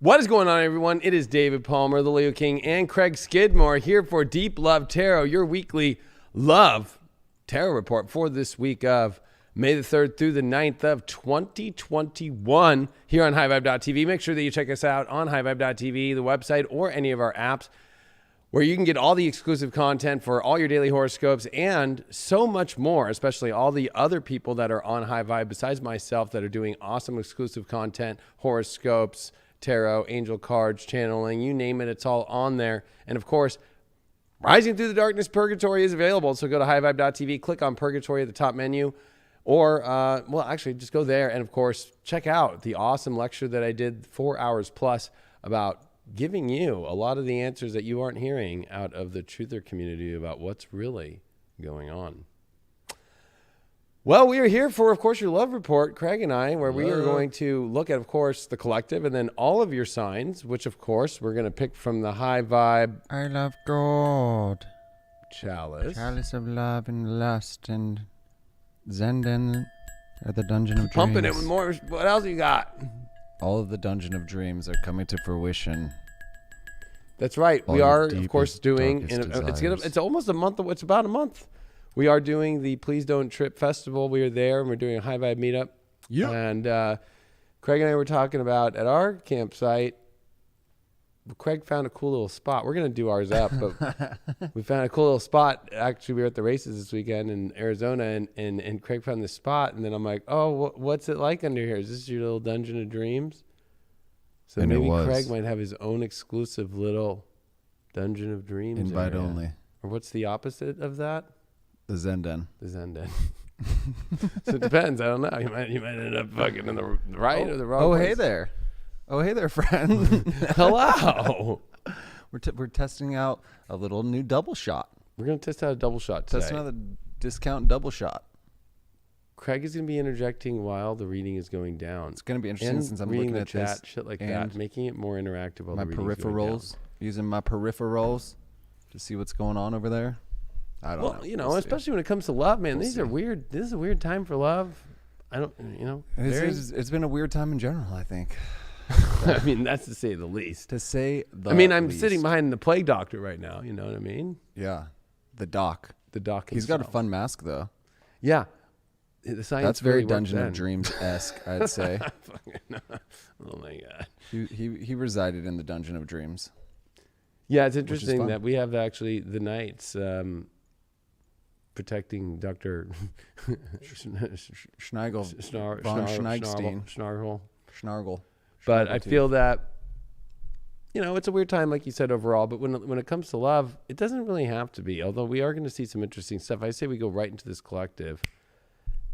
What is going on, everyone? It is David Palmer, the Leo King, and Craig Skidmore here for Deep Love Tarot, your weekly love tarot report for this week of May the 3rd through the 9th of 2021 here on highvibe.tv. Make sure that you check us out on highvibe.tv, the website, or any of our apps where you can get all the exclusive content for all your daily horoscopes and so much more, especially all the other people that are on High Vibe besides myself that are doing awesome exclusive content, horoscopes, tarot, angel cards, channeling, you name it, it's all on there. And of course, Rising Through the Darkness Purgatory is available. So go to highvibe.tv, click on Purgatory at the top menu, or, well, actually just go there. And of course, check out the awesome lecture that I did 4 hours plus about giving you a lot of the answers that you aren't hearing out of the truther community about what's really going on. Well, we are here for, of course, your love report, Craig and I, where we are going to look at, of course, the collective and then all of your signs, which, of course, we're going to pick from the High Vibe. I love God. Chalice. Chalice of love and lust and Zenden at the Dungeon of Dreams. Pumping it with more. What else you got? All of the Dungeon of Dreams are coming to fruition. That's right. All we are, your of course, doing. deepest It's almost a month. It's about a month. We are doing the Please Don't Trip Festival. We are there, and we're doing a High Vibe meetup. Yeah. And Craig and I were talking about at our campsite. Craig found a cool little spot. We're going to do ours up, but we found a cool little spot. Actually, we were at the races this weekend in Arizona, and Craig found this spot. And then I'm like, oh, what's it like under here? Is this your little Dungeon of Dreams? So and maybe Craig might have his own exclusive little Dungeon of Dreams. Invite area. only. Or what's the opposite of that? The Zenden. The Zenden. So it depends. I don't know. You might end up fucking in the right or the wrong place. Hey there. Oh, hey there, friend. Hello. We're testing out a little new double shot. We're going to test out a double shot today. Testing out the discount double shot. Craig is going to be interjecting while the reading is going down. It's going to be interesting and since I'm reading looking the at chat, this. shit like that, making it more interactive while My the reading is going down. peripherals, using my peripherals to see what's going on over there. I don't know. Well, you know, especially when it comes to love, man, these are weird. This is a weird time for love. I don't, you know. It's been a weird time in general, I think. I mean, that's to say the least. To say the I'm least. sitting behind the plague doctor right now. You know what I mean? Yeah. The doc. The doc He's himself. got a fun mask, though. Yeah. The science That's very really Dungeon of then. Dreams-esque, I'd say. Oh, my God. He resided in the Dungeon of Dreams. Yeah, it's interesting that we have actually the knights protecting Dr. Schneigel. Von Schneigstein. Schnargle. But I feel that, you know, it's a weird time, like you said, overall. But when it comes to love, it doesn't really have to be. Although we are going to see some interesting stuff. I say we go right into this collective.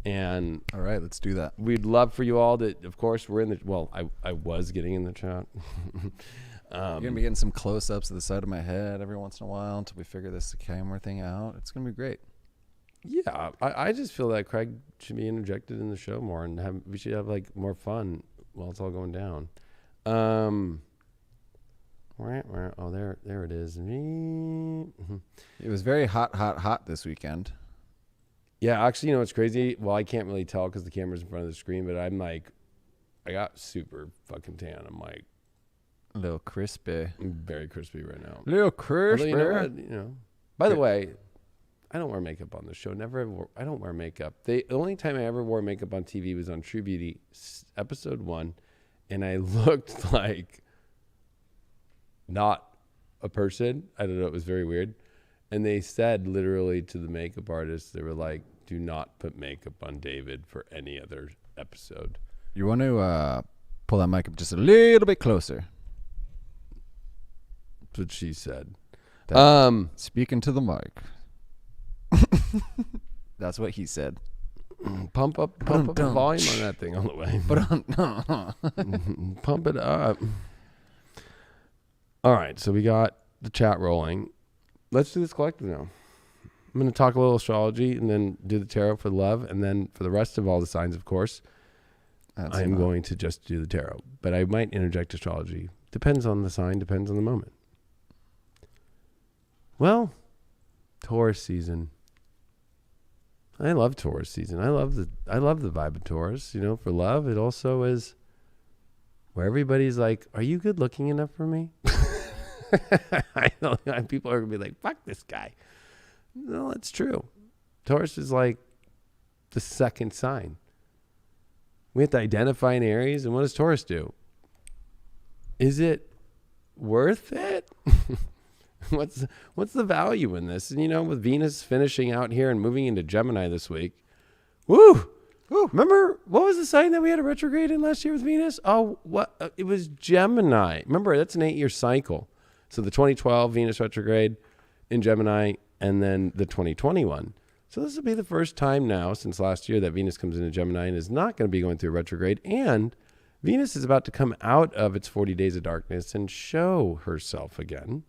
And all right, let's do that. We'd love for you all to, of course, we're in the, well, I was getting in the chat. You're going to be getting some close-ups of the side of my head every once in a while until we figure this camera thing out. It's going to be great. Yeah, I just feel that Craig should be interjected in the show more, and we should have like more fun while it's all going down. Oh, there it is. It was very hot this weekend. Yeah, actually, you know what's crazy? Well, I can't really tell because the camera's in front of the screen, but I'm like, I got super fucking tan. I'm like, a little crispy. I'm very crispy right now. A little crispy. Although, you know. By the way, I don't wear makeup on the show. I don't wear makeup. The only time I ever wore makeup on TV was on True Beauty, episode 1, and I looked like not a person. I don't know. It was very weird. And they said literally to the makeup artist, they were like, do not put makeup on David for any other episode. You want to pull that mic up just a little bit closer. That's what she said. Speaking to the mic. That's what he said. Pump up the volume on that thing all the way. Pump it up. All right, so we got the chat rolling. Let's do this collective now. I'm going to talk a little astrology and then do the tarot for love. And then for the rest of all the signs, of course, I'm going to just do the tarot. But I might interject astrology. Depends on the sign, depends on the moment. Well, Taurus season. I love Taurus season. I love the vibe of Taurus. You know, for love, it also is where everybody's like, are you good looking enough for me? I know people are going to be like, fuck this guy. No, that's true. Taurus is like the second sign. We have to identify an Aries, and what does Taurus do? Is it worth it? What's the value in this? And, you know, with Venus finishing out here and moving into Gemini this week, woo! Remember, what was the sign that we had a retrograde in last year with Venus? Oh, what? It was Gemini. Remember, that's an 8-year cycle. So the 2012 Venus retrograde in Gemini, and then the 2021. So this will be the first time now since last year that Venus comes into Gemini and is not going to be going through a retrograde. And Venus is about to come out of its 40 days of darkness and show herself again.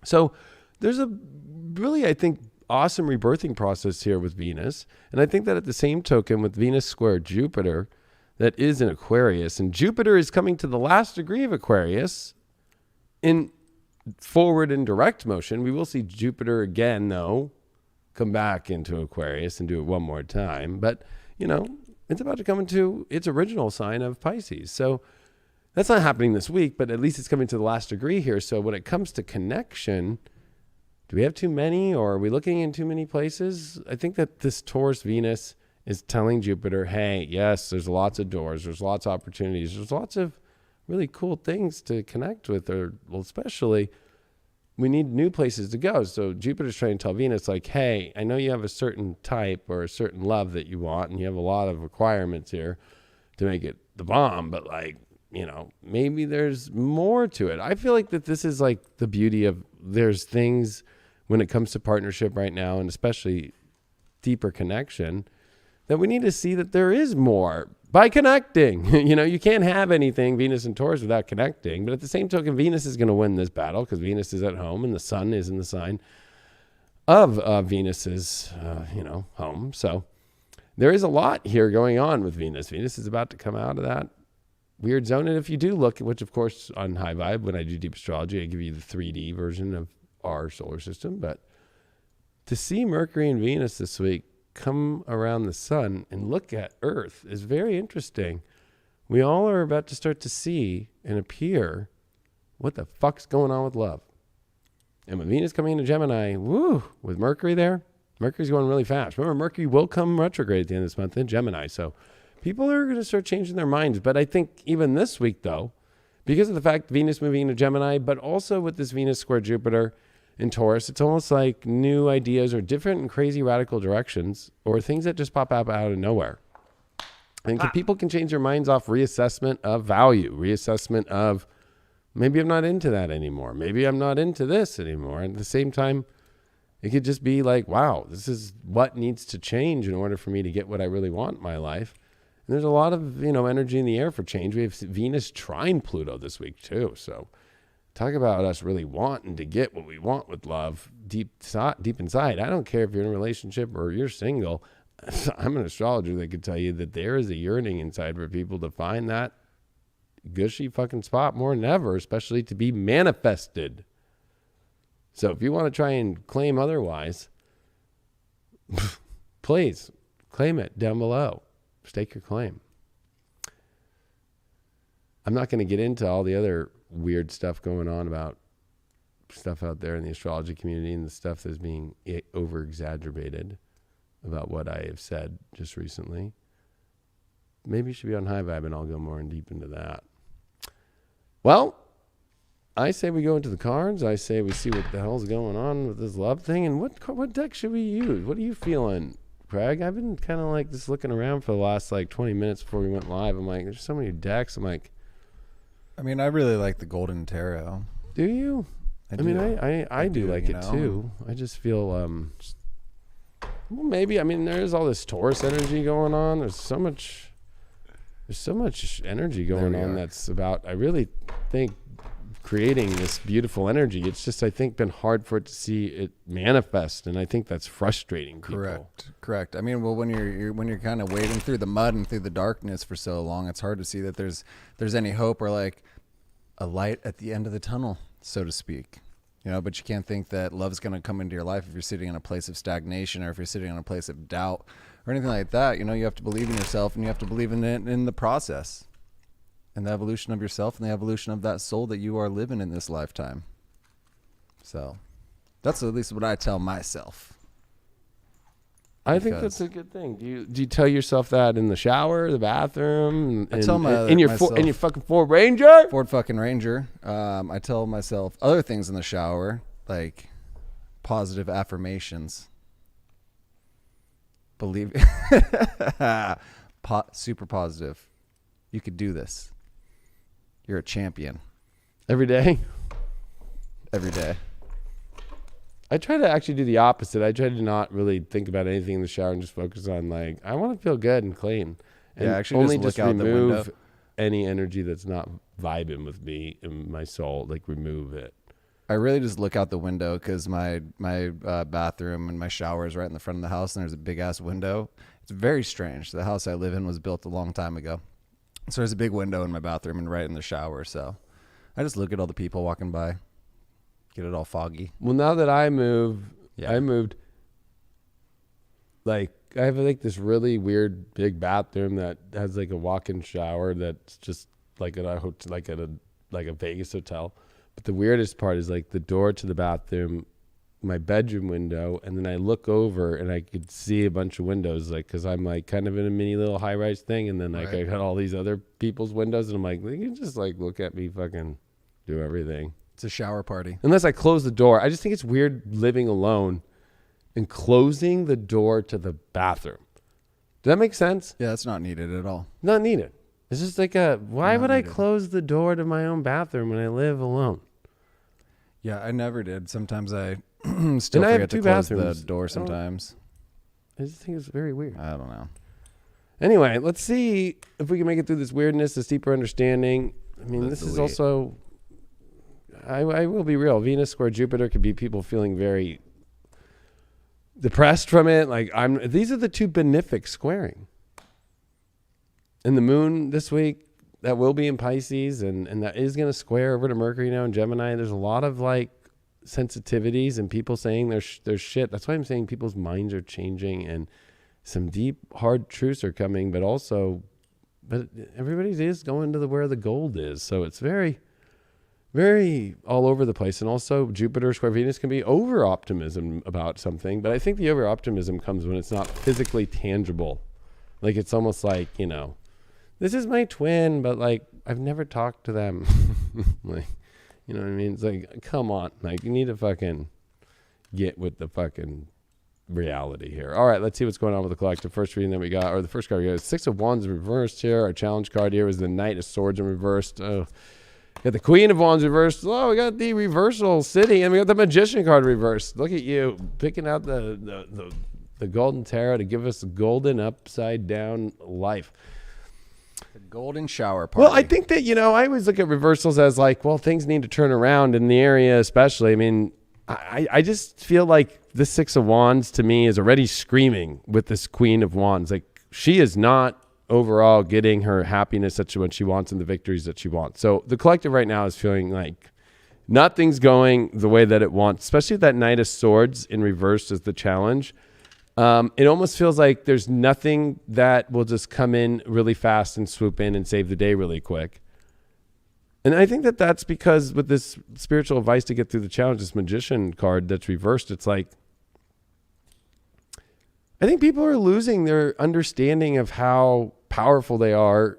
So there's a really, I think, awesome rebirthing process here with Venus. And I think that at the same token with Venus square Jupiter, that is in Aquarius, and Jupiter is coming to the last degree of Aquarius in forward and direct motion. We will see Jupiter again, though, come back into Aquarius and do it one more time. But, you know, it's about to come into its original sign of Pisces. So that's not happening this week, but at least it's coming to the last degree here. So when it comes to connection, do we have too many, or are we looking in too many places? I think that this Taurus Venus is telling Jupiter, hey, yes, there's lots of doors, there's lots of opportunities, there's lots of really cool things to connect with, or well, especially we need new places to go. So Jupiter's trying to tell Venus, like, hey, I know you have a certain type or a certain love that you want, and you have a lot of requirements here to make it the bomb, but like, you know, maybe there's more to it. I feel like that this is like the beauty of there's things when it comes to partnership right now, and especially deeper connection, that we need to see that there is more by connecting. You know, you can't have anything, Venus and Taurus, without connecting. But at the same token, Venus is going to win this battle because Venus is at home and the sun is in the sign of Venus's, home. So there is a lot here going on with Venus. Venus is about to come out of that weird zone. And if you do look, which of course on High Vibe, when I do deep astrology, I give you the 3D version of our solar system. But to see Mercury and Venus this week come around the sun and look at Earth is very interesting. We all are about to start to see and appear what the fuck's going on with love. And with Venus coming into Gemini, with Mercury there, Mercury's going really fast. Remember, Mercury will come retrograde at the end of this month in Gemini. So people are going to start changing their minds. But I think even this week, though, because of the fact Venus moving into Gemini, but also with this Venus square Jupiter in Taurus, it's almost like new ideas or different and crazy radical directions or things that just pop up out of nowhere. And people can change their minds off reassessment of value, reassessment of maybe I'm not into that anymore. Maybe I'm not into this anymore. And at the same time, it could just be like, wow, this is what needs to change in order for me to get what I really want in my life. And there's a lot of, energy in the air for change. We have Venus trine Pluto this week too. So talk about us really wanting to get what we want with love deep inside. I don't care if you're in a relationship or you're single. I'm an astrologer that could tell you that there is a yearning inside for people to find that gushy fucking spot more than ever, especially to be manifested. So if you want to try and claim otherwise, please claim it down below. Stake your claim. I'm not going to get into all the other weird stuff going on about stuff out there in the astrology community and the stuff that's being over-exaggerated about what I have said just recently. Maybe you should be on High Vibe and I'll go more in deep into that. Well, I say we go into the cards. I say we see what the hell's going on with this love thing. And what deck should we use? What are you feeling, Craig? I've been kind of like just looking around for the last 20 minutes before we went live. I'm like, there's so many decks. I'm like, I mean, I really like the Golden Tarot. Do you? I do like it too. I just feel, maybe, there's all this Taurus energy going on. There's so much energy going on that's about, I really think, creating this beautiful energy. It's just, I think, been hard for it to see it manifest, and I think that's frustrating people. Correct. I mean, well, when you're kind of wading through the mud and through the darkness for so long, it's hard to see that there's any hope or like a light at the end of the tunnel, so to speak. But you can't think that love's going to come into your life if you're sitting in a place of stagnation or if you're sitting in a place of doubt or anything like that. You have to believe in yourself and you have to believe in it in the process. and the evolution of yourself and the evolution of that soul that you are living in this lifetime. So that's at least what I tell myself. I think that's a good thing. Do you tell yourself that in the shower, the bathroom, I tell in your fucking Ford Ranger? Ford fucking Ranger. I tell myself other things in the shower, like positive affirmations. Believe super positive. You could do this. You're a champion. Every day? Every day. I try to actually do the opposite. I try to not really think about anything in the shower and just focus on, like, I want to feel good and clean. And actually only just look out the remove window. any energy that's not vibing with me and my soul. Like, remove it. I really just look out the window because my bathroom and my shower is right in the front of the house, and there's a big ass window. It's very strange. The house I live in was built a long time ago, so there's a big window in my bathroom and right in the shower. So I just look at all the people walking by, get it all foggy. Well, now that I moved, like, I have like this really weird big bathroom that has like a walk-in shower that's just like at a Vegas hotel. But the weirdest part is like the door to the bathroom, my bedroom window, and then I look over and I could see a bunch of windows, like, because I'm like kind of in a mini little high-rise thing, and then like I got all these other people's windows, and I'm like, they can just like look at me fucking do everything. It's a shower party. Unless I close the door. I just think it's weird living alone and closing the door to the bathroom. Does that make sense? Yeah, that's not needed at all. Not needed. It's just like why would I close the door to my own bathroom when I live alone? Yeah, I never did. Sometimes I still forget to close the door sometimes. I just think it's very weird. I don't know. Anyway, let's see if we can make it through this weirdness, this deeper understanding. I mean, this is also... I will be real. Venus square Jupiter could be people feeling very depressed from it. Like these are the two benefic squaring. And the moon this week, that will be in Pisces, and that is going to square over to Mercury now in Gemini. There's a lot of like sensitivities and people saying there's shit. That's why I'm saying people's minds are changing and some deep, hard truths are coming, but everybody is going to where the gold is. So it's very, very all over the place. And also Jupiter square Venus can be over optimism about something, but I think the over optimism comes when it's not physically tangible. Like it's almost like, this is my twin, but like I've never talked to them. Like, you know what I mean? It's like, come on, like you need to fucking get with the fucking reality here. All right, let's see what's going on with the collective. First reading that we got, or the first card we got, is Six of Wands reversed here. Our challenge card here is the Knight of Swords in reversed. Oh, got the Queen of Wands reversed. Oh, we got the reversal sitting, and we got the Magician card reversed. Look at you picking out the Golden Tarot to give us a golden upside down life. The golden shower party. Well, I think that, I always look at reversals as like, well, things need to turn around in the area, especially. I mean, I just feel like this Six of Wands to me is already screaming with this Queen of Wands. Like she is not overall getting her happiness that she wants and the victories that she wants. So the collective right now is feeling like nothing's going the way that it wants, especially that Knight of Swords in reverse is the challenge. It almost feels like there's nothing that will just come in really fast and swoop in and save the day really quick. And I think that that's because with this spiritual advice to get through the challenge, this Magician card that's reversed, it's like, I think people are losing their understanding of how powerful they are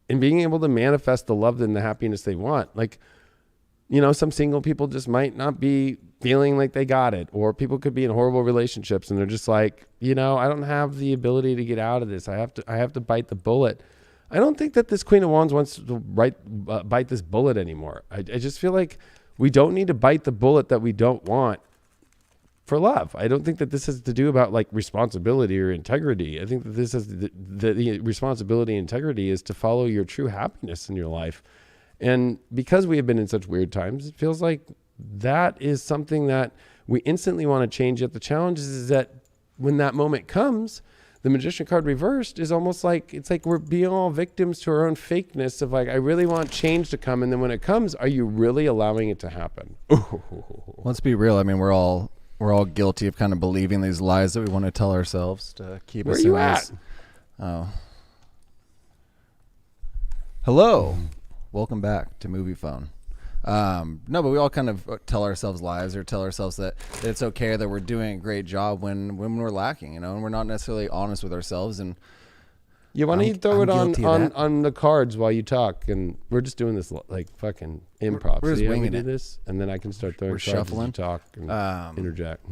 in being able to manifest the love and the happiness they want. Like, some single people just might not be feeling like they got it, or people could be in horrible relationships and they're just like, I don't have the ability to get out of this. I have to bite the bullet. I don't think that this Queen of Wands wants to bite this bullet anymore. I just feel like we don't need to bite the bullet that we don't want for love. I don't think that this has to do about like responsibility or integrity. I think that this has the responsibility and integrity is to follow your true happiness in your life. And because we have been in such weird times, it feels like that is something that we instantly want to change. Yet the challenge is that when that moment comes, the Magician card reversed is almost like, it's like we're being all victims to our own fakeness of like, I really want change to come. And then when it comes, are you really allowing it to happen? Let's be real. I mean, we're all guilty of kind of believing these lies that we want to tell ourselves to keep us in this. Oh. Hello. Welcome back to Movie Phone. No, but we all kind of tell ourselves lies or tell ourselves that it's okay, that we're doing a great job when we're lacking, and we're not necessarily honest with ourselves. And Yeah, why don't you throw it on the cards while you talk, and we're just doing this like fucking improv. We're just winging it. This, and then I can start throwing cards shuffling. as you talk and interject.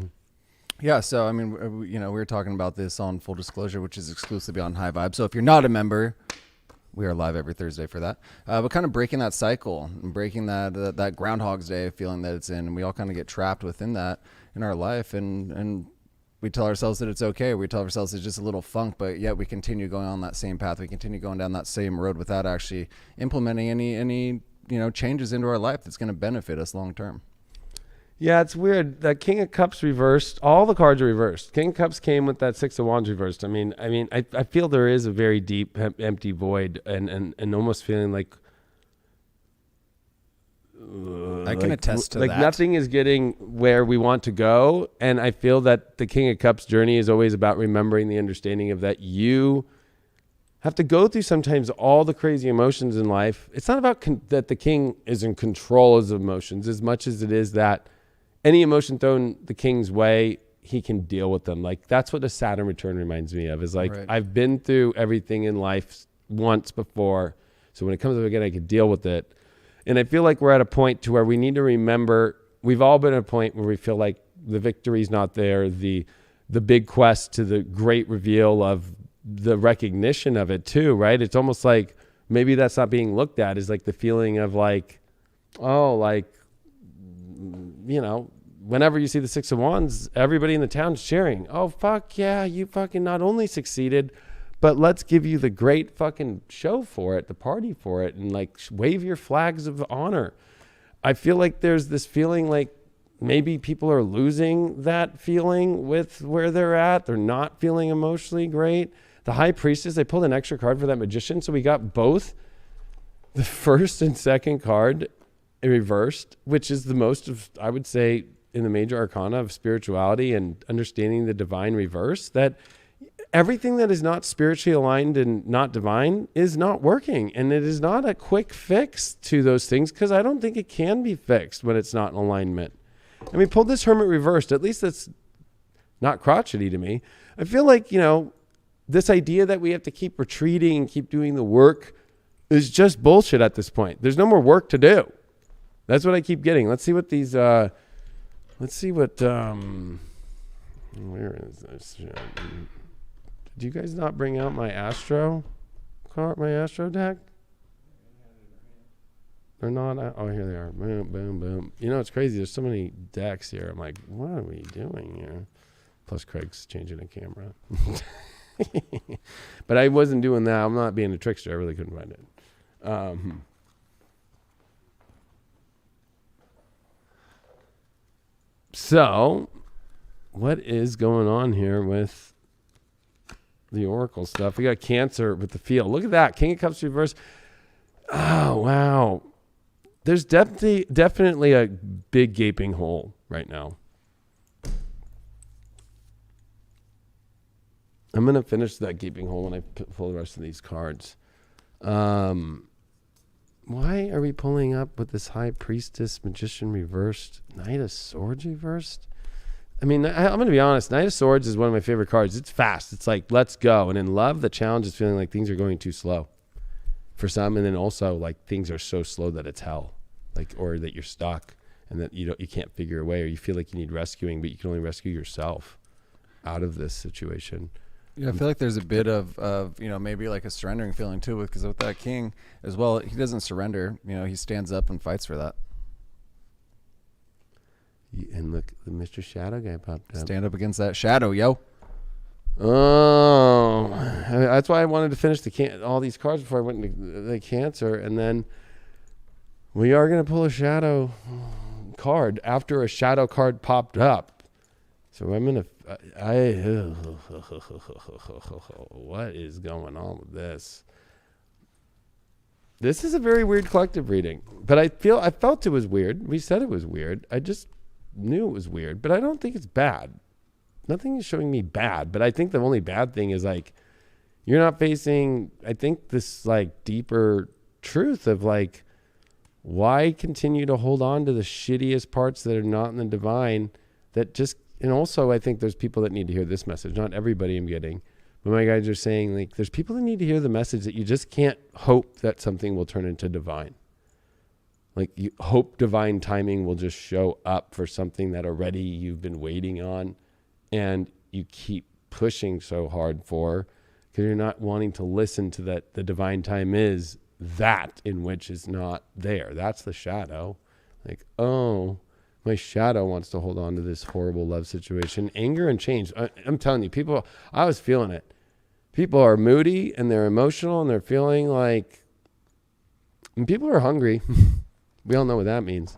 Yeah, so I mean, we were talking about this on Full Disclosure, which is exclusively on High Vibe. So if you're not a member, we are live every Thursday for that. But kind of breaking that cycle and breaking that Groundhog's Day feeling that it's in, and we all kind of get trapped within that in our life, and we tell ourselves that it's okay. We tell ourselves it's just a little funk, but yet we continue going on that same path. We continue going down that same road without actually implementing any changes into our life that's going to benefit us long term. Yeah, it's weird. That King of Cups reversed. All the cards are reversed. King of Cups came with that Six of Wands reversed. I mean, I feel there is a very deep, empty void, and almost feeling like I can attest to like that. Nothing is getting where we want to go, and I feel that the King of Cups journey is always about remembering the understanding of that you have to go through sometimes all the crazy emotions in life. It's not about that the king is in control of emotions as much as it is that any emotion thrown the king's way, he can deal with them. Like, that's what the Saturn return reminds me of, is like, right. I've been through everything in life once before, so when it comes up again, I can deal with it. And I feel like we're at a point to where we need to remember, we've all been at a point where we feel like the victory's not there, the big quest to the great reveal of the recognition of it too, right? It's almost like maybe that's not being looked at, is like the feeling of like, oh, like, whenever you see the Six of Wands, everybody in the town's cheering. Oh, fuck yeah, you fucking not only succeeded, but let's give you the great fucking show for it, the party for it, and like wave your flags of honor. I feel like there's this feeling like maybe people are losing that feeling with where they're at. They're not feeling emotionally great. The High Priestess, they pulled an extra card for that Magician, so we got both the first and second card reversed, which is the most of, I would say, in the major arcana of spirituality and understanding the divine reverse, that everything that is not spiritually aligned and not divine is not working. And it is not a quick fix to those things, because I don't think it can be fixed when it's not in alignment. And we pulled this Hermit reversed. At least that's not crotchety to me. I feel like, this idea that we have to keep retreating and keep doing the work is just bullshit at this point. There's no more work to do. That's what I keep getting. Let's see what these, where is this? Did you guys not bring out my Astro deck? They're not, oh, here they are. Boom, boom, boom. It's crazy. There's so many decks here. I'm like, what are we doing here? Plus Craig's changing the camera. But I wasn't doing that. I'm not being a trickster. I really couldn't find it. So, what is going on here with the Oracle stuff? We got Cancer with the field. Look at that. King of Cups reverse. Oh, wow. There's definitely a big gaping hole right now. I'm going to finish that gaping hole when I pull the rest of these cards. Why are we pulling up with this High Priestess, Magician reversed, Knight of Swords reversed? I mean, I'm going to be honest. Knight of Swords is one of my favorite cards. It's fast. It's like, let's go. And in love, the challenge is feeling like things are going too slow for some. And then also like things are so slow that it's hell, like, or that you're stuck and that you can't figure a way, or you feel like you need rescuing, but you can only rescue yourself out of this situation. Yeah, I feel like there's a bit of maybe like a surrendering feeling too, because with that king as well, he doesn't surrender. He stands up and fights for that. And look, the Mr. Shadow guy popped up. Stand up against that shadow, yo. Oh, that's why I wanted to finish all these cards before I went into the Cancer, and then we are going to pull a shadow card after a shadow card popped up. So I'm going to. What is going on with this? This is a very weird collective reading, but I felt it was weird. We said it was weird. I just knew it was weird, but I don't think it's bad. Nothing is showing me bad, but I think the only bad thing is like you're not facing, I think, this like deeper truth of like, why continue to hold on to the shittiest parts that are not in the divine that just, and also I think there's people that need to hear this message. Not everybody I'm getting, but my guys are saying like, there's people that need to hear the message that you just can't hope that something will turn into divine. Like you hope divine timing will just show up for something that already you've been waiting on and you keep pushing so hard for, because you're not wanting to listen to that the divine time is that in which is not there. That's the shadow. Like, oh, my shadow wants to hold on to this horrible love situation. Anger and change. I'm telling you, people, I was feeling it. People are moody and they're emotional and they're feeling like, and people are hungry. We all know what that means.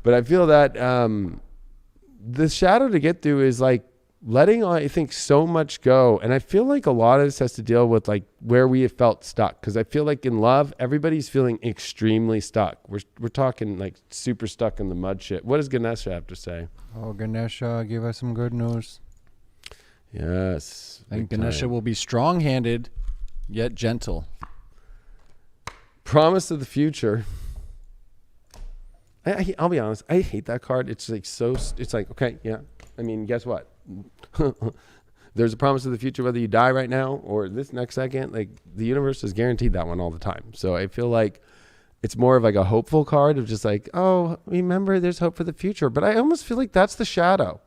But I feel that the shadow to get through is like letting, I think, so much go. And I feel like a lot of this has to deal with like where we have felt stuck. Because I feel like in love, everybody's feeling extremely stuck. We're talking like super stuck in the mud shit. What does Ganesha have to say? Oh, Ganesha, give us some good news. Yes. I think Ganesha will be strong-handed, yet gentle. Promise of the future. I'll be honest. I hate that card. It's like so. It's like, okay, yeah. I mean, guess what? There's a promise of the future, whether you die right now or this next second. Like the universe has guaranteed that one all the time. So I feel like it's more of like a hopeful card of just like, oh, remember, there's hope for the future. But I almost feel like that's the shadow.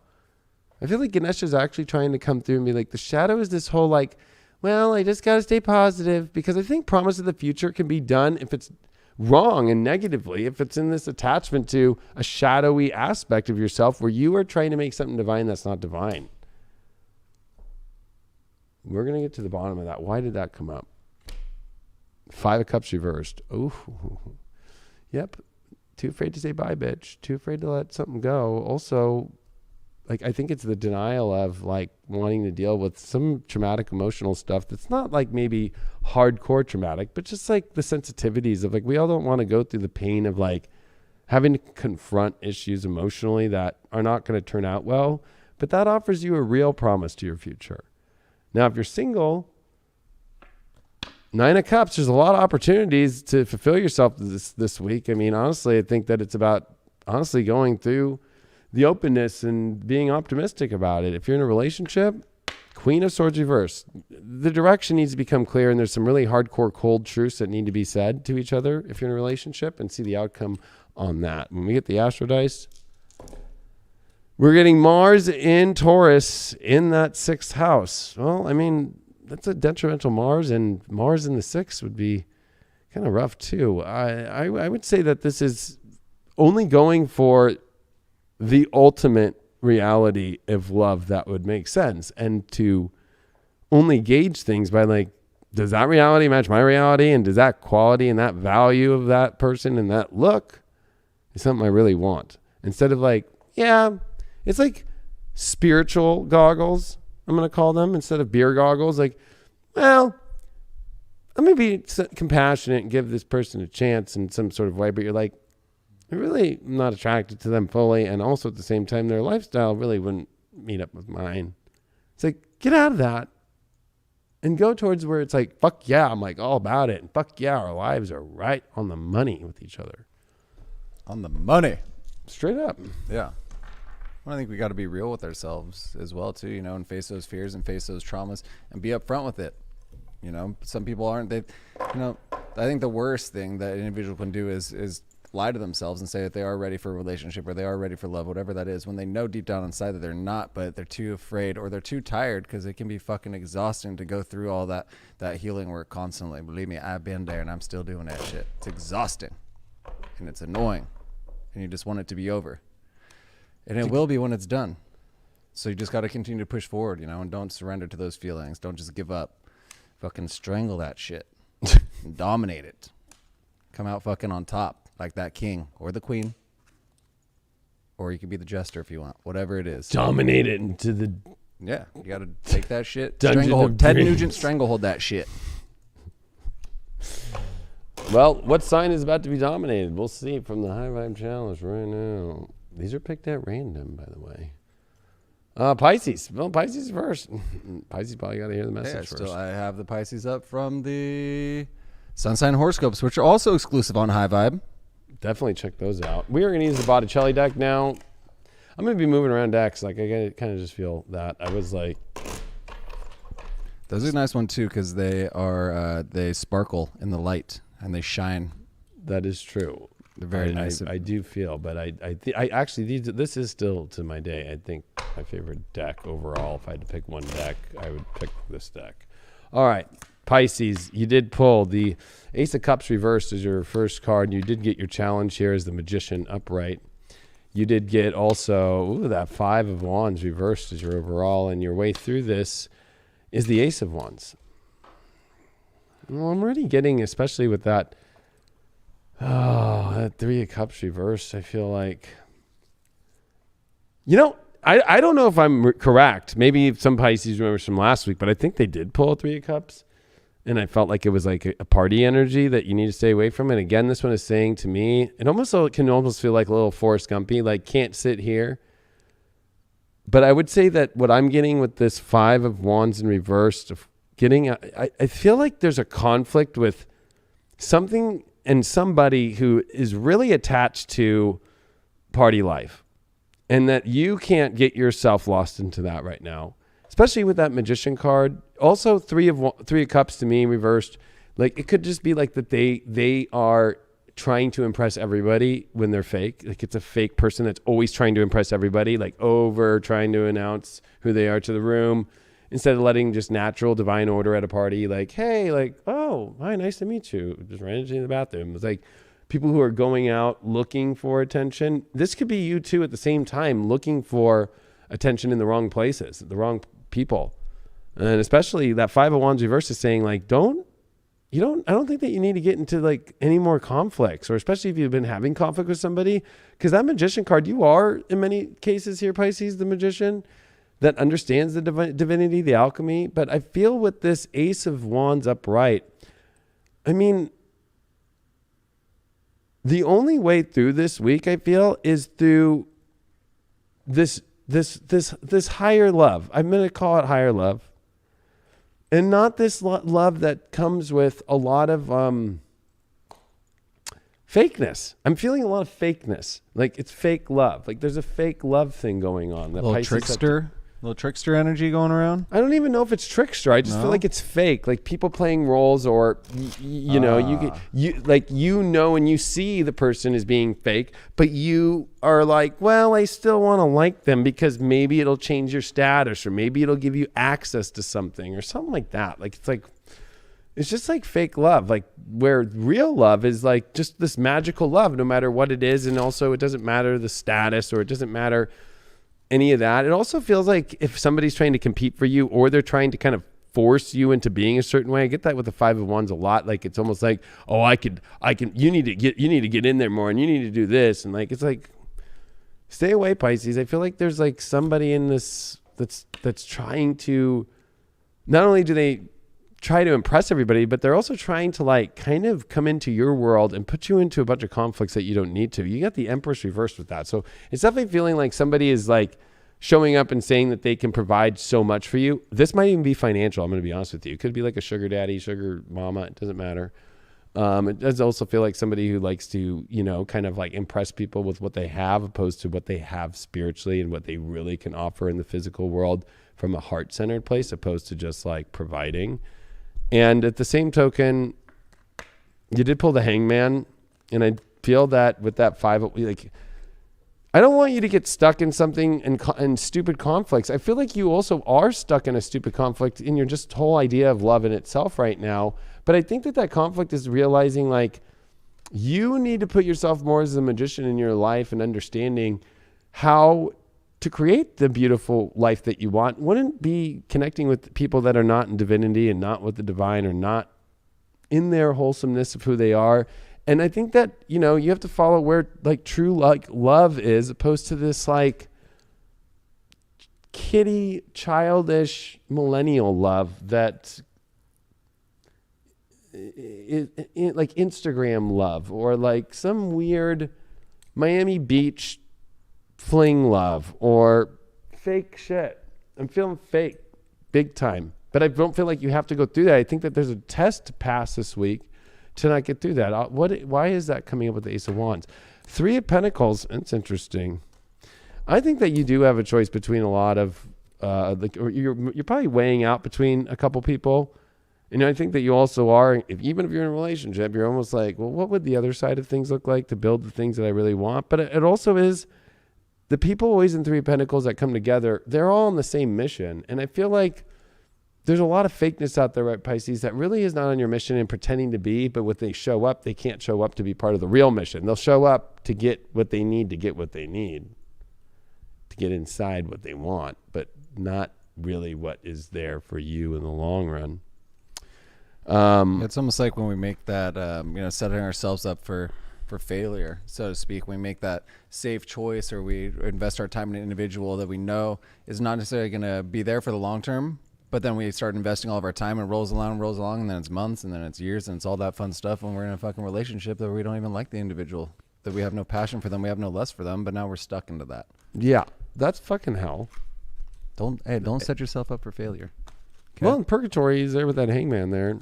I feel like Ganesha is actually trying to come through and be like, the shadow is this whole like, well, I just got to stay positive, because I think promise of the future can be done if it's wrong and negatively, if it's in this attachment to a shadowy aspect of yourself where you are trying to make something divine that's not divine. We're going to get to the bottom of that. Why did that come up? 5 of Cups reversed. Oh, yep. Too afraid to say bye, bitch. Too afraid to let something go. Also, like, I think it's the denial of like wanting to deal with some traumatic emotional stuff that's not like maybe hardcore traumatic, but just like the sensitivities of like, we all don't want to go through the pain of like having to confront issues emotionally that are not going to turn out well, but that offers you a real promise to your future. Now, if you're single, 9 of Cups, there's a lot of opportunities to fulfill yourself this week. I mean, honestly, I think that it's about honestly going through the openness and being optimistic about it. If you're in a relationship, Queen of Swords reversed. The direction needs to become clear, and there's some really hardcore cold truths that need to be said to each other if you're in a relationship, and see the outcome on that. When we get the Astro Dice, we're getting Mars in Taurus in that 6th house. Well, I mean, that's a detrimental Mars, and Mars in the 6th would be kind of rough too. I would say that this is only going for the ultimate reality of love that would make sense, and to only gauge things by like, does that reality match my reality, and does that quality and that value of that person and that look is something I really want, instead of like, yeah, it's like spiritual goggles, I'm going to call them, instead of beer goggles. Like, well, let me be compassionate and give this person a chance in some sort of way, but you're like, I'm really not attracted to them fully, and also at the same time, their lifestyle really wouldn't meet up with mine. It's like, get out of that and go towards where it's like, fuck yeah, I'm like all about it, and fuck yeah, our lives are right on the money with each other. On the money. Straight up. Yeah. Well, I think we got to be real with ourselves as well, too, you know, and face those fears and face those traumas and be upfront with it. You know, some people aren't. They, you know, I think the worst thing that an individual can do is lie to themselves and say that they are ready for a relationship or they are ready for love, whatever that is, when they know deep down inside that they're not, but they're too afraid or they're too tired, because it can be fucking exhausting to go through all that healing work constantly. Believe me, I've been there and I'm still doing that shit. It's exhausting and it's annoying and you just want it to be over, and it will be when it's done. So you just got to continue to push forward, you know, and don't surrender to those feelings. Don't just give up. Fucking strangle that shit and dominate it. Come out fucking on top like that king or the queen, or you can be the jester if you want, whatever it is. Dominate it into the... Yeah, you got to take that shit. Stranglehold. Ted Nugent stranglehold that shit. Well, what sign is about to be dominated? We'll see from the High Vibe Challenge right now. These are picked at random, by the way. Pisces. Well, Pisces first. Pisces probably got to hear the message first. I have the Pisces up from the Sun sign horoscopes, which are also exclusive on High Vibe. Definitely check those out. We are going to use the Botticelli deck now. I'm going to be moving around decks. Like, I kind of just feel that. I was like... Those are a nice one, too, because they sparkle in the light and they shine. That is true. They're very nice. I do feel, but I actually, this is still, to my day, I think my favorite deck overall. If I had to pick one deck, I would pick this deck. All right. Pisces, you did pull the Ace of Cups reversed as your first card. You did get your challenge here as the Magician upright. You did get also that Five of Wands reversed as your overall, and your way through this is the Ace of Wands. Well, I'm already getting, especially with that, that Three of Cups reversed, I feel like, I don't know if I'm correct. Maybe some Pisces remember from last week, but I think they did pull a Three of Cups. And I felt like it was like a party energy that you need to stay away from. And again, this one is saying to me, it can almost feel like a little Forrest Gumpy, like can't sit here. But I would say that what I'm getting with this Five of Wands in reverse, I feel like there's a conflict with something and somebody who is really attached to party life. And that you can't get yourself lost into that right now. Especially with that Magician card. Also, Three of Cups to me reversed. Like, it could just be like that they are trying to impress everybody when they're fake. Like, it's a fake person that's always trying to impress everybody, like trying to announce who they are to the room instead of letting just natural divine order at a party. Like, hey, like, oh, hi, nice to meet you. Just ran into you in the bathroom. It's like people who are going out looking for attention. This could be you too at the same time looking for attention in the wrong places, the wrong people. And especially that Five of Wands reverse is saying, like, I don't think that you need to get into like any more conflicts, or especially if you've been having conflict with somebody, because that Magician card, you are in many cases here, Pisces, the Magician that understands the divinity, the alchemy. But I feel with this Ace of Wands upright, I mean, the only way through this week, I feel, is through this higher love. I'm going to call it higher love. And not this love that comes with a lot of fakeness. I'm feeling a lot of fakeness. Like, it's fake love. Like, there's a fake love thing going on. That little trickster energy going around. I don't even know if it's trickster. I just feel like it's fake. Like, people playing roles, or you know, and you see the person as being fake, but you are like, well, I still want to like them because maybe it'll change your status, or maybe it'll give you access to something, or something like that. Like, it's just like fake love, like where real love is like just this magical love, no matter what it is. And also, it doesn't matter the status, or it doesn't matter any of that. It also feels like if somebody's trying to compete for you, or they're trying to kind of force you into being a certain way. I get that with the Five of Wands a lot. Like, it's almost like, oh, I can, you need to get in there more, and you need to do this. And like, it's like, stay away, Pisces. I feel like there's like somebody in this that's trying to, not only do they try to impress everybody, but they're also trying to like kind of come into your world and put you into a bunch of conflicts that you don't need to. You got the Empress reversed with that. So it's definitely feeling like somebody is like showing up and saying that they can provide so much for you. This might even be financial. I'm going to be honest with you. It could be like a sugar daddy, sugar mama. It doesn't matter. It does also feel like somebody who likes to, kind of like impress people with what they have, opposed to what they have spiritually and what they really can offer in the physical world from a heart-centered place, opposed to just like providing. And at the same token, you did pull the Hangman, and I feel that with that five, like, I don't want you to get stuck in something and stupid conflicts. I feel like you also are stuck in a stupid conflict in your just whole idea of love in itself right now. But I think that conflict is realizing like you need to put yourself more as a magician in your life and understanding how to create the beautiful life that you want. Wouldn't be connecting with people that are not in divinity and not with the divine, or not in their wholesomeness of who they are. And I think that, you have to follow where like true like love is, opposed to this like kiddie, childish, millennial love that is like Instagram love, or like some weird Miami Beach fling love, or fake shit. I'm feeling fake big time, but I don't feel like you have to go through that. I think that there's a test to pass this week to not get through that. Why is that coming up with the Ace of Wands? Three of Pentacles, it's interesting. I think that you do have a choice between a lot of, or you're probably weighing out between a couple people. And I think that you also are, even if you're in a relationship, you're almost like, well, what would the other side of things look like to build the things that I really want? But it also is the people always in Three of Pentacles that come together, they're all on the same mission. And I feel like there's a lot of fakeness out there, right, Pisces, that really is not on your mission and pretending to be, but when they show up, they can't show up to be part of the real mission. They'll show up to get what they need, to get inside what they want, but not really what is there for you in the long run. It's almost like when we make that, setting ourselves up for failure, so to speak. We make that safe choice, or we invest our time in an individual that we know is not necessarily going to be there for the long term, but then we start investing all of our time and rolls along, and then it's months, and then it's years, and it's all that fun stuff when we're in a fucking relationship that we don't even like the individual, that we have no passion for them, we have no lust for them, but now we're stuck into that. Yeah, that's fucking hell. Don't set yourself up for failure. Okay? Well, in Purgatory, he's there with that hangman there.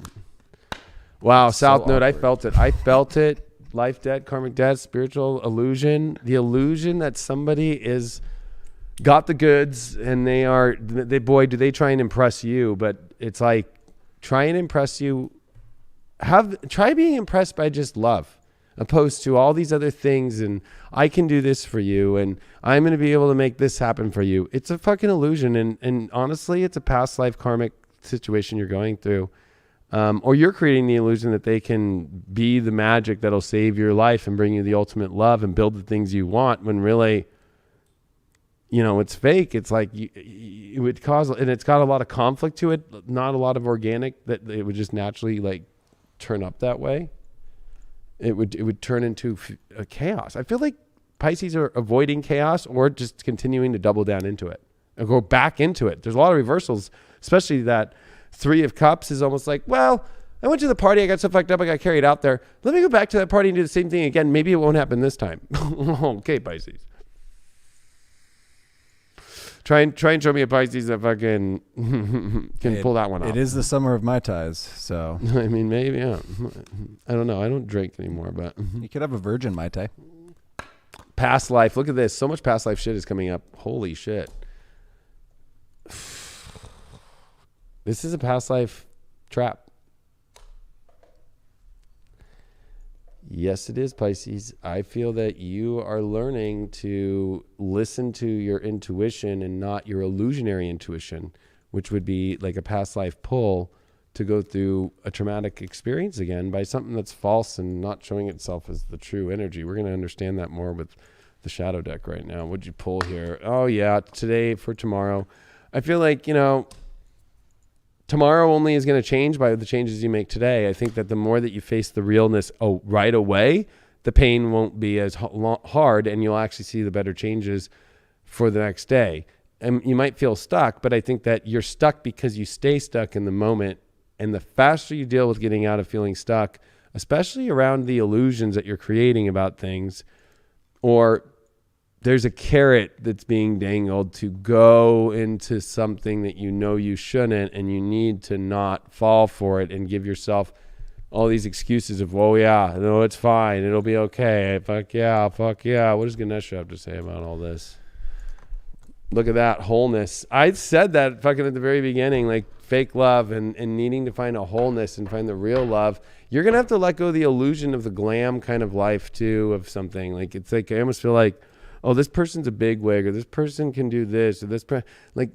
Wow, South so Node, awkward. I felt it. Life debt, karmic debt, spiritual illusion. The illusion that somebody is got the goods and boy, do they try and impress you. But it's like, try and impress you. Try being impressed by just love, opposed to all these other things. And I can do this for you, and I'm going to be able to make this happen for you. It's a fucking illusion. And honestly, it's a past life karmic situation you're going through. Or you're creating the illusion that they can be the magic that'll save your life and bring you the ultimate love and build the things you want, when really, it's fake. It's like it would cause, and it's got a lot of conflict to it, not a lot of organic, that it would just naturally like turn up that way. It would turn into a chaos. I feel like Pisces are avoiding chaos or just continuing to double down into it or go back into it. There's a lot of reversals, especially that Three of Cups is almost like, well, I went to the party, I got so fucked up, I got carried out there. Let me go back to that party and do the same thing again. Maybe it won't happen this time. Okay, Pisces. Try and show me a Pisces that fucking can pull that one off. It is the summer of Mai Tais, so. I mean, maybe, yeah. I don't know. I don't drink anymore, but. You could have a virgin Mai Tai. Past life. Look at this. So much past life shit is coming up. Holy shit. This is a past life trap. Yes, it is, Pisces. I feel that you are learning to listen to your intuition and not your illusionary intuition, which would be like a past life pull to go through a traumatic experience again by something that's false and not showing itself as the true energy. We're going to understand that more with the shadow deck right now. What'd you pull here? Oh, yeah, today for tomorrow. I feel like, tomorrow only is going to change by the changes you make today. I think that the more that you face the realness right away, the pain won't be as hard, and you'll actually see the better changes for the next day. And you might feel stuck, but I think that you're stuck because you stay stuck in the moment. And the faster you deal with getting out of feeling stuck, especially around the illusions that you're creating about things, or there's a carrot that's being dangled to go into something that you shouldn't, and you need to not fall for it and give yourself all these excuses of, well, yeah, no, it's fine, it'll be okay, fuck yeah. What does Ganesha have to say about all this? Look at that wholeness. I said that fucking at the very beginning, like fake love and needing to find a wholeness and find the real love. You're going to have to let go of the illusion of the glam kind of life too, of something. Like, it's like, I almost feel like, oh, this person's a bigwig, or this person can do this, or like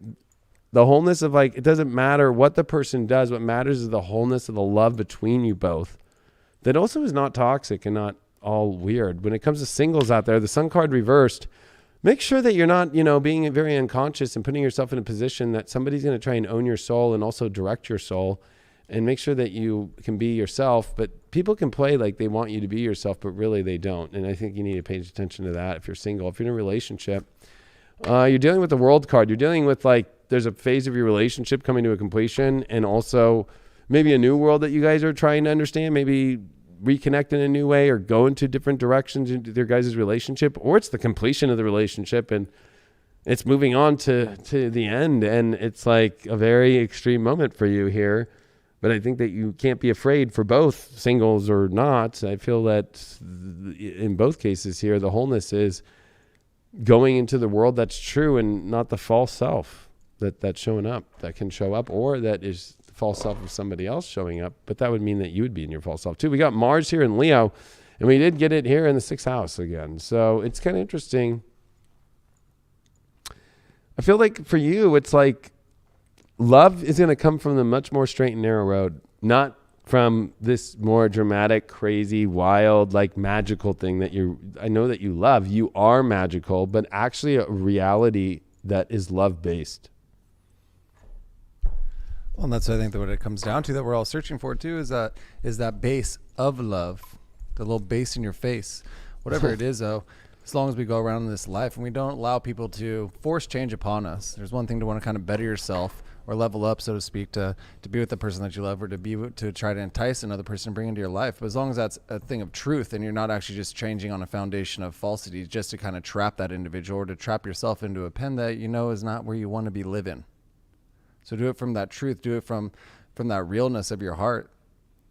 the wholeness of, like, it doesn't matter what the person does. What matters is the wholeness of the love between you both. That also is not toxic and not all weird. When it comes to singles out there, the Sun card reversed, make sure that you're not, being very unconscious and putting yourself in a position that somebody's going to try and own your soul and also direct your soul, and make sure that you can be yourself. But people can play like they want you to be yourself, but really they don't. And I think you need to pay attention to that if you're single. If you're in a relationship, you're dealing with the World card. You're dealing with, like, there's a phase of your relationship coming to a completion, and also maybe a new world that you guys are trying to understand, maybe reconnect in a new way or go into different directions into your guys' relationship, or it's the completion of the relationship and it's moving on to the end. And it's like a very extreme moment for you here But I think that you can't be afraid for both, singles or not. I feel that in both cases here, the wholeness is going into the world that's true and not the false self that's showing up, that can show up, or that is the false self of somebody else showing up. But that would mean that you would be in your false self too. We got Mars here in Leo, and we did get it here in the 6th house again. So it's kind of interesting. I feel like for you, it's like love is going to come from the much more straight and narrow road, not from this more dramatic, crazy, wild, like magical thing that I know that you love. You are magical, but actually a reality that is love-based. Well, and that's what I think that what it comes down to, that we're all searching for too, is that base of love, the little base in your face, whatever it is, though. As long as we go around in this life and we don't allow people to force change upon us. There's one thing to want to kind of better yourself or level up, so to speak, to be with the person that you love, or to try to entice another person to bring into your life. But as long as that's a thing of truth and you're not actually just changing on a foundation of falsity just to kind of trap that individual or to trap yourself into a pen that you know is not where you want to be living. So do it from that truth, do it from that realness of your heart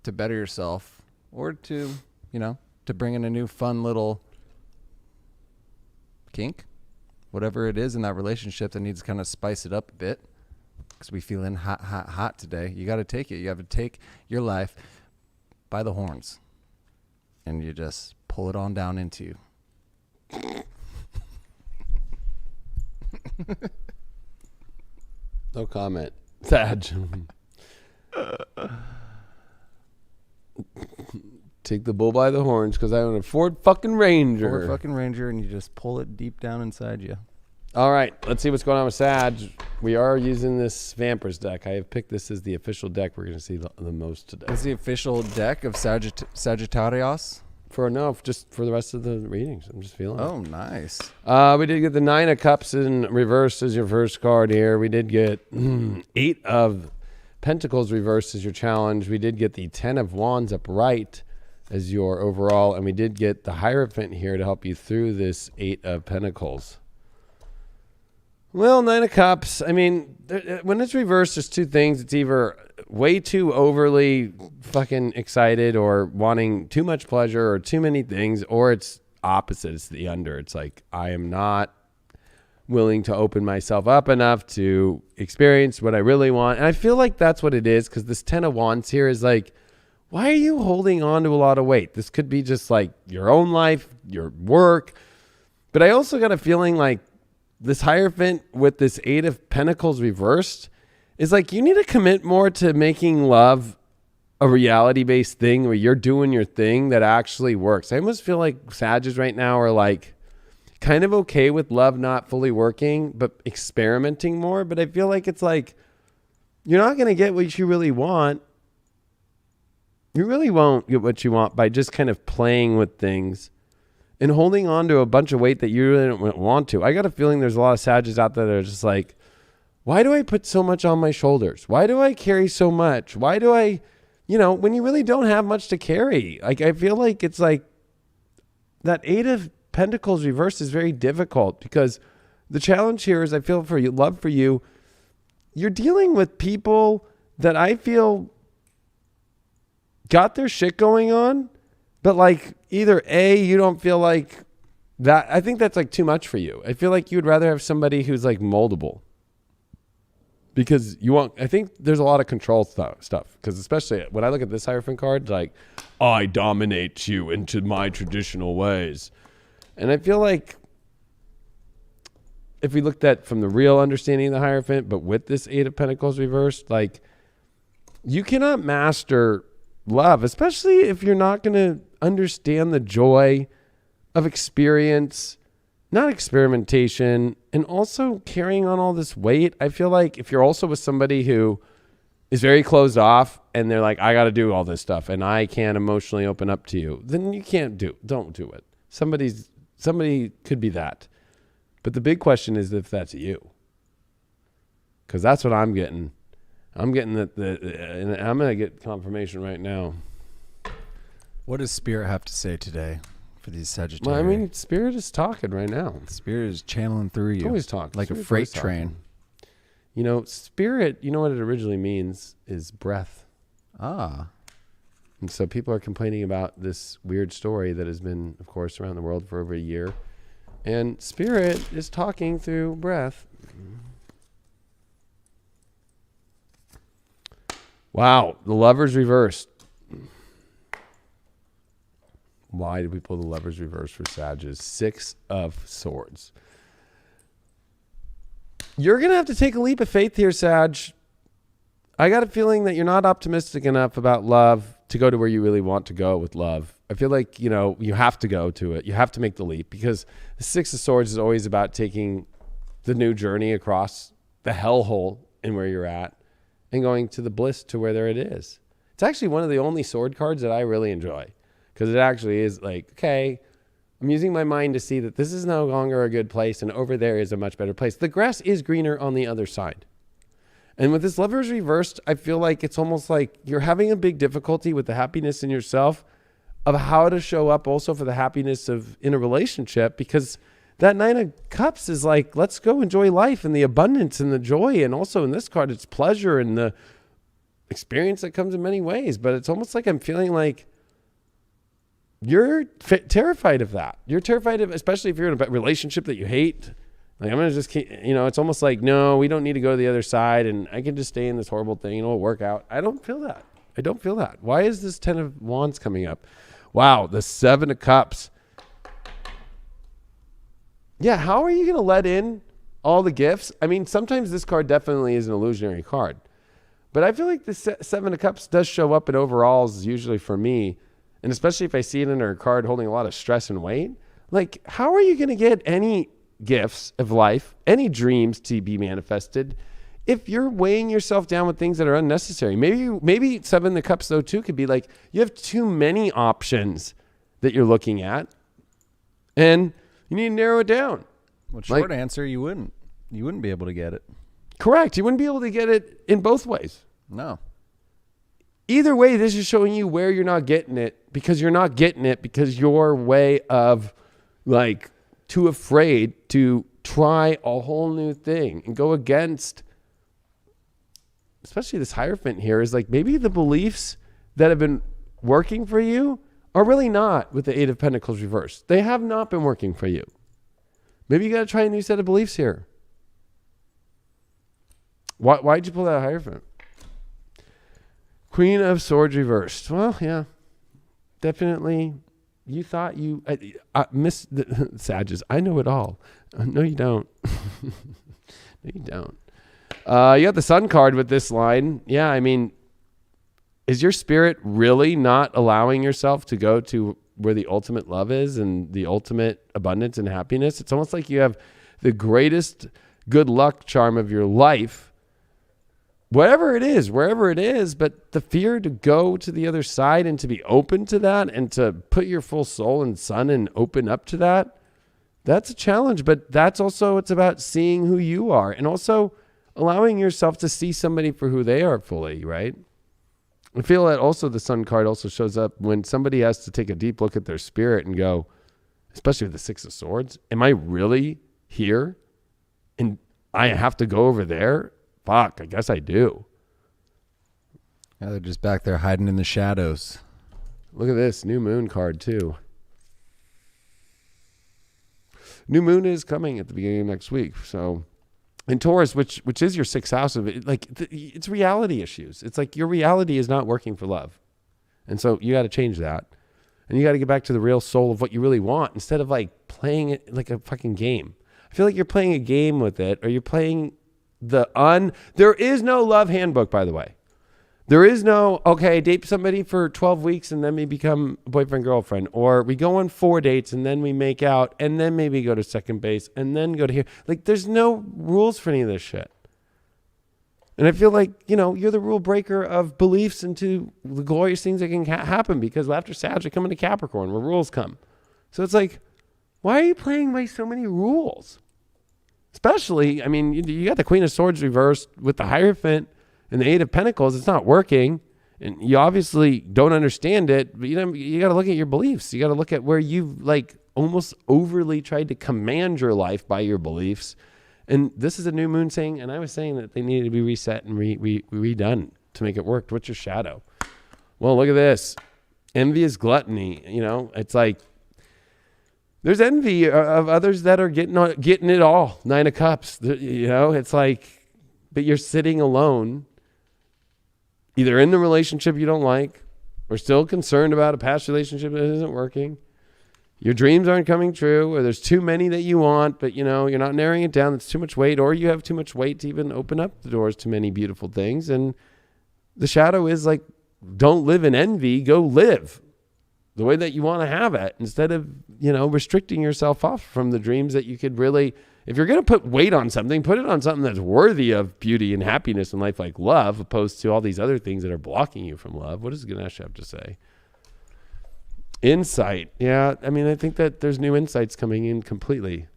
to better yourself, or to, to bring in a new fun little kink, whatever it is in that relationship that needs to kind of spice it up a bit. Because we feeling hot today. You got to take it. You have to take your life by the horns, and you just pull it on down into you. No comment. Sag. Take the bull by the horns, because I own a Ford fucking Ranger. Ford fucking Ranger, and you just pull it deep down inside you. All right, let's see what's going on with Sag. We are using this Vampers deck. I have picked this as the official deck we're going to see the most today. It's the official deck of Sagittarius? Just for the rest of the readings. I'm just feeling it. Oh, nice. We did get the 9 of Cups in reverse as your first card here. We did get 8 of Pentacles reversed as your challenge. We did get the 10 of Wands upright as your overall. And we did get the Hierophant here to help you through this 8 of Pentacles. Well, 9 of Cups. I mean, when it's reversed, there's two things. It's either way too overly fucking excited or wanting too much pleasure or too many things, or it's opposite. It's the under. It's like, I am not willing to open myself up enough to experience what I really want. And I feel like that's what it is, because this 10 of Wands here is like, why are you holding on to a lot of weight? This could be just like your own life, your work. But I also got a feeling like this Hierophant with this 8 of Pentacles reversed is like, you need to commit more to making love a reality-based thing where you're doing your thing that actually works. I almost feel like Sagittarius right now are like kind of okay with love not fully working, but experimenting more. But I feel like it's like, you're not going to get what you really want. You really won't get what you want by just kind of playing with things and holding on to a bunch of weight that you really don't want to. I got a feeling there's a lot of Sagittarius out there that are just like, why do I put so much on my shoulders? Why do I carry so much? Why do I, when you really don't have much to carry? Like, I feel like it's like that 8 of Pentacles reversed is very difficult, because the challenge here is, I feel for you, love for you, you're dealing with people that I feel got their shit going on, but like either A, you don't feel like that. I think that's like too much for you. I feel like you would rather have somebody who's like moldable, because I think there's a lot of control stuff. Because especially when I look at this Hierophant card, like, I dominate you into my traditional ways. And I feel like if we looked at from the real understanding of the Hierophant, but with this 8 of Pentacles reversed, like, you cannot master love, especially if you're not going to understand the joy of experience, not experimentation, and also carrying on all this weight. I feel like if you're also with somebody who is very closed off and they're like, I got to do all this stuff and I can't emotionally open up to you, then you don't do it. Somebody could be that. But the big question is if that's you. Because that's what I'm getting. I'm getting and I'm going to get confirmation right now. What does Spirit have to say today for these Sagittarius? Well, I mean, Spirit is talking right now. Spirit is channeling through you. It's always talking. Like Spirit a freight train. Spirit, what it originally means is breath. Ah. And so people are complaining about this weird story that has been, of course, around the world for over a year. And Spirit is talking through breath. Wow, the Lovers reversed. Why did we pull the Lovers reversed for Sagittarius? 6 of Swords. You're going to have to take a leap of faith here, Sag. I got a feeling that you're not optimistic enough about love to go to where you really want to go with love. I feel like, you have to go to it. You have to make the leap, because the 6 of Swords is always about taking the new journey across the hellhole in where you're at and going to the bliss to where there it is. It's actually one of the only sword cards that I really enjoy, because it actually is like, okay, I'm using my mind to see that this is no longer a good place and over there is a much better place. The grass is greener on the other side. And with this Lovers reversed, I feel like it's almost like you're having a big difficulty with the happiness in yourself of how to show up also for the happiness of in a relationship, because that 9 of Cups is like, let's go enjoy life and the abundance and the joy. And also in this card, it's pleasure and the experience that comes in many ways. But it's almost like I'm feeling like you're terrified of that. You're terrified of, especially if you're in a relationship that you hate. Like, I'm going to just keep, it's almost like, no, we don't need to go to the other side and I can just stay in this horrible thing and it'll work out. I don't feel that. I don't feel that. Why is this 10 of Wands coming up? Wow, the 7 of Cups. Yeah, how are you going to let in all the gifts? I mean, sometimes this card definitely is an illusionary card. But I feel like the 7 of Cups does show up in overalls usually for me. And especially if I see it under a card holding a lot of stress and weight. Like, how are you going to get any gifts of life, any dreams to be manifested, if you're weighing yourself down with things that are unnecessary? Maybe 7 of Cups, though, too, could be like you have too many options that you're looking at. And you need to narrow it down. Well, short answer, you wouldn't be able to get it. Correct. You wouldn't be able to get it in both ways. No. Either way, this is showing you where you're not getting it, because you're not getting it because your way of like too afraid to try a whole new thing and go against, especially this Hierophant here, is like maybe the beliefs that have been working for you are really not with the 8 of Pentacles reversed. They have not been working for you. Maybe you got to try a new set of beliefs here. Why'd you pull that Hierophant? Queen of Swords reversed. Well, yeah, definitely. You thought you missed the Sages. I know it all. No, you don't. No, you don't. You got the Sun card with this line. Yeah, I mean, is your spirit really not allowing yourself to go to where the ultimate love is and the ultimate abundance and happiness? It's almost like you have the greatest good luck charm of your life, whatever it is, wherever it is, but the fear to go to the other side and to be open to that and to put your full soul and sun and open up to that, that's a challenge. But that's also, it's about seeing who you are and also allowing yourself to see somebody for who they are fully, right? I feel that also the Sun card also shows up when somebody has to take a deep look at their spirit and go, especially with the 6 of Swords, am I really here? And I have to go over there? Fuck, I guess I do. Yeah, they're just back there hiding in the shadows. Look at this new moon card too. New moon is coming at the beginning of next week. So in Taurus, which is your 6th house of it, like it's reality issues. It's like your reality is not working for love. And so you got to change that. And you got to get back to the real soul of what you really want instead of like playing it like a fucking game. I feel like you're playing a game with it, or you're playing there is no love handbook, by the way. There is no, okay, date somebody for 12 weeks and then we become boyfriend, girlfriend, or we go on 4 dates and then we make out and then maybe go to second base and then go to here. Like, there's no rules for any of this shit. And I feel like, you're the rule breaker of beliefs into the glorious things that can happen, because after Saturday, I come into Capricorn where rules come. So it's like, why are you playing by so many rules? Especially, I mean, you got the Queen of Swords reversed with the Hierophant and the 8 of Pentacles. It's not working. And you obviously don't understand it. But, you got to look at your beliefs. You got to look at where you've like almost overly tried to command your life by your beliefs. And this is a new moon saying, and I was saying that they needed to be reset and redone to make it work. What's your shadow? Well, look at this. Envy is gluttony. You know, it's like there's envy of others that are getting it all. 9 of Cups. You know, it's like, but you're sitting alone, either in the relationship you don't like, or still concerned about a past relationship that isn't working. Your dreams aren't coming true, or there's too many that you want, but you know, you're not narrowing it down. It's too much weight, or you have too much weight to even open up the doors to many beautiful things. And the shadow is like, don't live in envy, go live the way that you want to have it, instead of, you know, restricting yourself off from the dreams that you could really, if you're going to put weight on something, put it on something that's worthy of beauty and happiness in life, like love, opposed to all these other things that are blocking you from love. What does Ganesh have to say? Insight. Yeah, I mean, I think that there's new insights coming in completely.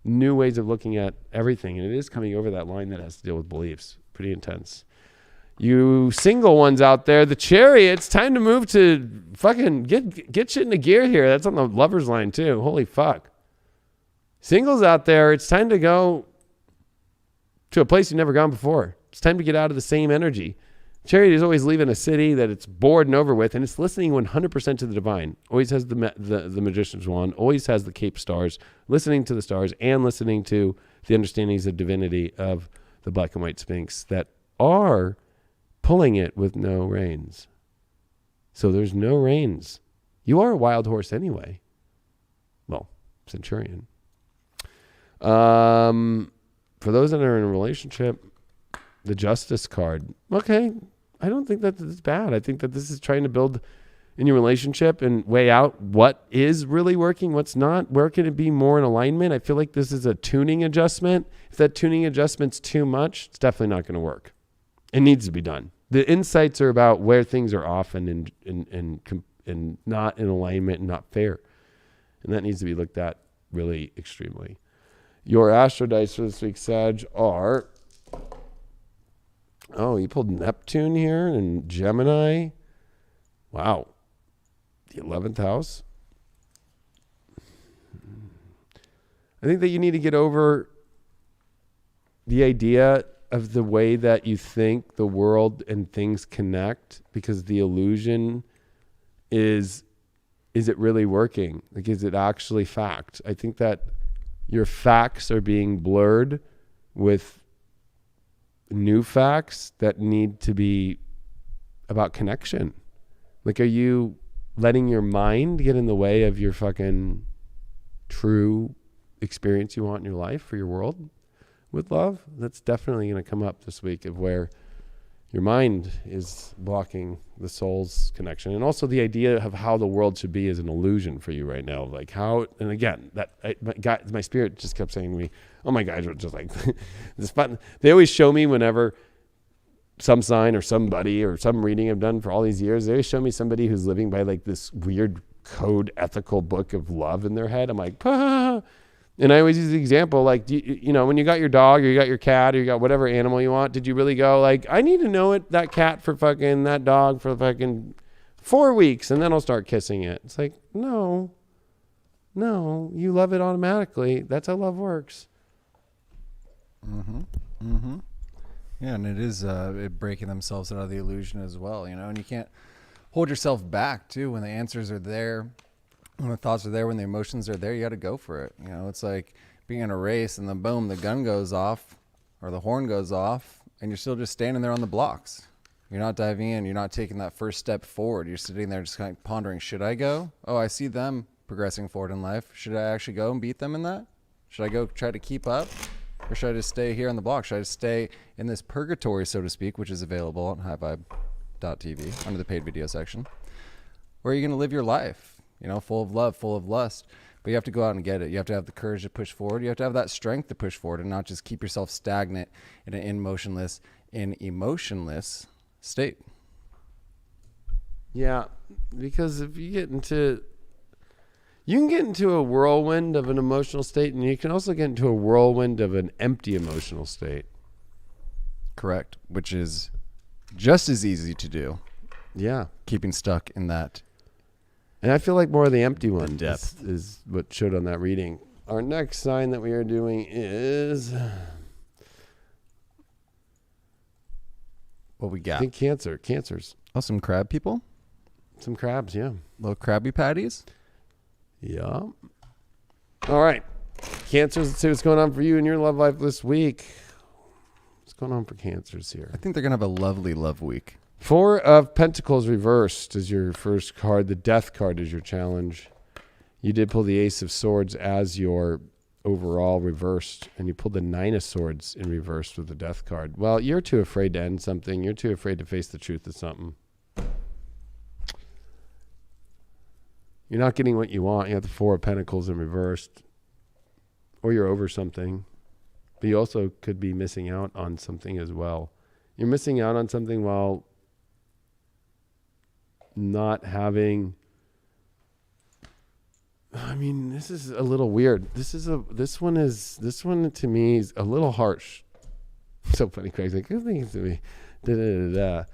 New ways of looking at everything. And it is coming over that line that has to deal with beliefs. Pretty intense. You single ones out there, the Chariot, it's time to move to fucking get shit into gear here. That's on the Lovers line too. Holy fuck. Singles out there, it's time to go to a place you've never gone before. It's time to get out of the same energy. Chariot is always leaving a city that it's bored and over with, and it's listening 100% to the divine. Always has the magician's wand, always has the cape stars, listening to the stars and listening to the understandings of divinity of the black and white Sphinx that are pulling it with no reins. So there's no reins. You are a wild horse anyway. Well, Centurion. For those that are in a relationship, the Justice card. Okay, I don't think that it's bad. I think that this is trying to build in your relationship and weigh out what is really working, what's not. Where can it be more in alignment? I feel like this is a tuning adjustment. If that tuning adjustment's too much, it's definitely not going to work. It needs to be done. The insights are about where things are off and not in alignment and not fair. And that needs to be looked at really extremely. Your astro dice for this week, Sag, are... Oh, you pulled Neptune here and Gemini. Wow. The 11th house. I think that you need to get over the idea of the way that you think the world and things connect, because the illusion is it really working? Like, is it actually fact? I think that your facts are being blurred with new facts that need to be about connection. Like, are you letting your mind get in the way of your fucking true experience you want in your life for your world with love? That's definitely going to come up this week, of where your mind is blocking the soul's connection. And also the idea of how the world should be is an illusion for you right now. Like how, and again, my spirit just kept saying to me, oh my guys were just like, this button. They always show me whenever some sign or somebody or some reading I've done for all these years, they always show me somebody who's living by like this weird code ethical book of love in their head. I'm like, ah. And I always use the example, like, you know, when you got your dog or you got your cat or you got whatever animal you want, did you really go like, I need to know it, that cat for fucking, that dog for fucking 4 weeks, and then I'll start kissing it. It's like, no, you love it automatically. That's how love works. Yeah, and it is breaking themselves out of the illusion as well, you know, and you can't hold yourself back too when the answers are there. When the thoughts are there, when the emotions are there, you got to go for it. You know, it's like being in a race and then boom, the gun goes off or the horn goes off and you're still just standing there on the blocks. You're not diving in. You're not taking that first step forward. You're sitting there just kind of pondering, should I go? Oh, I see them progressing forward in life. Should I actually go and beat them in that? Should I go try to keep up? Or should I just stay here on the block? Should I just stay in this purgatory, so to speak, which is available on highvibe.tv under the paid video section? Where are you going to live your life? You know, full of love, full of lust. But you have to go out and get it. You have to have the courage to push forward. You have to have that strength to push forward and not just keep yourself stagnant in an emotionless state. Yeah, because if you get into... You can get into a whirlwind of an emotional state, and you can also get into a whirlwind of an empty emotional state. Correct. Which is just as easy to do. Yeah. Keeping stuck in that. And I feel like more of the empty one depth is what showed on that reading. Our next sign that we are doing is... What we got? I think Cancer. Cancers. Oh, some crab people? Some crabs, yeah. Little Krabby Patties. Yeah. All right. Cancers, let's see what's going on for you in your love life this week. What's going on for Cancers here? I think they're going to have a lovely love week. 4 of Pentacles reversed is your first card. The Death card is your challenge. You did pull the Ace of Swords as your overall reversed, and you pulled the 9 of Swords in reversed with the Death card. Well, you're too afraid to end something. You're too afraid to face the truth of something. You're not getting what you want. You have the 4 of Pentacles in reversed. Or you're over something. But you also could be missing out on something as well. You're missing out on something while not having... I mean, this is a little weird. This one to me is a little harsh. So funny, Craig's like, who thinks to me? Da, da, da, da.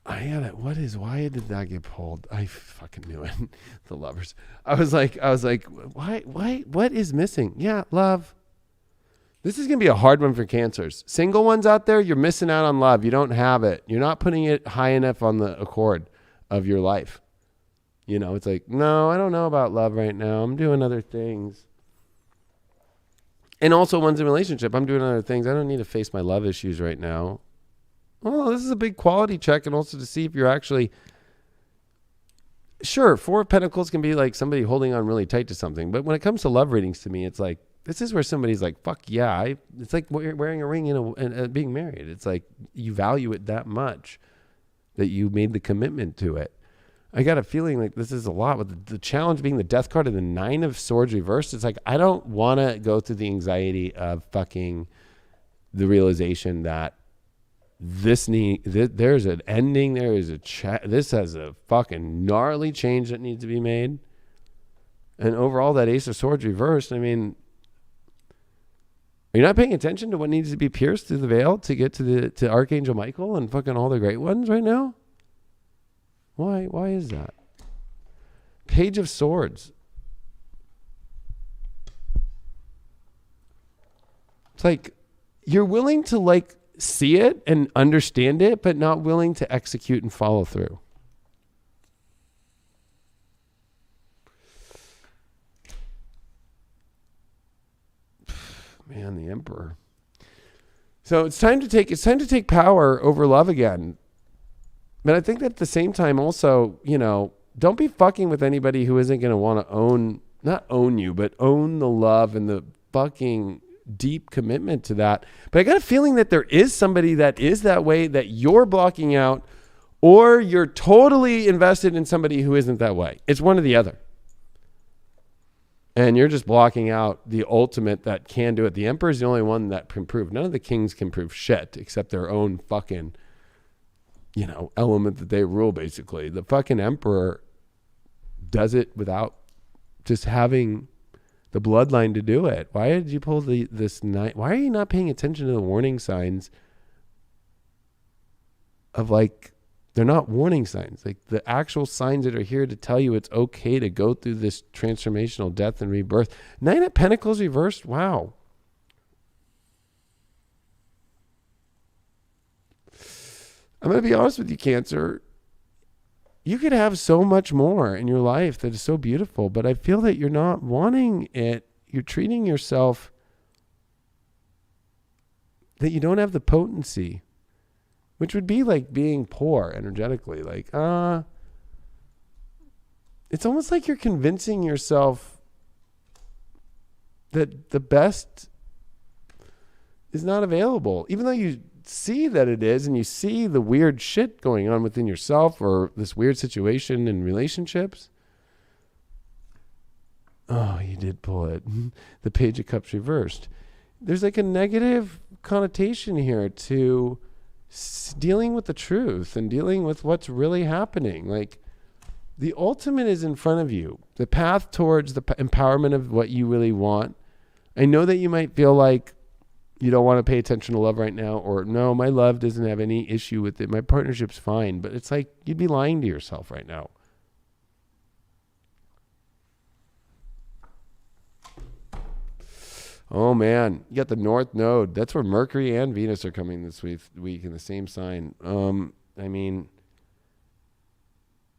Why did that get pulled? I fucking knew it. The Lovers. I was like, why, what is missing? Yeah, love. This is going to be a hard one for Cancers. Single ones out there, you're missing out on love. You don't have it. You're not putting it high enough on the accord of your life. You know, it's like, no, I don't know about love right now. I'm doing other things. And also one's in a relationship. I'm doing other things. I don't need to face my love issues right now. Well, this is a big quality check, and also to see if you're actually... Sure, 4 of Pentacles can be like somebody holding on really tight to something. But when it comes to love readings to me, it's like, this is where somebody's like, fuck yeah. It's like wearing a ring and being married. It's like you value it that much that you made the commitment to it. I got a feeling like this is a lot with the challenge being the Death card and the 9 of Swords reversed. It's like, I don't want to go through the anxiety of fucking the realization that there's an ending. There is this has a fucking gnarly change that needs to be made. And overall, that Ace of Swords reversed. I mean, are you not paying attention to what needs to be pierced through the veil to get to Archangel Michael and fucking all the great ones right now? Why is that? Page of Swords. It's like you're willing to like see it and understand it, but not willing to execute and follow through. Man, the Emperor. So it's time to take power over love again. But I think that at the same time also, you know, don't be fucking with anybody who isn't going to want to not own you, but own the love and the fucking deep commitment to that. But I got a feeling that there is somebody that is that way that you're blocking out, or you're totally invested in somebody who isn't that way. It's one or the other. And you're just blocking out the ultimate that can do it. The Emperor is the only one that can prove. None of the kings can prove shit except their own fucking, you know, element that they rule, basically. The fucking Emperor does it without just having the bloodline to do it. Why did you pull this night? Why are you not paying attention to the warning signs of, like, they're not warning signs, like the actual signs that are here to tell you it's okay to go through this transformational death and rebirth. 9 of Pentacles reversed. Wow. I'm going to be honest with you, Cancer. You could have so much more in your life that is so beautiful, but I feel that you're not wanting it. You're treating yourself that you don't have the potency, which would be like being poor energetically. Like, it's almost like you're convincing yourself that the best is not available, even though you see that it is, and you see the weird shit going on within yourself or this weird situation in relationships. Oh, you did pull it. The Page of Cups reversed. There's like a negative connotation here to dealing with the truth and dealing with what's really happening. Like, the ultimate is in front of you. The path towards the empowerment of what you really want. I know that you might feel like you don't want to pay attention to love right now, or no, my love doesn't have any issue with it. My partnership's fine. But it's like you'd be lying to yourself right now. Oh man, you got the North Node. That's where Mercury and Venus are coming this week in the same sign. I mean,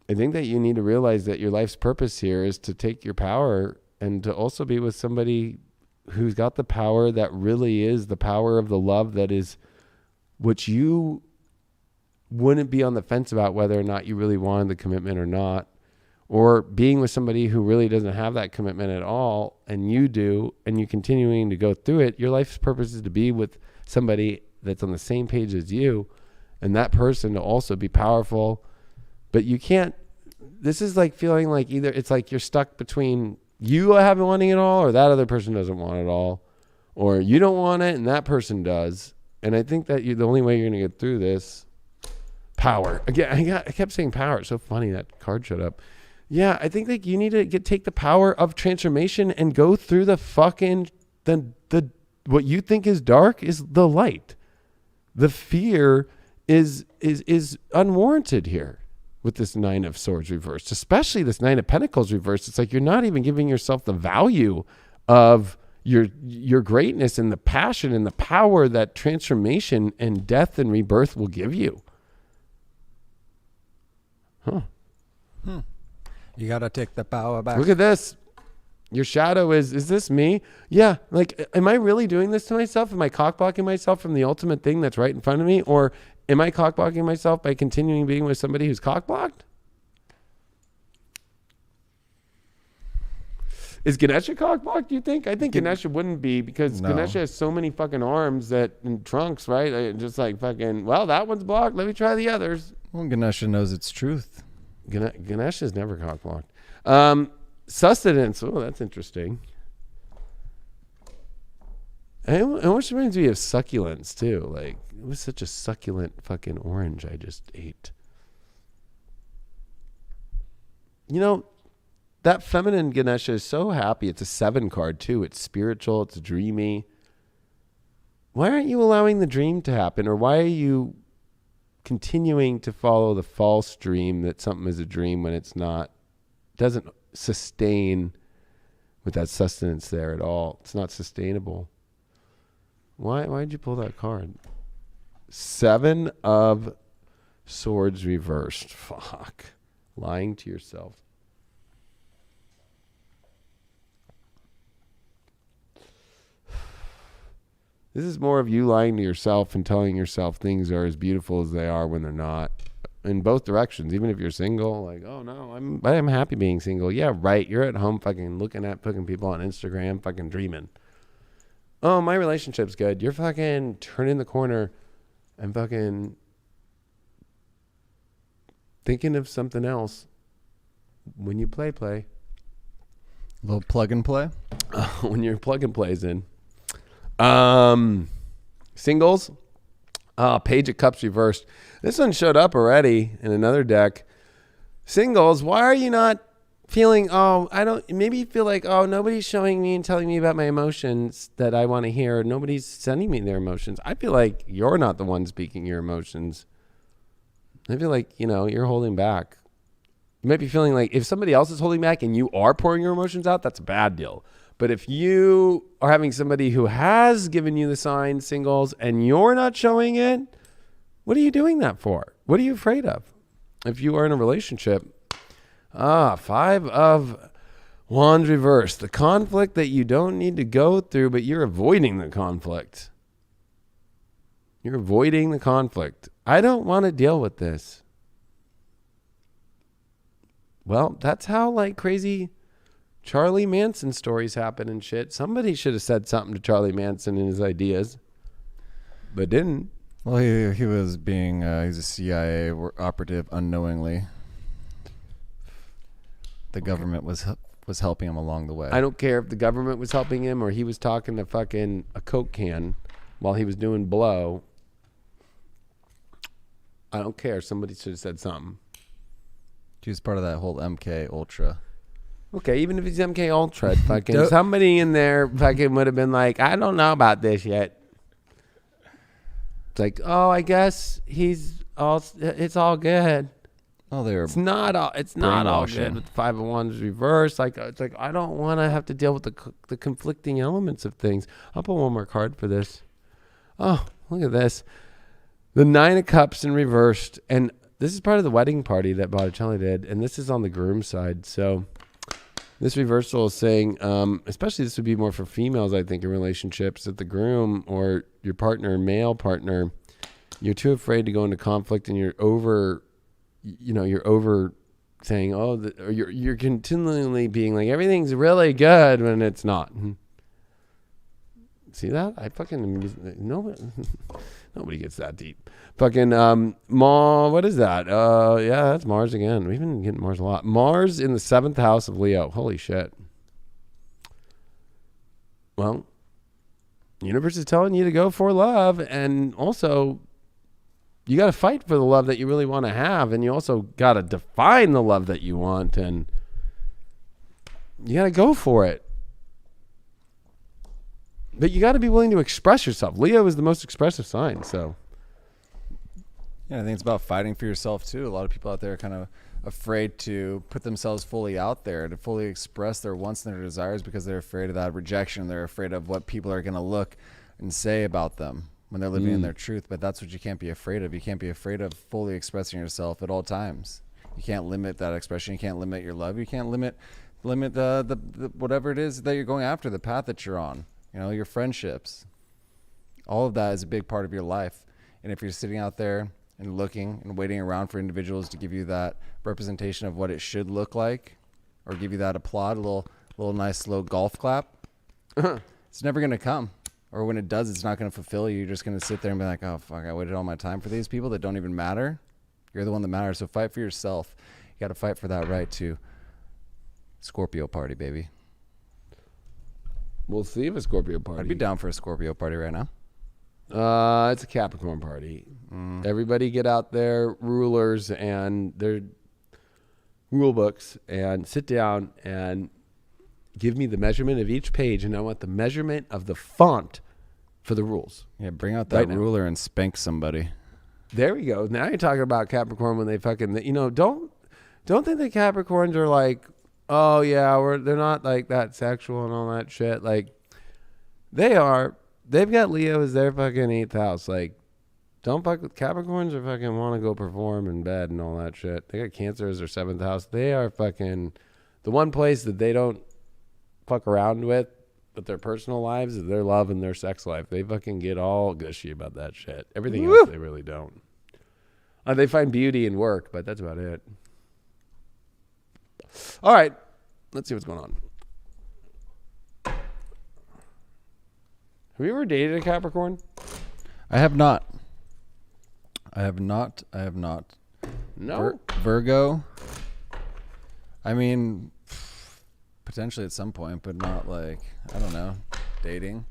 I think that you need to realize that your life's purpose here is to take your power and to also be with somebody who's got the power that really is the power of the love that is what you wouldn't be on the fence about whether or not you really wanted the commitment or not, or being with somebody who really doesn't have that commitment at all and you do, and you continuing to go through it. Your life's purpose is to be with somebody that's on the same page as you, and that person to also be powerful. But you can't, this is like feeling like either it's like you're stuck between you haven't wanting it all or that other person doesn't want it all, or you don't want it and that person does. And I think that the only way you're going to get through this, power. Again, I kept saying power. It's so funny that card showed up. Yeah, I think like you need to take the power of transformation and go through the fucking the what you think is dark is the light. The fear is unwarranted here with this Nine of Swords reversed, especially this Nine of Pentacles reversed. It's like you're not even giving yourself the value of your greatness and the passion and the power that transformation and death and rebirth will give you. Huh. You got to take the power back. Look at this. Your shadow is this me? Yeah. Like, am I really doing this to myself? Am I cockblocking myself from the ultimate thing that's right in front of me? Or am I cockblocking myself by continuing being with somebody who's cockblocked? Is Ganesha cockblocked, do you think? I think Ganesha wouldn't be, because Ganesha has so many fucking arms and trunks, right? Just like fucking, well, that one's blocked. Let me try the others. Well, Ganesha knows its truth. Ganesha's never cockblocked. Sustenance. Oh, that's interesting. And which reminds me of succulents too. Like, it was such a succulent fucking orange I just ate. You know, that feminine Ganesha is so happy. It's a 7 card too. It's spiritual. It's dreamy. Why aren't you allowing the dream to happen? Or why are you continuing to follow the false dream that something is a dream when it's not? Doesn't sustain with that sustenance there at all. It's not sustainable. Why'd you pull that card? 7 of Swords reversed. Fuck. Lying to yourself. This is more of you lying to yourself and telling yourself things are as beautiful as they are when they're not. In both directions. Even if you're single, like, oh no, I'm happy being single. Yeah, right. You're at home fucking looking at fucking people on Instagram, fucking dreaming. Oh, my relationship's good. You're fucking turning the corner and fucking thinking of something else when you play. A little plug and play? When your plug and play's in. Singles. Page of Cups reversed. This one showed up already in another deck. Singles, why are you not feeling, maybe you feel like, nobody's showing me and telling me about my emotions that I want to hear. Nobody's sending me their emotions. I feel like you're not the one speaking your emotions. I feel like, you're holding back. You might be feeling like if somebody else is holding back and you are pouring your emotions out, that's a bad deal. But if you are having somebody who has given you the sign, singles, and you're not showing it, what are you doing that for? What are you afraid of? If you are in a relationship, 5 of Wands reversed. The conflict that you don't need to go through, but you're avoiding the conflict. You're avoiding the conflict. I don't want to deal with this. Well, that's how like crazy Charlie Manson stories happen and shit. Somebody should have said something to Charlie Manson and his ideas, but didn't. Well, he was being, he's a CIA operative unknowingly. The government was helping him along the way. I don't care if the government was helping him or he was talking to fucking a Coke can while he was doing blow. I don't care. Somebody should have said something. He was part of that whole MK Ultra. Okay, even if he's MK Ultra, fucking somebody in there fucking would have been like, I don't know about this yet. It's like, I guess it's all good. Oh, they were. It's not all brainwashing. good with the 5 of Wands reverse. Like it's like I don't want to have to deal with the conflicting elements of things. I'll put one more card for this. Oh, look at this. The 9 of Cups in reversed, and this is part of the wedding party that Botticelli did, and this is on the groom side. So this reversal is saying, especially this would be more for females, I think, in relationships, that the groom or your partner, male partner, you're too afraid to go into conflict, and you're over saying, or you're continually being like, everything's really good when it's not. See that? I fucking nobody gets that deep. Fucking what is that? Yeah, that's Mars again. We've been getting Mars a lot. Mars in the 7th house of Leo. Holy shit. Well, the universe is telling you to go for love, and also you got to fight for the love that you really want to have, and you also got to define the love that you want, and you got to go for it. But you got to be willing to express yourself. Leo is the most expressive sign, so. Yeah, I think it's about fighting for yourself, too. A lot of people out there are kind of afraid to put themselves fully out there, to fully express their wants and their desires because they're afraid of that rejection. They're afraid of what people are going to look and say about them when they're living in their truth. But that's what you can't be afraid of. You can't be afraid of fully expressing yourself at all times. You can't limit that expression. You can't limit your love. You can't limit the whatever it is that you're going after, the path that you're on. You know, your friendships. All of that is a big part of your life. And if you're sitting out there and looking and waiting around for individuals to give you that representation of what it should look like, or give you that applaud, a little nice slow golf clap, it's never going to come. Or when it does, it's not going to fulfill you. You're just going to sit there and be like, oh, fuck, I waited all my time for these people that don't even matter. You're the one that matters. So fight for yourself. You got to fight for that right to Scorpio party, baby. We'll see if a Scorpio party. I'd be down for a Scorpio party right now. It's a Capricorn party. Everybody get out their rulers and their rule books and sit down and give me the measurement of each page, and I want the measurement of the font for the rules. Yeah, bring out that ruler and spank somebody. There we go. Now you're talking about Capricorn when they fucking, don't think the Capricorns are like, oh yeah, they're not like that sexual and all that shit. Like they are. They've got Leo as their fucking 8th house. Like, don't fuck with Capricorns or fucking want to go perform in bed and all that shit. They got Cancer as their 7th house. They are fucking the one place that they don't fuck around with, but their personal lives is their love and their sex life. They fucking get all gushy about that shit. Everything else they really don't. They find beauty in work, but that's about it. All right, let's see what's going on. Have you ever dated a Capricorn? I have not. No. Virgo. I mean, potentially at some point, but not like, I don't know, dating.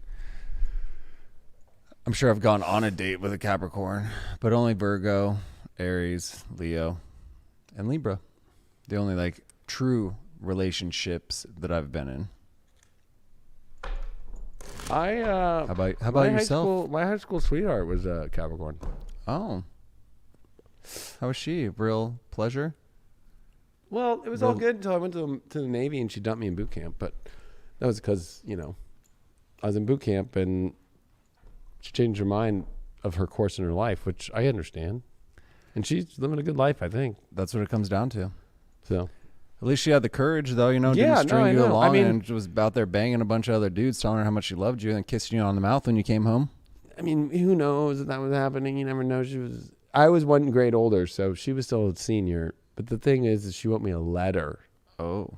I'm sure I've gone on a date with a Capricorn, but only Virgo, Aries, Leo, and Libra. The only like true relationships that I've been in. How about yourself? My high school sweetheart was a Capricorn. Oh. How was she? Real pleasure? Well, it was all good until I went to the Navy and she dumped me in boot camp. But that was because, I was in boot camp and she changed her mind of her course in her life, which I understand. And she's living a good life, I think. That's what it comes down to. So. At least she had the courage, though, didn't string you along and was out there banging a bunch of other dudes, telling her how much she loved you and kissing you on the mouth when you came home. I mean, who knows if that was happening? You never know. I was 1 grade older, so she was still a senior. But the thing is she wrote me a letter. Oh.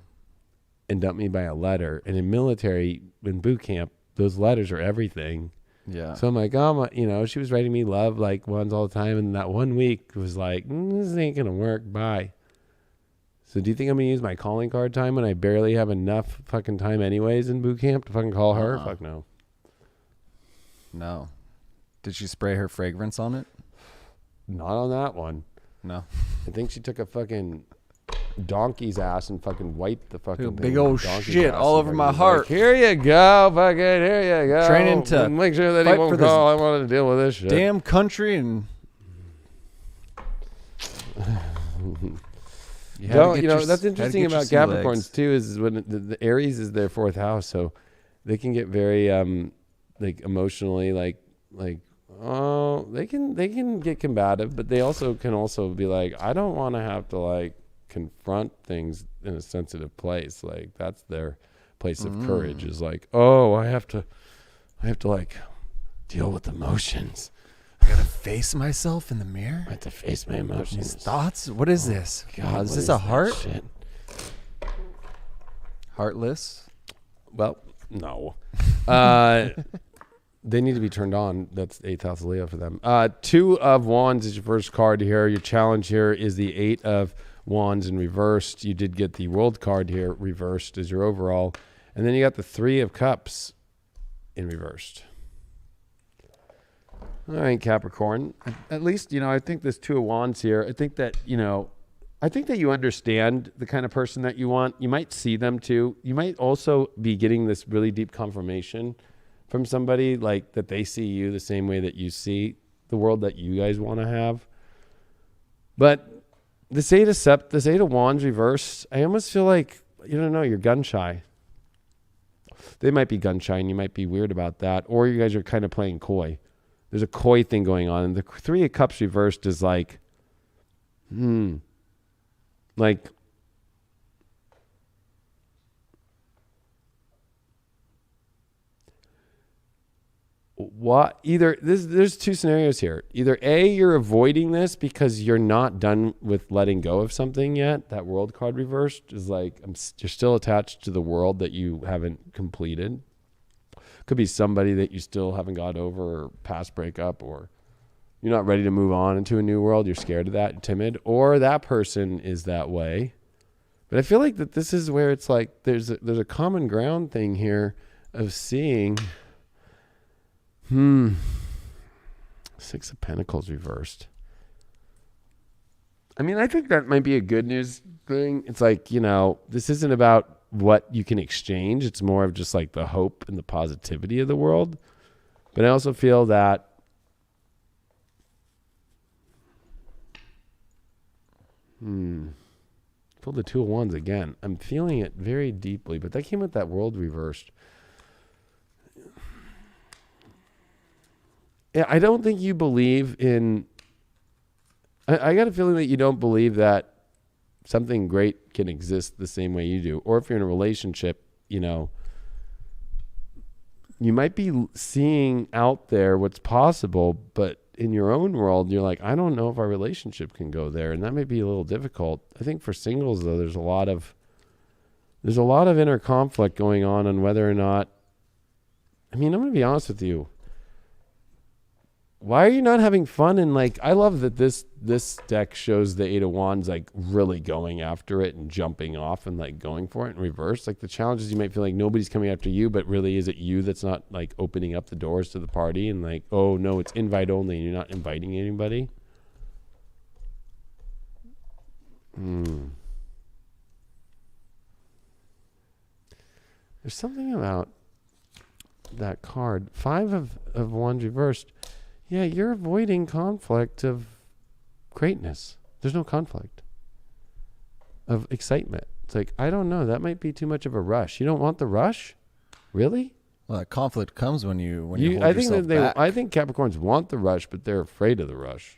And dumped me by a letter. And in military, in boot camp, those letters are everything. Yeah. So I'm like, she was writing me love like ones all the time. And that 1 week was like, this ain't going to work. Bye. So do you think I'm going to use my calling card time when I barely have enough fucking time anyways in boot camp to fucking call her? Fuck no. No. Did she spray her fragrance on it? Not on that one. No. I think she took a fucking donkey's ass and fucking wiped the fucking big old shit all over my heart. Like, here you go, fucking, here you go. Training to make sure that he won't call. I wanted to deal with this shit. Damn country and... Well, that's interesting get your about sea Capricorns legs. too. Is when the Aries is their fourth house, so they can get very like emotionally oh, they can get combative, but they can also be like, I don't want to have to like confront things in a sensitive place. Like that's their place of courage. Is like, oh, I have to like deal with emotions. I gotta face myself in the mirror. I have to face my emotions. These thoughts. What is this? God, is what this a that heart? shit? Heartless. Well, no. They need to be turned on. That's 8th house of Leo for them. 2 of Wands is your first card here. Your challenge here is the 8 of Wands in reversed. You did get the World card here reversed as your overall. And then you got the 3 of Cups in reversed. All right, Capricorn. At least, I think this 2 of Wands here, I think that you understand the kind of person that you want. You might see them too. You might also be getting this really deep confirmation from somebody, like that they see you the same way that you see the world that you guys want to have. But this 8 of Wands reversed, I almost feel like, you're gun shy. They might be gun shy and you might be weird about that. Or you guys are kind of playing coy. There's a coy thing going on. And the 3 of Cups reversed is like, like, what? Either there's 2 scenarios here. Either A, you're avoiding this because you're not done with letting go of something yet. That World card reversed is like you're still attached to the world that you haven't completed. Could be somebody that you still haven't got over, or past breakup, or you're not ready to move on into a new world. You're scared of that, timid, or that person is that way. But I feel like that this is where it's like there's a common ground thing here of seeing. 6 of Pentacles reversed. I mean, I think that might be a good news thing. It's like, this isn't about what you can exchange. It's more of just like the hope and the positivity of the world. But I also feel that pulled the 2 of Wands again. I'm feeling it very deeply, but that came with that World reversed. Yeah, I don't think you believe in... I got a feeling that you don't believe that something great can exist the same way you do. Or if you're in a relationship, you might be seeing out there what's possible, but in your own world, you're like, I don't know if our relationship can go there. And that may be a little difficult. I think for singles, though, there's a lot of inner conflict going on whether or not... I mean, I'm going to be honest with you. Why are you not having fun? And like, I love that this deck shows the 8 of Wands like really going after it and jumping off and like going for it in reverse. Like the challenges, you might feel like nobody's coming after you, but really is it you that's not like opening up the doors to the party and like, oh no, it's invite only and you're not inviting anybody. There's something about that card. 5 of Wands reversed. Yeah, you're avoiding conflict of greatness. There's no conflict of excitement. It's like, I don't know. That might be too much of a rush. You don't want the rush? Really? Well, that conflict comes when you hold I think yourself back. I think Capricorns want the rush, but they're afraid of the rush.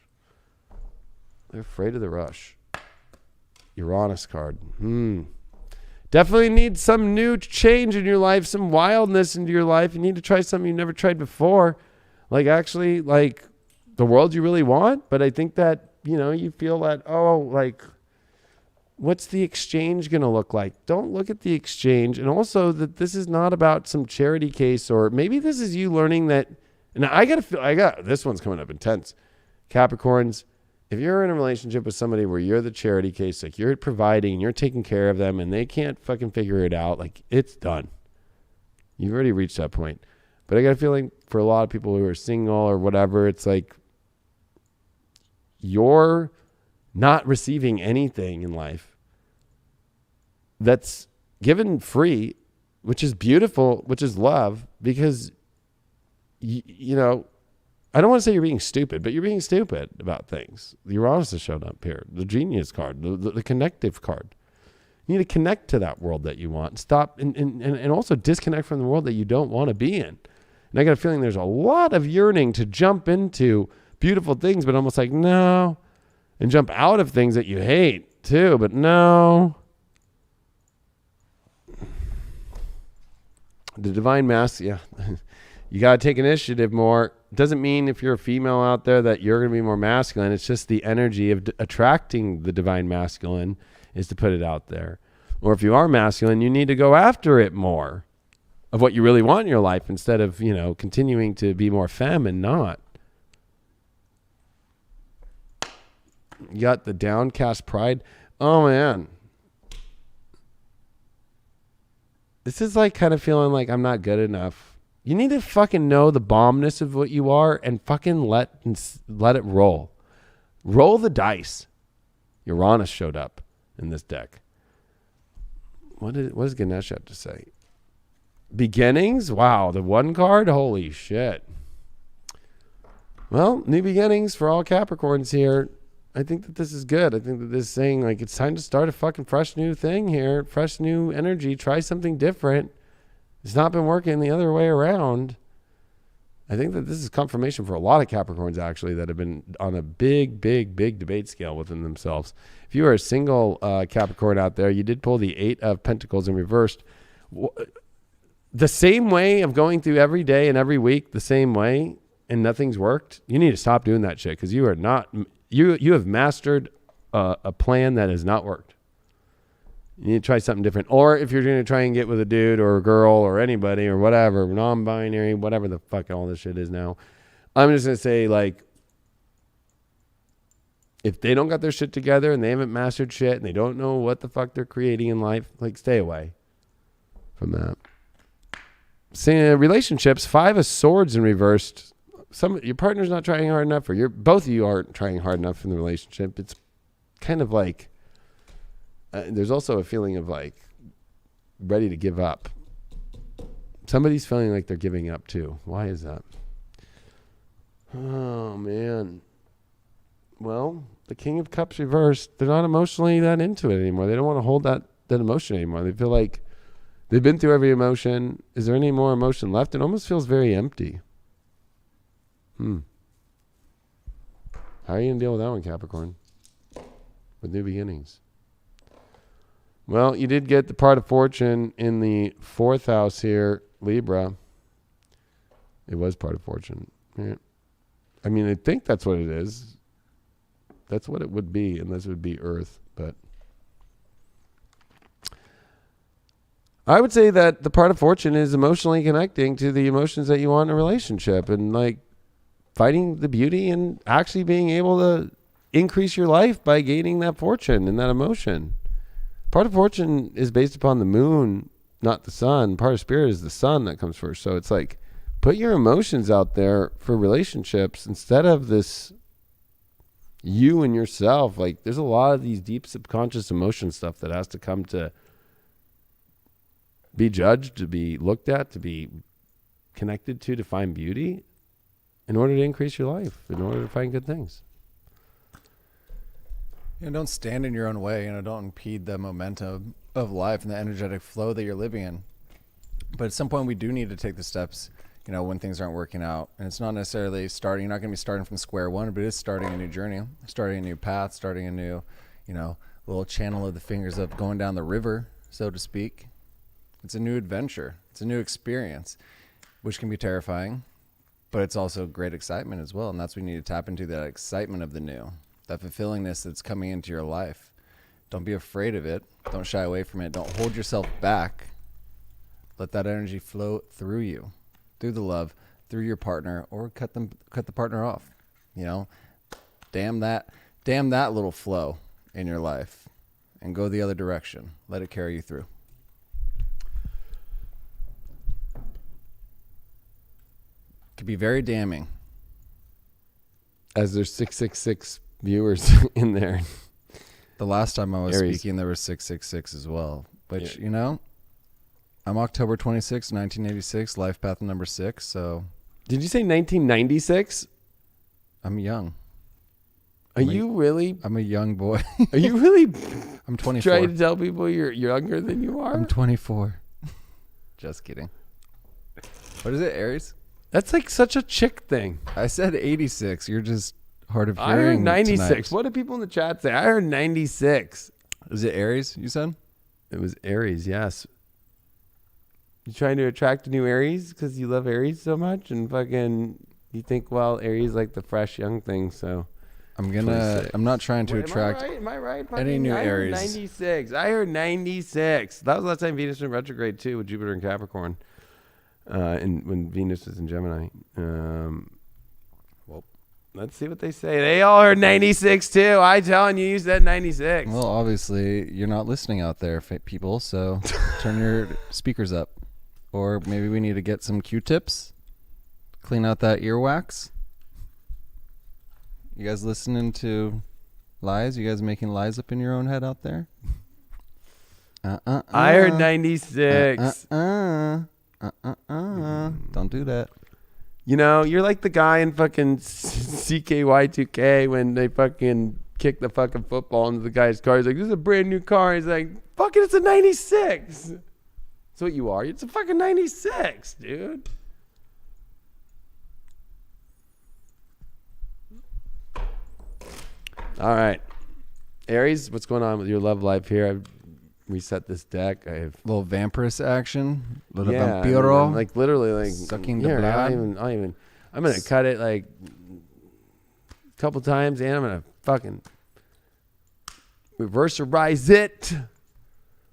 They're afraid of the rush. Uranus card. Definitely need some new change in your life, some wildness into your life. You need to try something you've never tried before. Like actually, like the world you really want. But I think that, you feel that, what's the exchange going to look like? Don't look at the exchange. And also that this is not about some charity case, or maybe this is you learning that. And this one's coming up intense. Capricorns, if you're in a relationship with somebody where you're the charity case, like you're providing, you're taking care of them and they can't fucking figure it out, like it's done. You've already reached that point. But I got a feeling for a lot of people who are single or whatever, it's like you're not receiving anything in life that's given free, which is beautiful, which is love, because, I don't want to say you're being stupid, but you're being stupid about things. The Uranus has shown up here. The genius card, the connective card. You need to connect to that world that you want. Stop and also disconnect from the world that you don't want to be in. And I got a feeling there's a lot of yearning to jump into beautiful things, but almost like, no. And jump out of things that you hate too, but no. The divine masculine, yeah. You got to take initiative more. Doesn't mean if you're a female out there that you're going to be more masculine. It's just the energy of attracting the divine masculine is to put it out there. Or if you are masculine, you need to go after it more of what you really want in your life instead of, continuing to be more femme and not. You got the downcast pride. Oh, man. This is like kind of feeling like I'm not good enough. You need to fucking know the bombness of what you are and fucking let it roll. Roll the dice. Uranus showed up in this deck. What does Ganesh have to say? Beginnings? Wow, the one card? Holy shit. Well, new beginnings for all Capricorns here. I think that this is good. I think that this is saying like it's time to start a fucking fresh new thing here. Fresh new energy. Try something different. It's not been working the other way around. I think that this is confirmation for a lot of Capricorns, actually, that have been on a big, big, big debate scale within themselves. If you are a single Capricorn out there, you did pull the 8 of Pentacles in reversed. The same way of going through every day and every week the same way and nothing's worked, you need to stop doing that shit because you are not, you have mastered a plan that has not worked. You need to try something different. Or if you're going to try and get with a dude or a girl or anybody or whatever, non-binary, whatever the fuck all this shit is now, I'm just going to say, like, if they don't got their shit together and they haven't mastered shit and they don't know what the fuck they're creating in life, like, stay away from that. Relationships, 5 of Swords in reversed. Your partner's not trying hard enough, or both of you aren't trying hard enough in the relationship. It's kind of like, there's also a feeling of like ready to give up. Somebody's feeling like they're giving up too. Why is that? Oh, man. Well, the King of Cups reversed. They're not emotionally that into it anymore. They don't want to hold that emotion anymore. They feel like they've been through every emotion. Is there any more emotion left? It almost feels very empty. How are you going to deal with that one, Capricorn? With new beginnings. Well, you did get the part of fortune in the 4th house here, Libra. It was part of fortune. Yeah. I mean, I think that's what it is. That's what it would be, unless it would be Earth. But I would say that the part of fortune is emotionally connecting to the emotions that you want in a relationship and like finding the beauty and actually being able to increase your life by gaining that fortune and that emotion. Part of fortune is based upon the moon, not the sun. Part of spirit is the sun that comes first. So it's like, put your emotions out there for relationships instead of this you and yourself. Like, there's a lot of these deep subconscious emotion stuff that has to come to be judged, to be looked at, to be connected to find beauty in order to increase your life, in order to find good things. Don't stand in your own way. Don't impede the momentum of life and the energetic flow that you're living in. But at some point, we do need to take the steps, when things aren't working out. And it's not necessarily starting. You're not going to be starting from square one, but it is starting a new journey, starting a new path, starting a new, little channel of the fingers of going down the river, so to speak. It's a new adventure. It's a new experience, which can be terrifying, but it's also great excitement as well. And that's what we need to tap into, that excitement of the new. That fulfillingness that's coming into your life. Don't be afraid of it. Don't shy away from it. Don't hold yourself back. Let that energy flow through you, through the love, through your partner, or cut the partner off. Damn that little flow in your life and go the other direction. Let it carry you through. Could be very damning. As there's 666 viewers in there. The last time I was Aries. speaking, there was 666 as well. Which, I'm October 26, 1986, life path number 6. So, did you say 1996? I'm young. Are you really? I'm a young boy. Are you really I'm 24. trying to tell people you're younger than you are? I'm 24. Just kidding. What is it, Aries? That's like such a chick thing. I said 86. You're just hard of I heard hearing 96. tonight. What did people in the chat say? I heard 96. Is it Aries, you said? It was Aries, yes. You trying to attract a new Aries because you love Aries so much and fucking you think, well, Aries like the fresh young thing, so. I'm not trying to attract Am I right? any new I heard Aries. 96. I heard 96. That was the last time Venus went retrograde too, with Jupiter and Capricorn. When Venus was in Gemini. Well, let's see what they say. They all heard 96 too. I telling you said 96. Well, obviously, you're not listening out there, people, so turn your speakers up. Or maybe we need to get some Q-tips, clean out that earwax. You guys listening to lies? You guys making lies up in your own head out there? I heard 96. Don't do that. You know, you're like the guy in fucking CKY2K when they fucking kick the fucking football into the guy's car. He's like, this is a brand new car. He's like, fuck it, it's a 96. That's what you are. It's a fucking 96, dude. All right. Aries, what's going on with your love life here? I've reset this deck. I have A little vampirous action. Little yeah, vampiro. I'm like literally like Sucking the here, blood. I'm gonna cut it like a couple times and I'm gonna fucking reverserize it.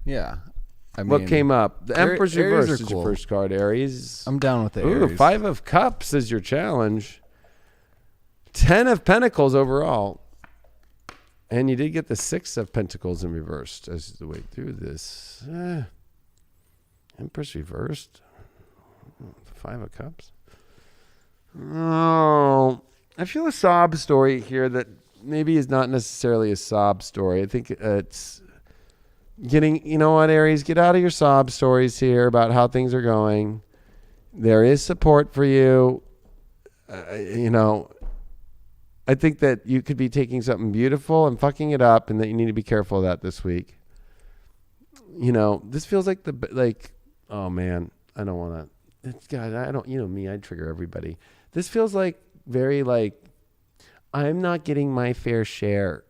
Yeah. I mean, What came up? The Emperor's Aries Reverse are is cool. your first card, Aries. I'm down with the Ooh, Aries. 5 of Cups is your challenge. 10 of Pentacles overall. And you did get the 6 of Pentacles in reversed as the way through this. Empress reversed. 5 of Cups. Oh, I feel a sob story here that maybe is not necessarily a sob story. I think it's getting, you know what, Aries, get out of your sob stories here about how things are going. There is support for you. You know, I think that you could be taking something beautiful and fucking it up, and that you need to be careful of that this week. You know, this feels like oh man, I don't want to. God, I don't. You know me, I'd trigger everybody. This feels like very like I'm not getting my fair share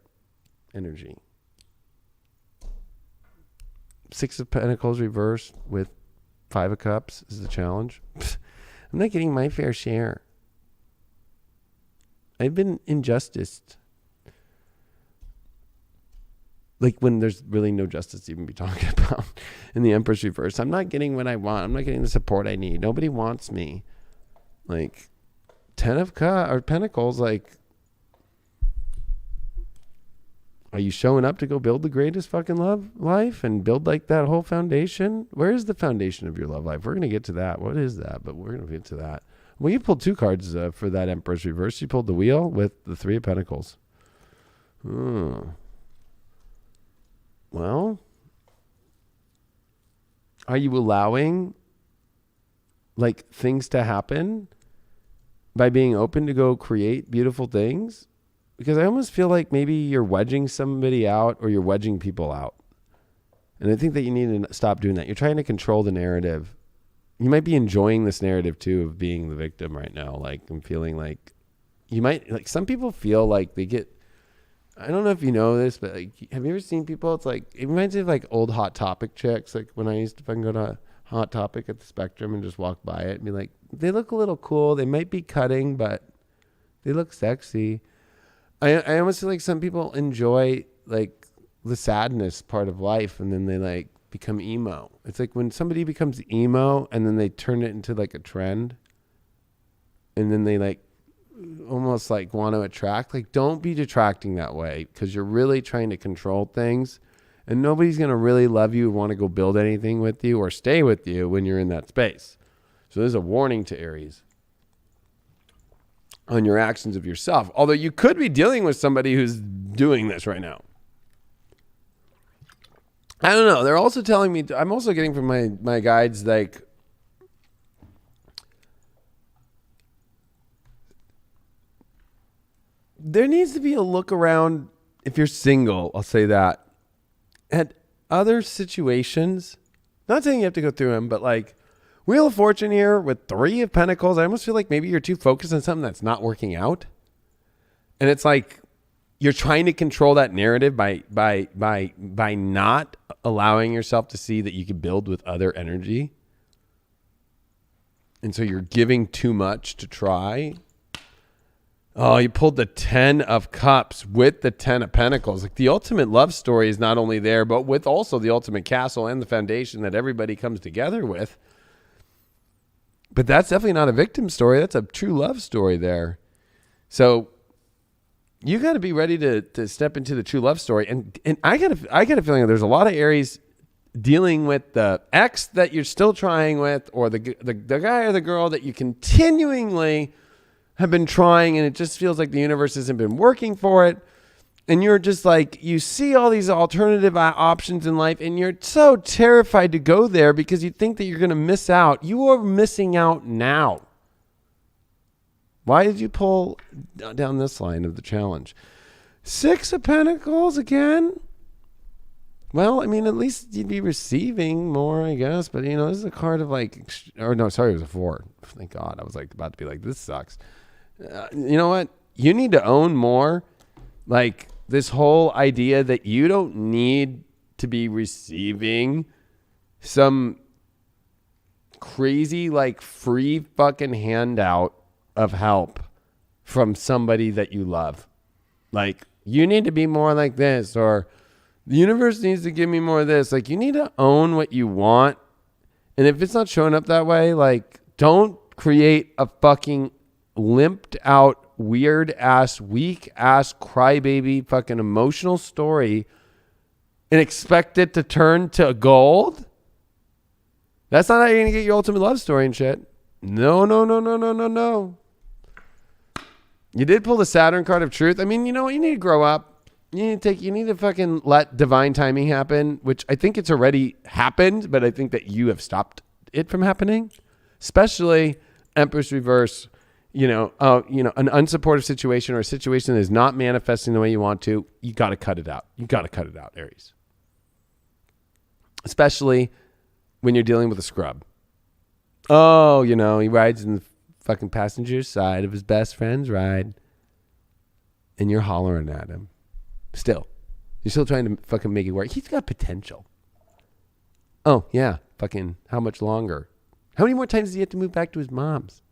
energy. 6 of Pentacles reversed with 5 of Cups is the challenge. I'm not getting my fair share. I've been injusticed. Like when there's really no justice to even be talking about in the Empress reverse. I'm not getting what I want. I'm not getting the support I need. Nobody wants me. Like 10 of Pentacles, like, are you showing up to go build the greatest fucking love life and build like that whole foundation? Where is the foundation of your love life? We're going to get to that. What is that? But we're going to get to that. Well, you pulled 2 cards for that Empress reverse. You pulled the Wheel with the 3 of Pentacles. Well, are you allowing like things to happen by being open to go create beautiful things? Because I almost feel like maybe you're wedging somebody out or you're wedging people out. And I think that you need to stop doing that. You're trying to control the narrative. You might be enjoying this narrative too of being the victim right now. Like I'm feeling like you might, like some people feel like they get, I don't know if you know this, but like, have you ever seen people? It's like, it reminds me of like old Hot Topic chicks. Like when I used to fucking go to Hot Topic at the Spectrum and just walk by it and be like, they look a little cool. They might be cutting, but they look sexy. I almost feel like some people enjoy like the sadness part of life and then they like become emo. It's like when somebody becomes emo and then they turn it into like a trend and then they like almost like want to attract. Like don't be detracting that way because you're really trying to control things and nobody's going to really love you or want to go build anything with you or stay with you when you're in that space. So there's a warning to Aries on your actions of yourself. Although you could be dealing with somebody who's doing this right now. I don't know. They're also telling me, I'm also getting from my guides, like, there needs to be a look around, if you're single, I'll say that, at other situations. Not saying you have to go through them, but like Wheel of Fortune here with 3 of Pentacles. I almost feel like maybe you're too focused on something that's not working out. And it's like you're trying to control that narrative by not allowing yourself to see that you can build with other energy. And so you're giving too much to try. Oh, you pulled the 10 of Cups with the 10 of Pentacles. Like the ultimate love story is not only there, but with also the ultimate castle and the foundation that everybody comes together with. But that's definitely not a victim story. That's a true love story there. So you got to be ready to step into the true love story. And I got a feeling that there's a lot of Aries dealing with the ex that you're still trying with, or the guy or the girl that you continually have been trying, and it just feels like the universe hasn't been working for it. And you're just like, you see all these alternative options in life, and you're so terrified to go there because you think that you're going to miss out. You are missing out now. Why did you pull down this line of the challenge? 6 of Pentacles again? Well, I mean, at least you'd be receiving more, I guess. But, you know, this is a card of like, or no, sorry, it was a 4. Thank God. I was like about to be like, this sucks. You know what? You need to own more. Like this whole idea that you don't need to be receiving some crazy, like free fucking handout of help from somebody that you love. Like you need to be more like this, or the universe needs to give me more of this. Like you need to own what you want. And if it's not showing up that way, like don't create a fucking limped out, weird ass, weak ass, crybaby, fucking emotional story and expect it to turn to gold. That's not how you're going to get your ultimate love story and shit. No. You did pull the Saturn card of truth. I mean, you know what? You need to grow up. You need to fucking let divine timing happen, which I think it's already happened, but I think that you have stopped it from happening, especially Empress reverse. An unsupportive situation or a situation that is not manifesting the way you want to, you got to cut it out. You got to cut it out, Aries. Especially when you're dealing with a scrub. Oh, he rides in the fucking passenger side of his best friend's ride and you're hollering at him. Still. You're still trying to fucking make it work. He's got potential. Oh, yeah. Fucking how much longer? How many more times does he have to move back to his mom's?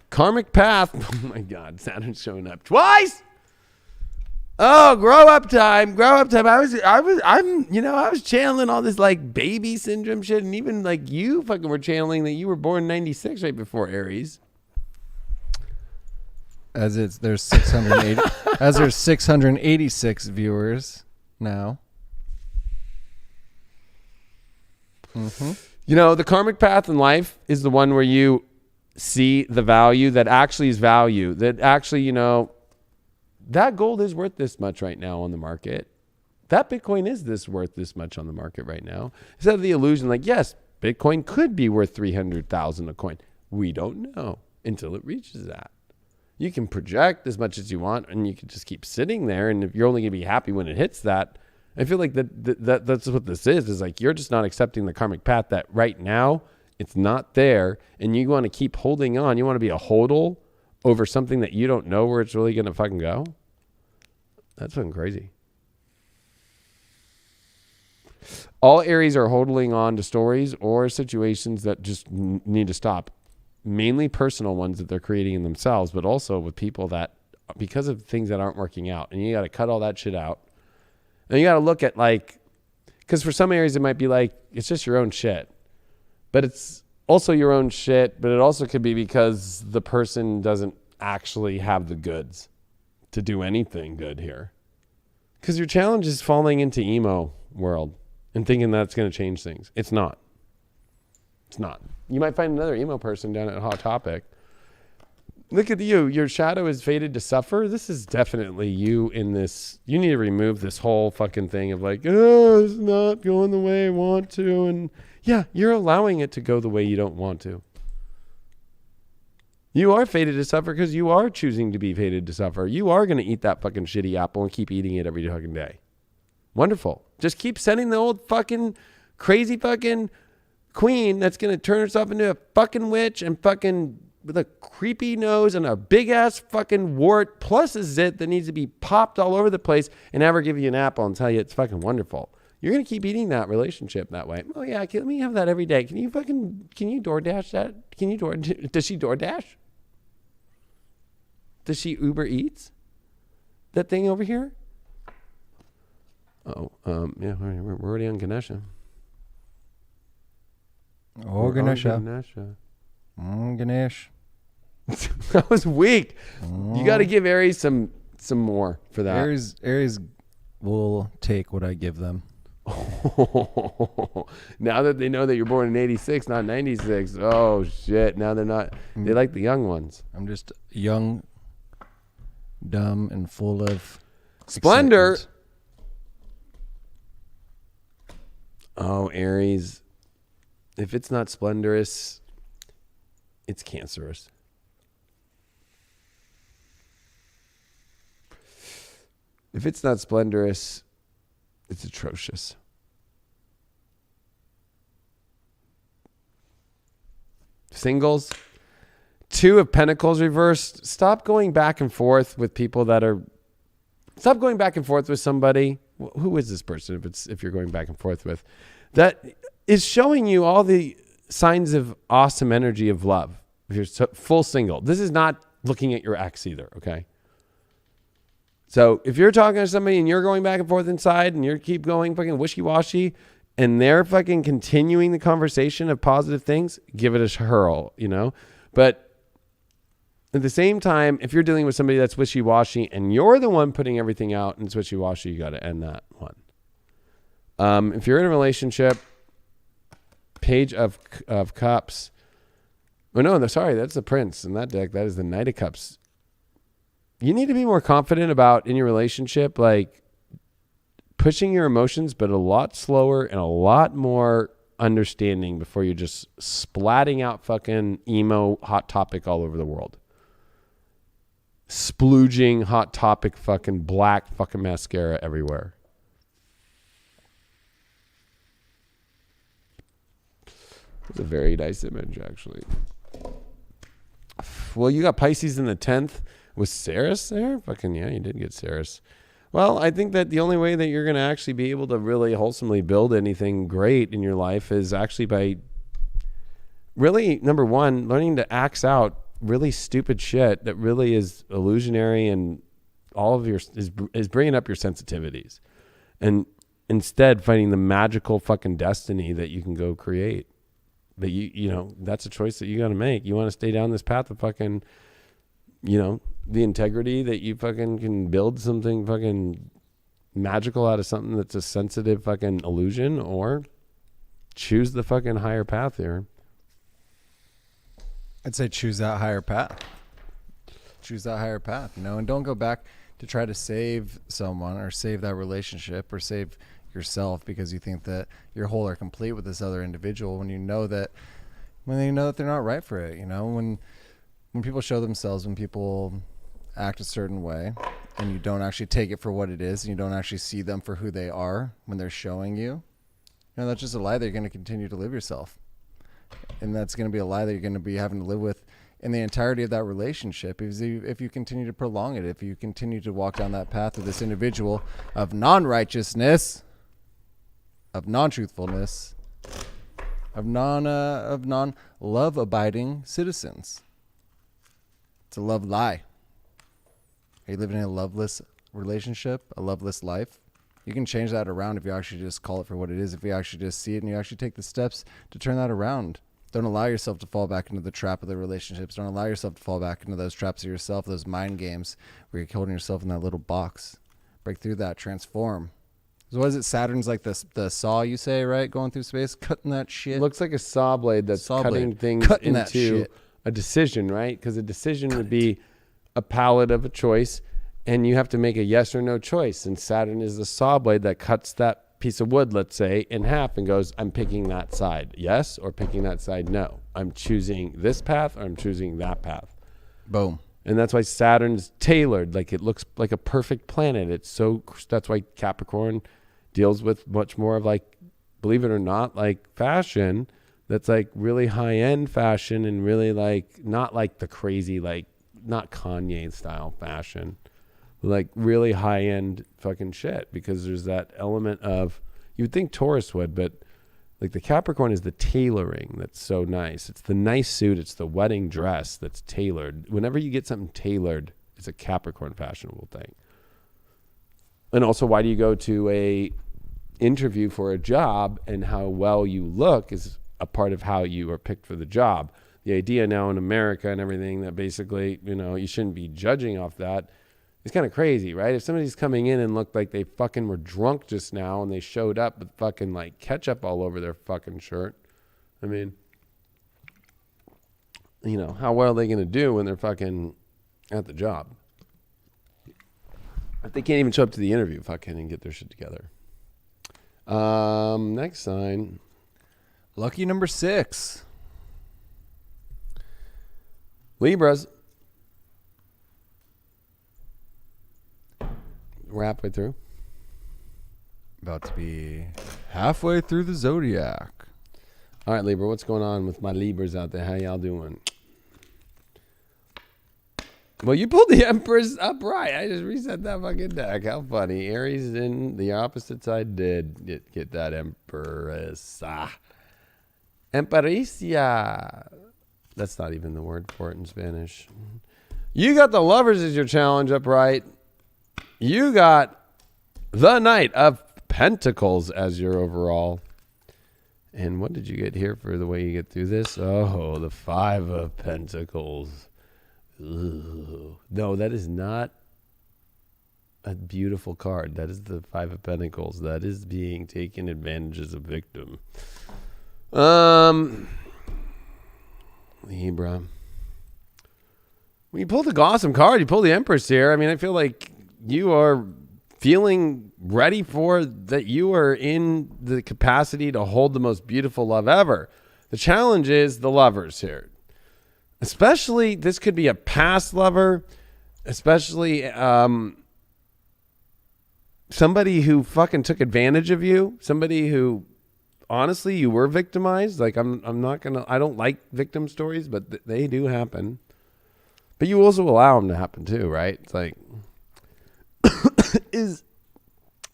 Karmic path. Oh my God, Saturn's showing up twice. Oh, grow up time. I was channeling all this like baby syndrome shit, and even like you fucking were channeling that you were born in 96 right before Aries. There's 686 viewers now. Mm-hmm. The karmic path in life is the one where you see the value that actually is value, that actually, that gold is worth this much right now on the market. That Bitcoin is worth this much on the market right now. Instead of the illusion, like, yes, Bitcoin could be worth 300,000 a coin. We don't know until it reaches that. You can project as much as you want, and you can just keep sitting there. And if you're only going to be happy when it hits that, I feel like that's what this is like you're just not accepting the karmic path that right now it's not there, and you want to keep holding on. You want to be a hodl over something that you don't know where it's really going to fucking go. That's fucking crazy. All Aries are hodling on to stories or situations that just need to stop. Mainly personal ones that they're creating in themselves, but also with people that, because of things that aren't working out, and you got to cut all that shit out. And you got to look at because for some Aries it might be like, it's just your own shit. But it's also your own shit, but it also could be because the person doesn't actually have the goods to do anything good here. Because your challenge is falling into emo world and thinking that's going to change things. It's not. It's not. You might find another emo person down at Hot Topic. Look at you. Your shadow is fated to suffer. This is definitely you in this. You need to remove this whole fucking thing of like, oh, it's not going the way I want to. And yeah, you're allowing it to go the way you don't want to. You are fated to suffer because you are choosing to be fated to suffer. You are going to eat that fucking shitty apple and keep eating it every fucking day. Wonderful. Just keep sending the old fucking crazy fucking queen that's going to turn herself into a fucking witch and fucking with a creepy nose and a big ass fucking wart plus a zit that needs to be popped all over the place and have her give you an apple and tell you it's fucking wonderful. You're going to keep eating that relationship that way. Oh yeah, let me have that every day. Can you DoorDash that? Does she DoorDash? Does she Uber Eats? That thing over here? Oh, yeah, we're already on Ganesha. Oh, Ganesha. Ganesh. That was weak. You got to give Aries some more for that. Aries will take what I give them. Now that they know that you're born in 86, not 96. Oh, shit. Now they're not. They like the young ones. I'm just young, dumb, and full of splendor. excitement. Oh, Aries. If it's not splendorous, it's cancerous. If it's not splendorous, it's atrocious. Singles, 2 of Pentacles reversed. Stop going back and forth with people that are... Stop going back and forth with somebody. Who is this person if you're going back and forth with? That is showing you all the signs of awesome energy of love. If you're full single. This is not looking at your ex either, okay? So if you're talking to somebody and you're going back and forth inside and you keep going fucking wishy-washy and they're fucking continuing the conversation of positive things, give it a hurl, you know? But at the same time, if you're dealing with somebody that's wishy-washy and you're the one putting everything out and it's wishy-washy, you got to end that one. If you're in a relationship, Page of Cups. Oh, no, sorry, that's the Prince in that deck. That is the Knight of Cups. You need to be more confident about in your relationship, like pushing your emotions, but a lot slower and a lot more understanding before you're just splatting out fucking emo Hot Topic all over the world. Splooging Hot Topic fucking black fucking mascara everywhere. It's a very nice image, actually. Well, you got Pisces in the 10th. Was Ceres there? Fucking yeah, you did get Ceres. Well, I think that the only way that you're going to actually be able to really wholesomely build anything great in your life is actually by really, number one, learning to axe out really stupid shit that really is illusionary and all of your is bringing up your sensitivities, and instead finding the magical fucking destiny that you can go create. But you know, that's a choice that you got to make. You want to stay down this path of fucking, you know, the integrity that you fucking can build something fucking magical out of something that's a sensitive fucking illusion, or choose the fucking higher path here. I'd say choose that higher path. Choose that higher path, you know, and don't go back to try to save someone or save that relationship or save yourself because you think that you're whole or complete with this other individual when you know that they're not right for it. You know, when people show themselves, when people act a certain way and you don't actually take it for what it is and you don't actually see them for who they are when they're showing you, that's just a lie that you're going to continue to live yourself. And that's going to be a lie that you're going to be having to live with in the entirety of that relationship if you continue to prolong it, if you continue to walk down that path of this individual of non-righteousness, of non-truthfulness, of non-love abiding citizens. It's a love lie. Are you living in a loveless relationship, a loveless life? You can change that around if you actually just call it for what it is, if you actually just see it and you actually take the steps to turn that around. Don't allow yourself to fall back into the trap of the relationships. Don't allow yourself to fall back into those traps of yourself, those mind games where you're holding yourself in that little box. Break through that, transform. So what is it? Saturn's like the saw, you say, right? Going through space, cutting that shit. Looks like a saw blade that's cutting things into a decision, right? Because a decision would be a palette of a choice, and you have to make a yes or no choice. And Saturn is the saw blade that cuts that piece of wood, let's say, in half and goes, I'm picking that side, yes, or picking that side, no. I'm choosing this path or I'm choosing that path. Boom. And that's why Saturn's tailored. Like, it looks like a perfect planet. That's why Capricorn deals with much more of, like, believe it or not, like fashion that's like really high-end fashion and really like not like the crazy, like not Kanye style fashion, like really high-end fucking shit, because there's that element of, you would think Taurus would, but like the Capricorn is the tailoring that's so nice. It's the nice suit. It's the wedding dress that's tailored. Whenever you get something tailored, it's a Capricorn fashionable thing. And also, why do you go to a interview for a job, and how well you look is a part of how you are picked for the job. The idea now in America and everything that basically, you shouldn't be judging off that. It's kind of crazy, right? If somebody's coming in and looked like they fucking were drunk just now and they showed up with fucking like ketchup all over their fucking shirt, I mean, how well are they going to do when they're fucking at the job? If they can't even show up to the interview fucking and get their shit together. Next sign. Lucky number 6. Libras. We're halfway through. About to be halfway through the zodiac. All right, Libra, what's going on with my Libras out there? How y'all doing? Well, you pulled the Empress upright. I just reset that fucking deck. How funny. Aries in the opposite side did get that Empress. Empericia. That's not even the word for it in Spanish. You got the Lovers as your challenge upright. You got the Knight of Pentacles as your overall. And what did you get here for the way you get through this? Oh, the 5 of Pentacles. Ooh. No, that is not a beautiful card. That is the 5 of Pentacles. That is being taken advantage as a victim. Libra. When you pull the awesome card, you pull the Empress here. I mean, I feel like you are feeling ready for that. You are in the capacity to hold the most beautiful love ever. The challenge is the Lovers here. Especially, this could be a past lover, especially somebody who fucking took advantage of you, somebody who, honestly, you were victimized. Like, I'm not gonna, I don't like victim stories, but they do happen. But you also allow them to happen too, right? It's like, is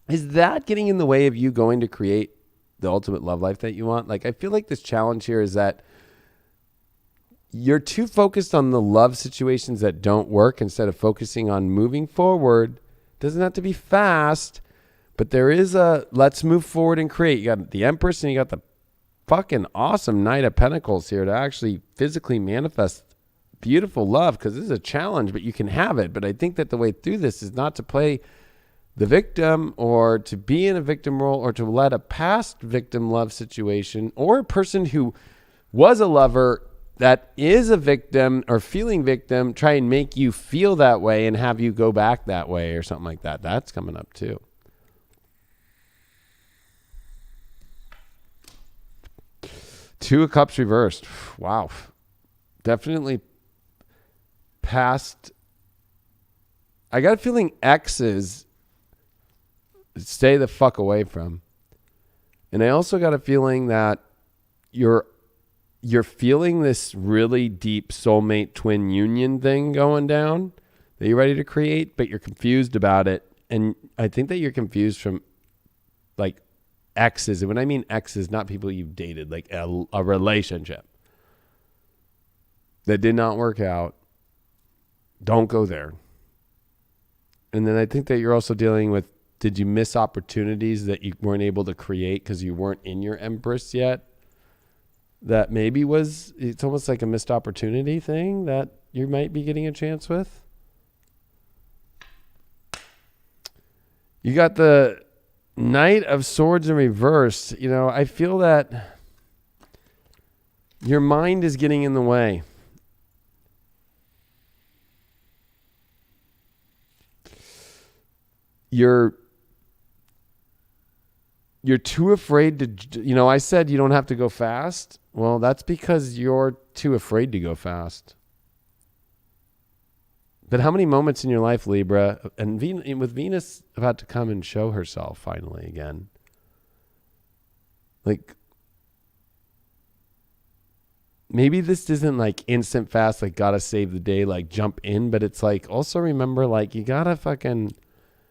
that getting in the way of you going to create the ultimate love life that you want? Like, I feel like this challenge here is that you're too focused on the love situations that don't work instead of focusing on moving forward. Doesn't have to be fast, but there is a let's move forward and create. You got the Empress and you got the fucking awesome Knight of Pentacles here to actually physically manifest beautiful love, because this is a challenge, but you can have it. But I think that the way through this is not to play the victim or to be in a victim role or to let a past victim love situation or a person who was a lover that is a victim or feeling victim try and make you feel that way and have you go back that way or something like that. That's coming up too. Two of Cups reversed. Wow. Definitely past. I got a feeling exes stay the fuck away from. And I also got a feeling that you're feeling this really deep soulmate twin union thing going down that you're ready to create, but you're confused about it. And I think that you're confused from like exes. And when I mean exes, not people you've dated, like a relationship that did not work out. Don't go there. And then I think that you're also dealing with, did you miss opportunities that you weren't able to create because you weren't in your Empress yet? That maybe it's almost like a missed opportunity thing that you might be getting a chance with. You got the Knight of Swords in reverse. I feel that your mind is getting in the way. You're too afraid to, I said you don't have to go fast. Well, that's because you're too afraid to go fast. But how many moments in your life, Libra, and with Venus about to come and show herself finally again, like, maybe this isn't like instant fast, like gotta save the day, like jump in, but it's like also remember, like, you gotta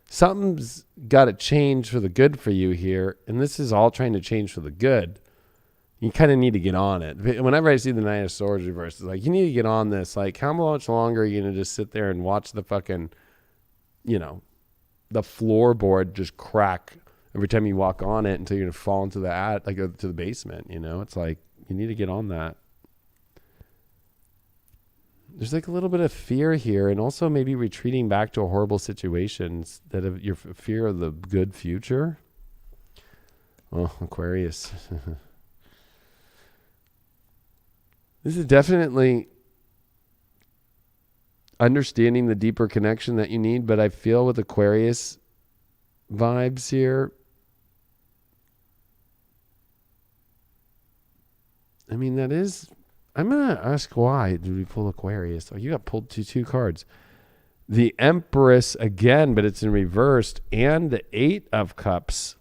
something's gotta change for the good for you here. And this is all trying to change for the good. You kind of need to get on it. Whenever I see the Night of Swords reverse, it's like, you need to get on this. Like, how much longer are you going to just sit there and watch the fucking, the floorboard just crack every time you walk on it until you're going to fall into to the basement, It's like, you need to get on that. There's like a little bit of fear here, and also maybe retreating back to a horrible situation instead of your fear of the good future. Oh, Aquarius. This is definitely understanding the deeper connection that you need, but I feel with Aquarius vibes here, I mean, I'm going to ask why did we pull Aquarius? Oh, you got pulled two cards. The Empress again, but it's in reversed, and the Eight of Cups.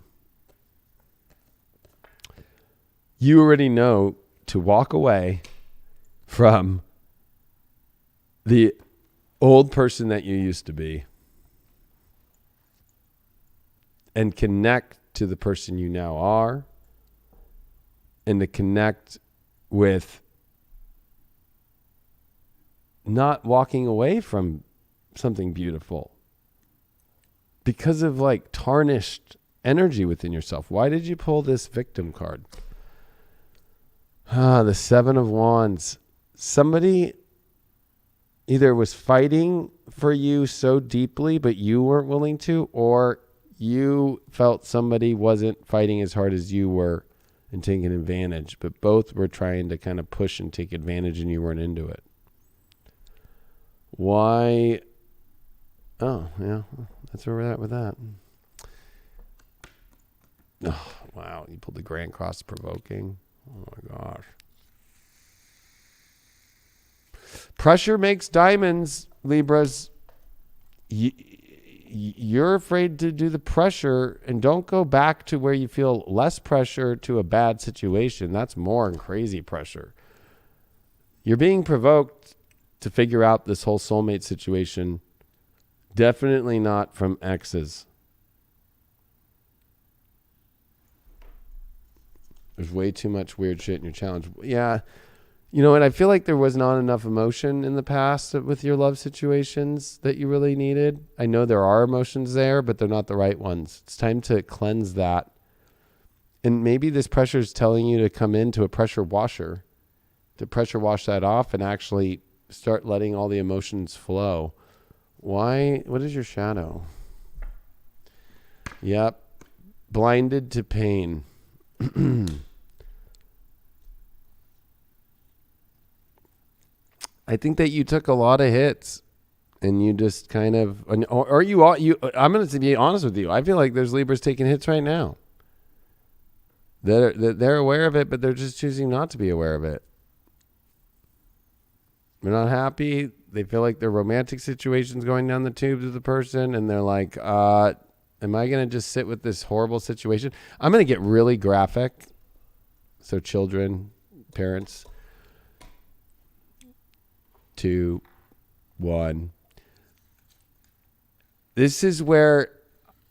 You already know to walk away from the old person that you used to be and connect to the person you now are, and to connect with not walking away from something beautiful because of like tarnished energy within yourself. Why did you pull this Victim card? The Seven of Wands. Somebody either was fighting for you so deeply, but you weren't willing to, or you felt somebody wasn't fighting as hard as you were and taking advantage, but both were trying to kind of push and take advantage and you weren't into it. Why? Oh, yeah, that's where we're at with that. Oh, wow. You pulled the Grand Cross Provoking. Oh my gosh. Pressure makes diamonds, Libras. You're afraid to do the pressure, and don't go back to where you feel less pressure to a bad situation. That's more and crazy pressure. You're being provoked to figure out this whole soulmate situation. Definitely not from exes. There's way too much weird shit in your challenge. Yeah. You know, and I feel like there was not enough emotion in the past with your love situations that you really needed. I know there are emotions there, but they're not the right ones. It's time to cleanse that. And maybe this pressure is telling you to come into a pressure washer, to pressure wash that off and actually start letting all the emotions flow. Why? What is your shadow? Yep. Blinded to pain. I think that you took a lot of hits and you just kind of, or you, I'm going to be honest with you. I feel like there's Libras taking hits right now. They're aware of it, but they're just choosing not to be aware of it. They're not happy. They feel like their romantic situation's going down the tubes with the person. And they're like, am I going to just sit with this horrible situation? I'm going to get really graphic. So children, parents, 2, 1. This is where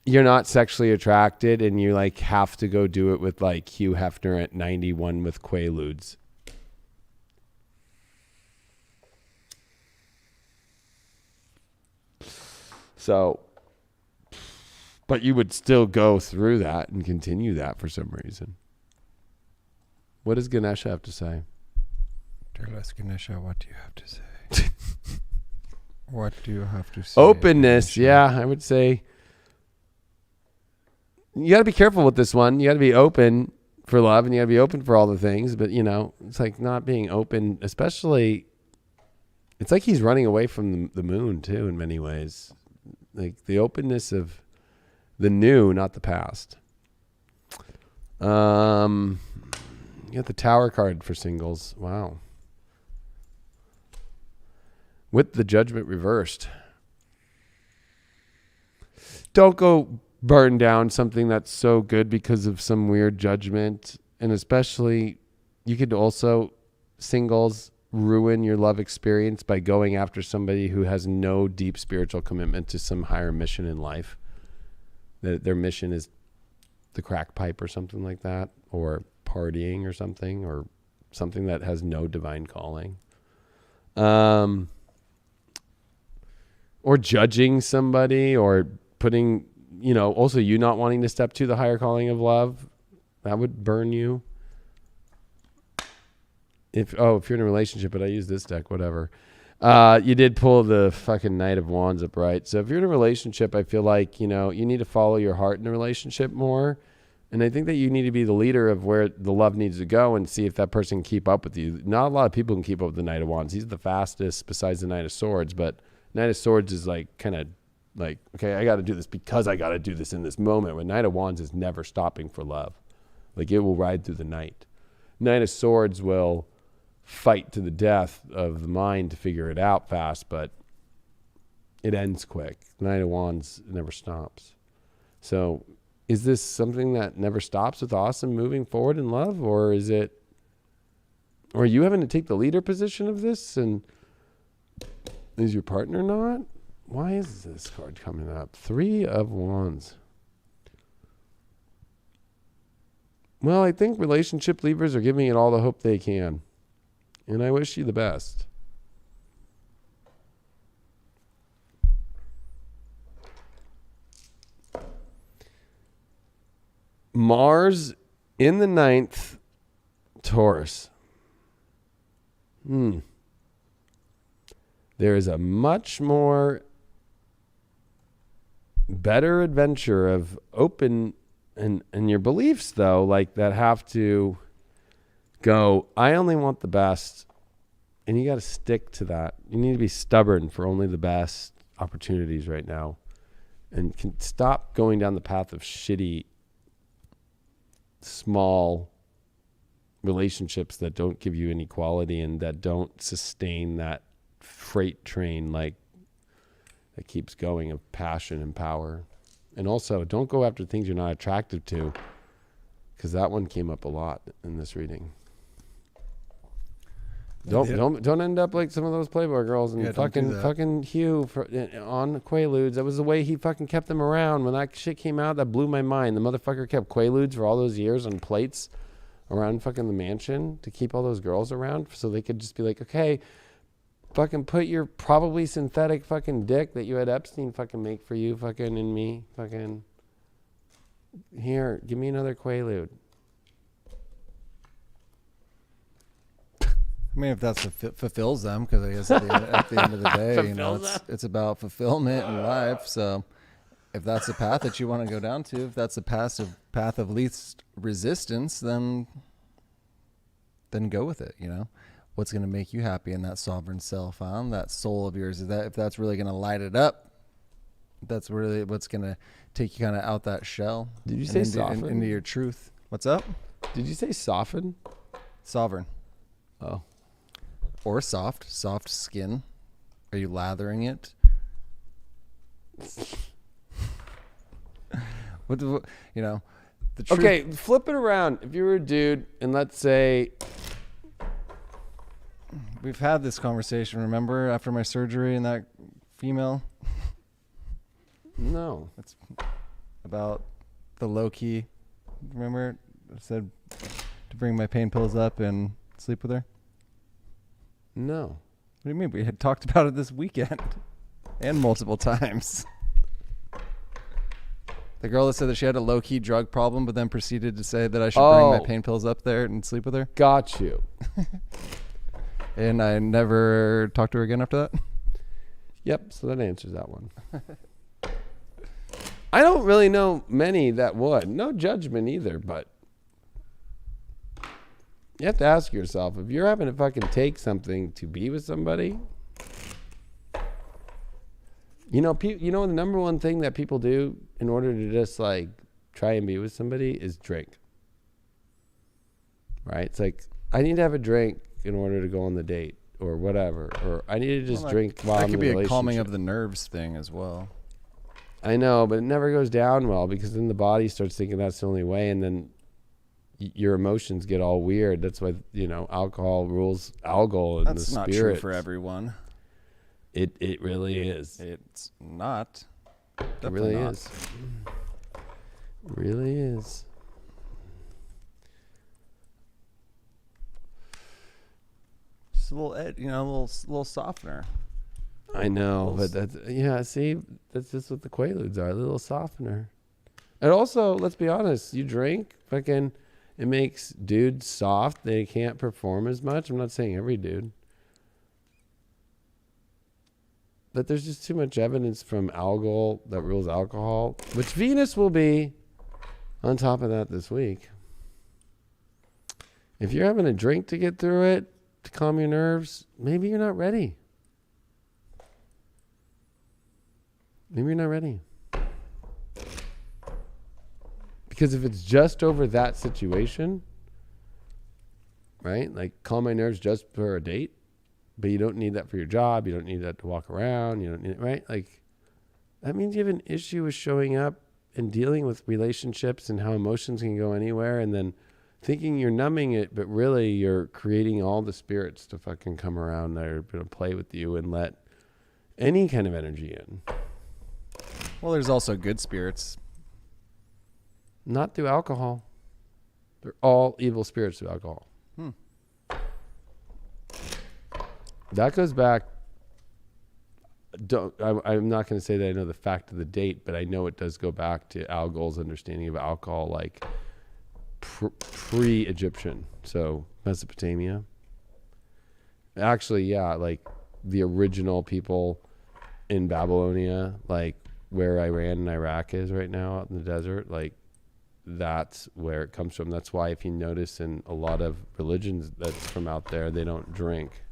you're not sexually attracted and you like have to go do it with like Hugh Hefner at 91 with Quaaludes. So, but you would still go through that and continue that for some reason. What does Ganesha have to say? Dearest Ganesha, what do you have to say? What do you have to say? Openness, yeah, I would say. You got to be careful with this one. You got to be open for love and you got to be open for all the things. But, you know, it's like not being open, especially, it's like he's running away from the moon, too, in many ways. Like the openness of the new, not the past. You got the Tower card for singles. Wow. with the Judgment reversed. Don't go burn down something that's so good because of some weird judgment. And especially, you could also, singles, ruin your love experience by going after somebody who has no deep spiritual commitment to some higher mission in life. That their mission is the crack pipe or something like that, or partying or something that has no divine calling. Or judging somebody, or putting, also you not wanting to step to the higher calling of love. That would burn you. If you're in a relationship, but I use this deck, whatever. You did pull the fucking Knight of Wands up, right? So if you're in a relationship, I feel like, you need to follow your heart in a relationship more. And I think that you need to be the leader of where the love needs to go and see if that person can keep up with you. Not a lot of people can keep up with the Knight of Wands. He's the fastest besides the Knight of Swords, but Knight of Swords is like kind of like, okay, I got to do this because I got to do this in this moment. When Knight of Wands is never stopping for love. Like, it will ride through the night. Knight of Swords will fight to the death of the mind to figure it out fast, but it ends quick. Knight of Wands never stops. So is this something that never stops with Awesome moving forward in love, or is it, or are you having to take the leader position of this, and is your partner not? Why is this card coming up? 3 of Wands. Well, I think relationship leavers are giving it all the hope they can. And I wish you the best. Mars in the 9th, Taurus. There is a much more better adventure of open and your beliefs, though, like that have to go, I only want the best, and you got to stick to that. You need to be stubborn for only the best opportunities right now, and can stop going down the path of shitty, small relationships that don't give you any quality and that don't sustain that freight train like that keeps going of passion and power. And also, don't go after things you're not attracted to, because that one came up a lot in this reading. Don't end up like some of those Playboy girls and fucking Hugh on Quaaludes. That was the way he fucking kept them around. When that shit came out, that blew my mind. The motherfucker kept Quaaludes for all those years on plates around fucking the mansion to keep all those girls around, so they could just be like, okay, fucking put your probably synthetic fucking dick that you had Epstein fucking make for you fucking in me. Fucking here, give me another Quaalude. I mean, if that's fulfills them, because I guess at the end of the day, it's about fulfillment in life. So if that's the path that you want to go down to, if that's the path of least resistance, then go with it. What's going to make you happy in that sovereign self, that soul of yours? If that's really going to light it up, that's really what's going to take you kind of out that shell. Did you say soften? Into your truth. What's up? Did you say soften? Sovereign. Oh. Or soft skin. Are you lathering it? The truth. Okay, flip it around. If you were a dude, and let's say, we've had this conversation, remember, after my surgery and that female? No. It's about the low-key. Remember? I said to bring my pain pills up and sleep with her? No. What do you mean? We had talked about it this weekend. And multiple times. The girl that said that she had a low-key drug problem, but then proceeded to say that I should bring my pain pills up there and sleep with her? Got you. And I never talked to her again after that? Yep, so that answers that one. I don't really know many that would. No judgment either, but you have to ask yourself, if you're having to fucking take something to be with somebody, the number one thing that people do in order to just like try and be with somebody is drink. Right? It's like, I need to have a drink in order to go on the date. or whatever, or I need to just drink while that I'm in could a be a relationship. calming of the nerves thing as well. I know, but it never goes down well because then the body starts thinking that's the only way, and then your emotions get all weird. That's why, alcohol rules algal and That's the not spirit. true for everyone. It really is. It's not. It really is. It really is. Just a little little softener. I know, but see, that's just what the Quaaludes are, a little softener. And also, let's be honest, you drink, fucking, it makes dudes soft. They can't perform as much. I'm not saying every dude. But there's just too much evidence from algal that rules alcohol, which Venus will be on top of that this week. If you're having a drink to get through it, to calm your nerves, maybe you're not ready. Maybe you're not ready. Because if it's just over that situation, right? Like calm my nerves just for a date, but you don't need that for your job. You don't need that to walk around. You don't need it, right? Like that means you have an issue with showing up and dealing with relationships and how emotions can go anywhere, and then thinking you're numbing it, but really you're creating all the spirits to fucking come around that are going to play with you and let any kind of energy in. Well, there's also good spirits. Not through alcohol. They're all evil spirits through alcohol. That goes back. I'm not going to say that I know the fact of the date, but I know it does go back to Algol's understanding of alcohol, like pre-Egyptian. So Mesopotamia. Actually, yeah, like the original people in Babylonia, like where Iran and Iraq is right now out in the desert, like that's where it comes from. That's why if you notice in a lot of religions that's from out there, they don't drink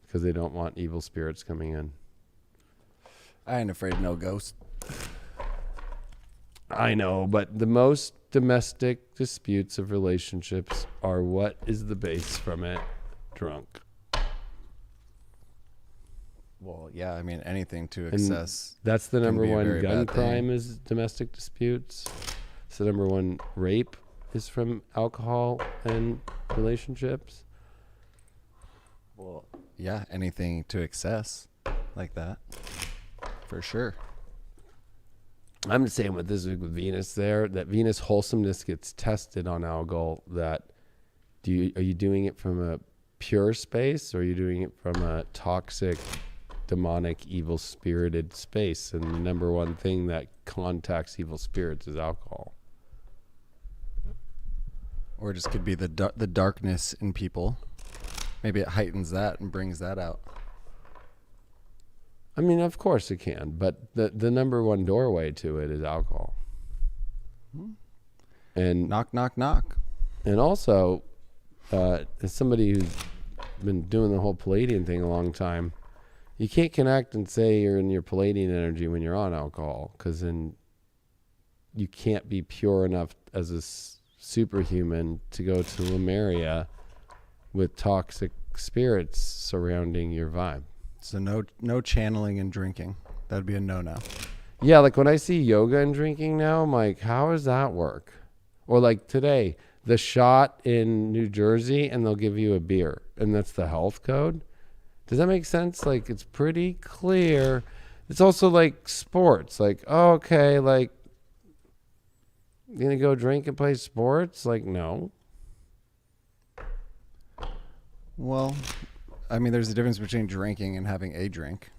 because they don't want evil spirits coming in. I ain't afraid of no ghost. I know, but the most domestic disputes of relationships are what is the base from it? Drunk. Well, yeah, I mean, anything to excess. And that's the number be a one very gun bad thing. crime is domestic disputes. So number one rape is from alcohol and relationships. Well, yeah, anything to excess like that, for sure. I'm saying with this week with Venus there, that Venus wholesomeness gets tested on algal. That are you doing it from a pure space, or are you doing it from a toxic, demonic, evil spirited space? And the number one thing that contacts evil spirits is alcohol. Or it just could be the darkness in people. Maybe it heightens that and brings that out. I mean, of course it can, but the number one doorway to it is alcohol. And Knock, knock, knock. And also, as somebody who's been doing the whole Palladian thing a long time, you can't connect and say you're in your Palladian energy when you're on alcohol, because then you can't be pure enough as a superhuman to go to Lemuria with toxic spirits surrounding your vibe. So no channeling and drinking. That'd be a no-no. Yeah, like when I see yoga and drinking now, I'm like, how does that work? Or like today, the shot in New Jersey, and they'll give you a beer, and that's the health code. Does that make sense? Like, it's pretty clear. It's also like sports. Like, oh, okay, like, you gonna go drink and play sports? Like, no. Well, I mean, there's a difference between drinking and having a drink.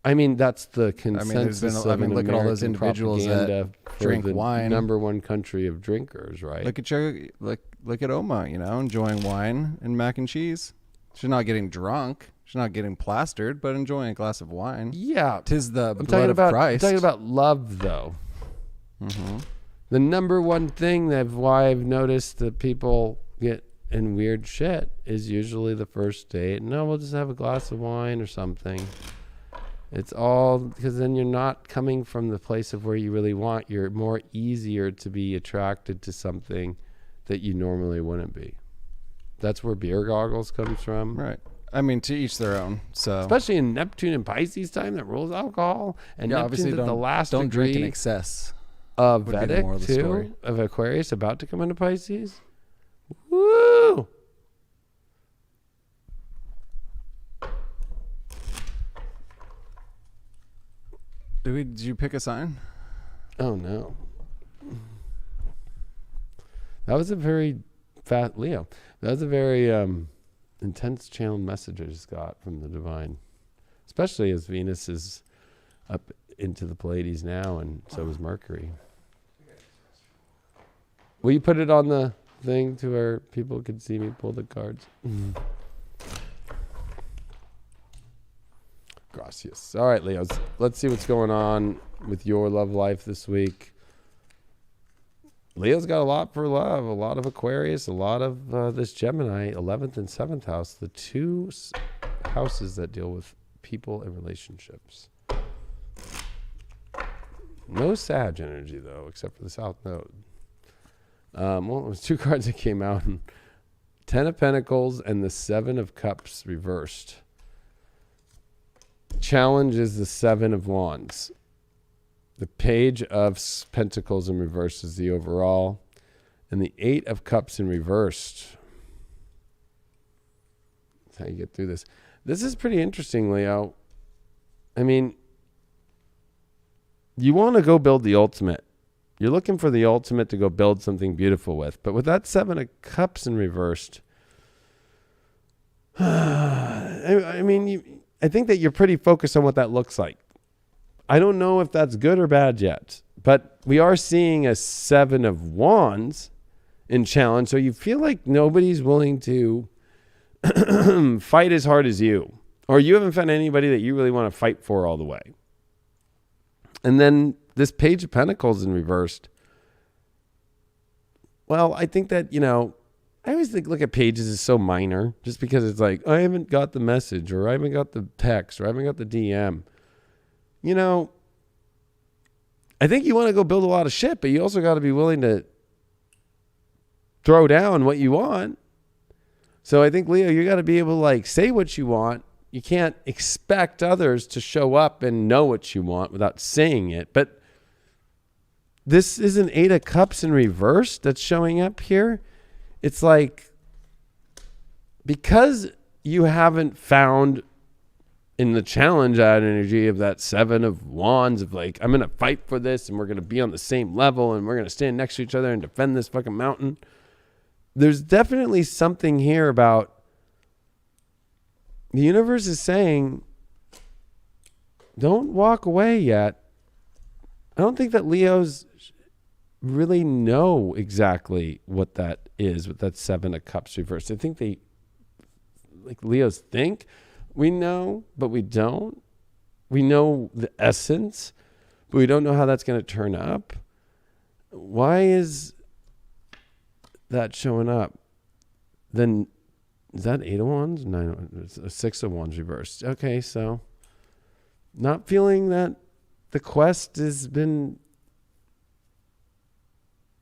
I mean, that's the consensus of look at all those individuals that drink wine. Number one country of drinkers, right? Look at Oma, enjoying wine and mac and cheese. She's not getting drunk. She's not getting plastered, but enjoying a glass of wine. Yeah. 'Tis the blood of Christ. I'm talking about love, though. Mm-hmm. The number one thing why I've noticed that people get in weird shit is usually the first date. No, we'll just have a glass of wine or something. It's all because then you're not coming from the place of where you really want. You're more easier to be attracted to something that you normally wouldn't be. That's where beer goggles comes from. Right. I mean, to each their own. So especially in Neptune and Pisces time that rules alcohol. And Neptune's at the last don't degree drink in excess. Of Vedic too, of Aquarius about to come into Pisces. Woo! Did you pick a sign? Oh no. That was a very fat Leo. That was a very intense channeled message I just got from the divine. Especially as Venus is up into the Pleiades now, and so is Mercury. Will you put it on the thing to where people can see me pull the cards? Gracias. All right, Leos. Let's see what's going on with your love life this week. Leo's got a lot for love, a lot of Aquarius, a lot of this Gemini, 11th and 7th house, the two houses that deal with people and relationships. No Sag energy, though, except for the South Node. Well, it was two cards that came out. 10 of Pentacles and the 7 of Cups reversed. Challenge is the 7 of Wands. The Page of Pentacles in reverse is the overall. And the 8 of Cups in reversed. That's how you get through this. This is pretty interesting, Leo. I mean, you want to go build the ultimate. You're looking for the ultimate to go build something beautiful with. But with that 7 of Cups in reversed, I mean, I think that you're pretty focused on what that looks like. I don't know if that's good or bad yet. But we are seeing a 7 of Wands in challenge. So you feel like nobody's willing to fight as hard as you. Or you haven't found anybody that you really want to fight for all the way. And then this Page of Pentacles in reversed. Well, I think that, I always look at pages as so minor just because it's like, I haven't got the message or I haven't got the text or I haven't got the DM. I think you want to go build a lot of shit, but you also got to be willing to throw down what you want. So I think, Leo, you got to be able to say what you want. You can't expect others to show up and know what you want without saying it. But this is an 8 of Cups in reverse that's showing up here. It's like, because you haven't found in the challenge that energy of that 7 of Wands of I'm going to fight for this and we're going to be on the same level and we're going to stand next to each other and defend this fucking mountain. There's definitely something here about the universe is saying, don't walk away yet. I don't think that Leos really know exactly what that is with that 7 of Cups reversed. I think they, Leos think we know, but we don't. We know the essence, but we don't know how that's going to turn up. Why is that showing up? Then is that 8 of Wands? 9, it's 6 of Wands reversed. Okay, so not feeling that the quest has been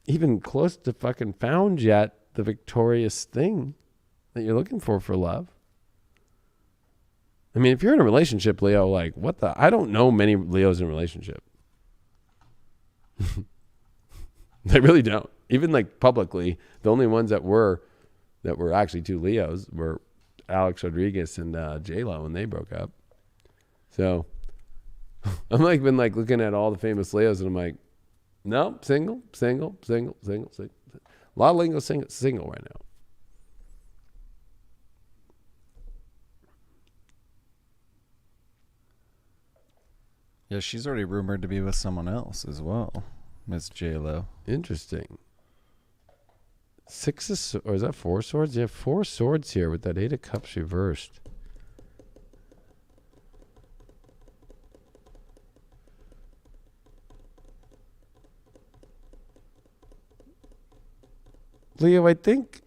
even close to fucking found yet, the victorious thing that you're looking for love. I mean, if you're in a relationship, Leo, what the? I don't know many Leos in a relationship. I really don't. Even publicly, the only ones that were actually two Leos were Alex Rodriguez and J-Lo when they broke up. So I'm been looking at all the famous Leos and I'm like, no, single. A lot of Leos single right now. Yeah, she's already rumored to be with someone else as well, Miss J-Lo. Interesting. 6 of, or is that 4 swords? You have 4 swords here with that 8 of Cups reversed. Leo, I think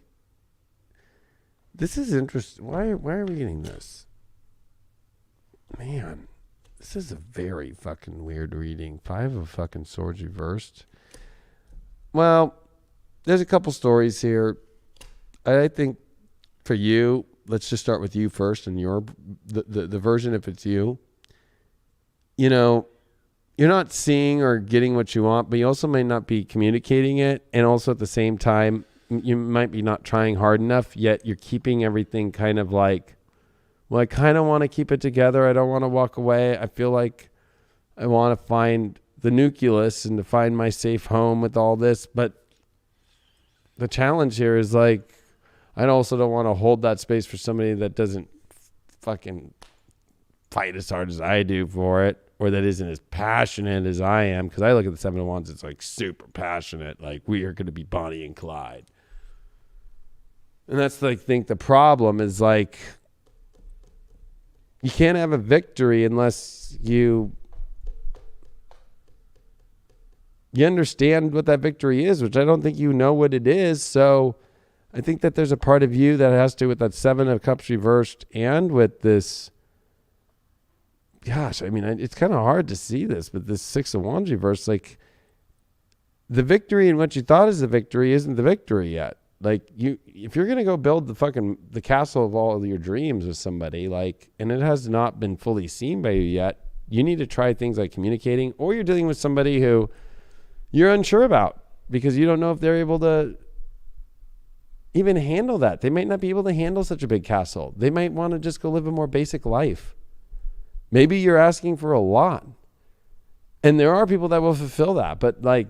this is interesting. Why are we getting this? Man, this is a very fucking weird reading. 5 of fucking swords reversed. Well, there's a couple stories here. I think for you, let's just start with you first and the version if it's you. You know, you're not seeing or getting what you want, but you also might not be communicating it. And also at the same time, you might be not trying hard enough, yet you're keeping everything kind of like, well, I kind of want to keep it together. I don't want to walk away. I feel like I want to find the nucleus and to find my safe home with all this. But the challenge here is like, I also don't want to hold that space for somebody that doesn't fucking fight as hard as I do for it, or that isn't as passionate as I am. Because I look at the Seven of Wands, it's like super passionate. Like, we are going to be Bonnie and Clyde. And that's like, I think the problem is like, you can't have a victory unless you understand what that victory is, which I don't think you know what it is. So I think that there's a part of you that has to, with that Seven of Cups reversed and with this, gosh, I mean, it's kind of hard to see this, but this Six of Wands reversed, like, the victory in what you thought is the victory isn't the victory yet. Like, if you're going to go build the castle of all of your dreams with somebody, like, and it has not been fully seen by you yet, you need to try things like communicating, or you're dealing with somebody who you're unsure about because you don't know if they're able to even handle that. They might not be able to handle such a big castle. They might want to just go live a more basic life. Maybe you're asking for a lot. And there are people that will fulfill that, but like,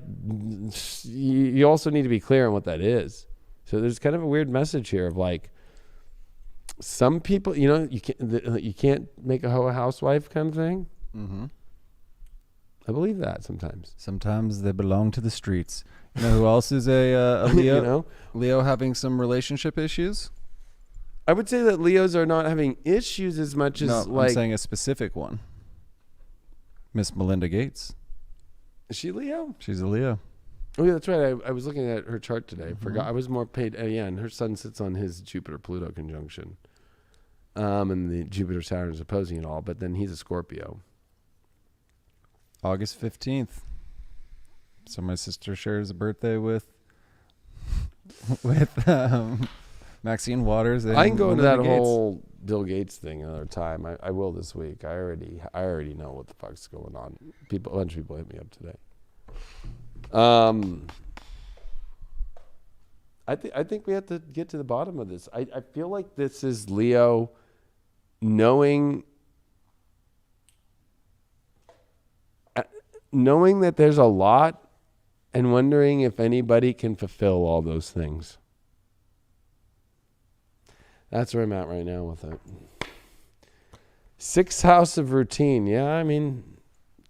you also need to be clear on what that is. So there's kind of a weird message here of like, some people, you know, you can't make a hoe a housewife kind of thing. Mm-hmm. I believe that sometimes. Sometimes they belong to the streets. You know who else is a Leo? You know? Leo having some relationship issues? I would say that Leos are not having issues as much as I'm saying a specific one. Miss Melinda Gates. Is she Leo? She's a Leo. Oh yeah, that's right. I was looking at her chart today. I forgot. I was more paid. Yeah, and her sun sits on his Jupiter-Pluto conjunction. And the Jupiter-Saturn is opposing it all, but then he's a Scorpio. August 15th. So my sister shares a birthday with Maxine Waters. I can go into that whole Bill Gates thing another time. I will this week. I already know what the fuck's going on. A bunch of people hit me up today. I think we have to get to the bottom of this. I feel like this is Leo knowing that there's a lot and wondering if anybody can fulfill all those things. That's where I'm at right now with it. Sixth house of routine. Yeah, I mean,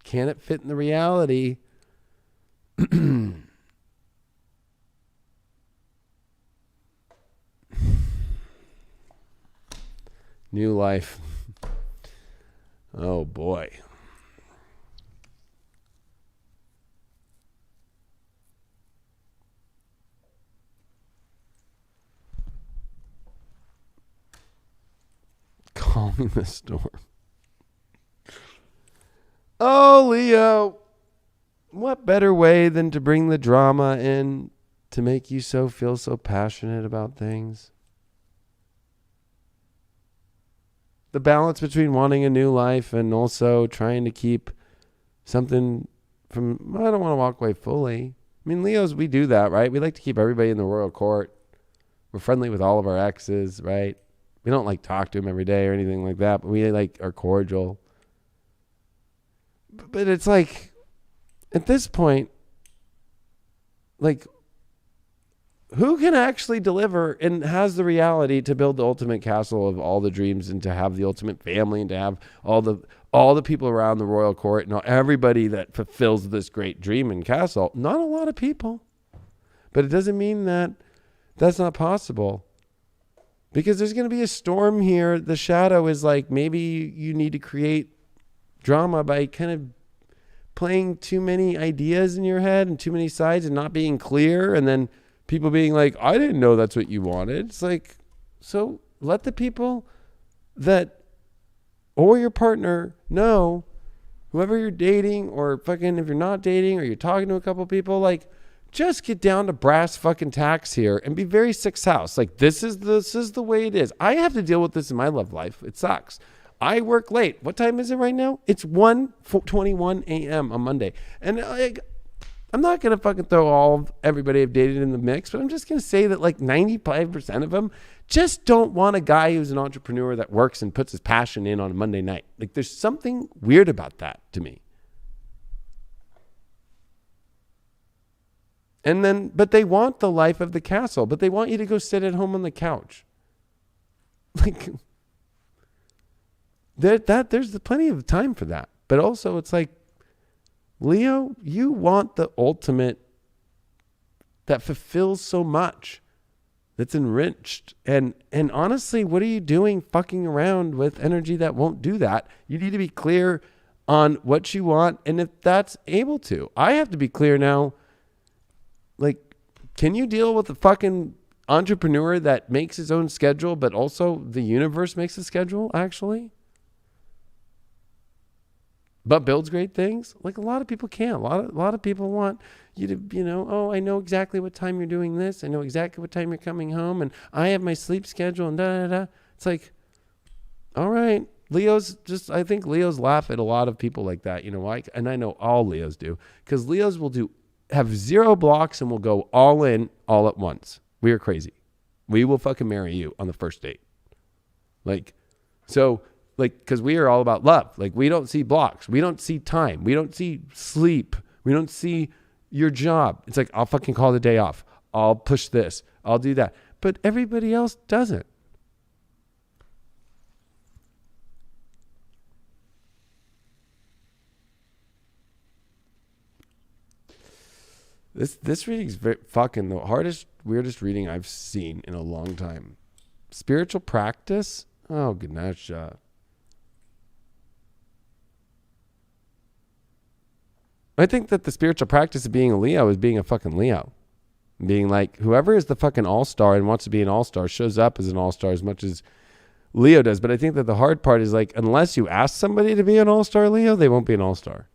can it fit in the reality? New life. Oh boy. Calming the storm. Oh, Leo. What better way than to bring the drama in to make you feel so passionate about things? The balance between wanting a new life and also trying to keep something from, I don't want to walk away fully. I mean, Leos, we do that, right? We like to keep everybody in the royal court. We're friendly with all of our exes, right? We don't like talk to them every day or anything like that, but we like are cordial. But it's like, at this point, like, who can actually deliver and has the reality to build the ultimate castle of all the dreams and to have the ultimate family and to have all the people around the royal court and everybody that fulfills this great dream and castle? Not a lot of people. But it doesn't mean that that's not possible. Because there's going to be a storm here. The shadow is like, maybe you need to create drama by kind of playing too many ideas in your head and too many sides and not being clear. And then people being like, I didn't know that's what you wanted. It's like, so let the people that, or your partner know, whoever you're dating or fucking if you're not dating or you're talking to a couple people, like, just get down to brass fucking tacks here and be very sixth house. Like, this is the way it is. I have to deal with this in my love life. It sucks. I work late. What time is it right now? It's 1:21 a.m. on Monday. And I'm not going to fucking throw everybody I've dated in the mix, but I'm just going to say that like 95% of them just don't want a guy who's an entrepreneur that works and puts his passion in on a Monday night. Like, there's something weird about that to me. But they want the life of the castle, but they want you to go sit at home on the couch. Like, there's plenty of time for that. But also it's like, Leo, you want the ultimate that fulfills so much, that's enriched. And honestly, what are you doing fucking around with energy that won't do that? You need to be clear on what you want, and if that's able to. I have to be clear now. Like, can you deal with a fucking entrepreneur that makes his own schedule, but also the universe makes a schedule, actually? But builds great things? Like, a lot of people can't. A lot of people want you to, oh, I know exactly what time you're doing this. I know exactly what time you're coming home, and I have my sleep schedule, and da-da-da. It's like, all right. I think Leos laugh at a lot of people like that. You know why? And I know all Leos do. Because Leos will have zero blocks and will go all in all at once. We are crazy. We will fucking marry you on the first date. Because we are all about love. Like, we don't see blocks. We don't see time. We don't see sleep. We don't see your job. It's like, I'll fucking call the day off. I'll push this. I'll do that. But everybody else doesn't. This reading is very fucking the hardest, weirdest reading I've seen in a long time. Spiritual practice? Oh, Ganesha. I think that the spiritual practice of being a Leo is being a fucking Leo. Being like, whoever is the fucking all-star and wants to be an all-star shows up as an all-star as much as Leo does. But I think that the hard part is, like, unless you ask somebody to be an all-star Leo, they won't be an all-star.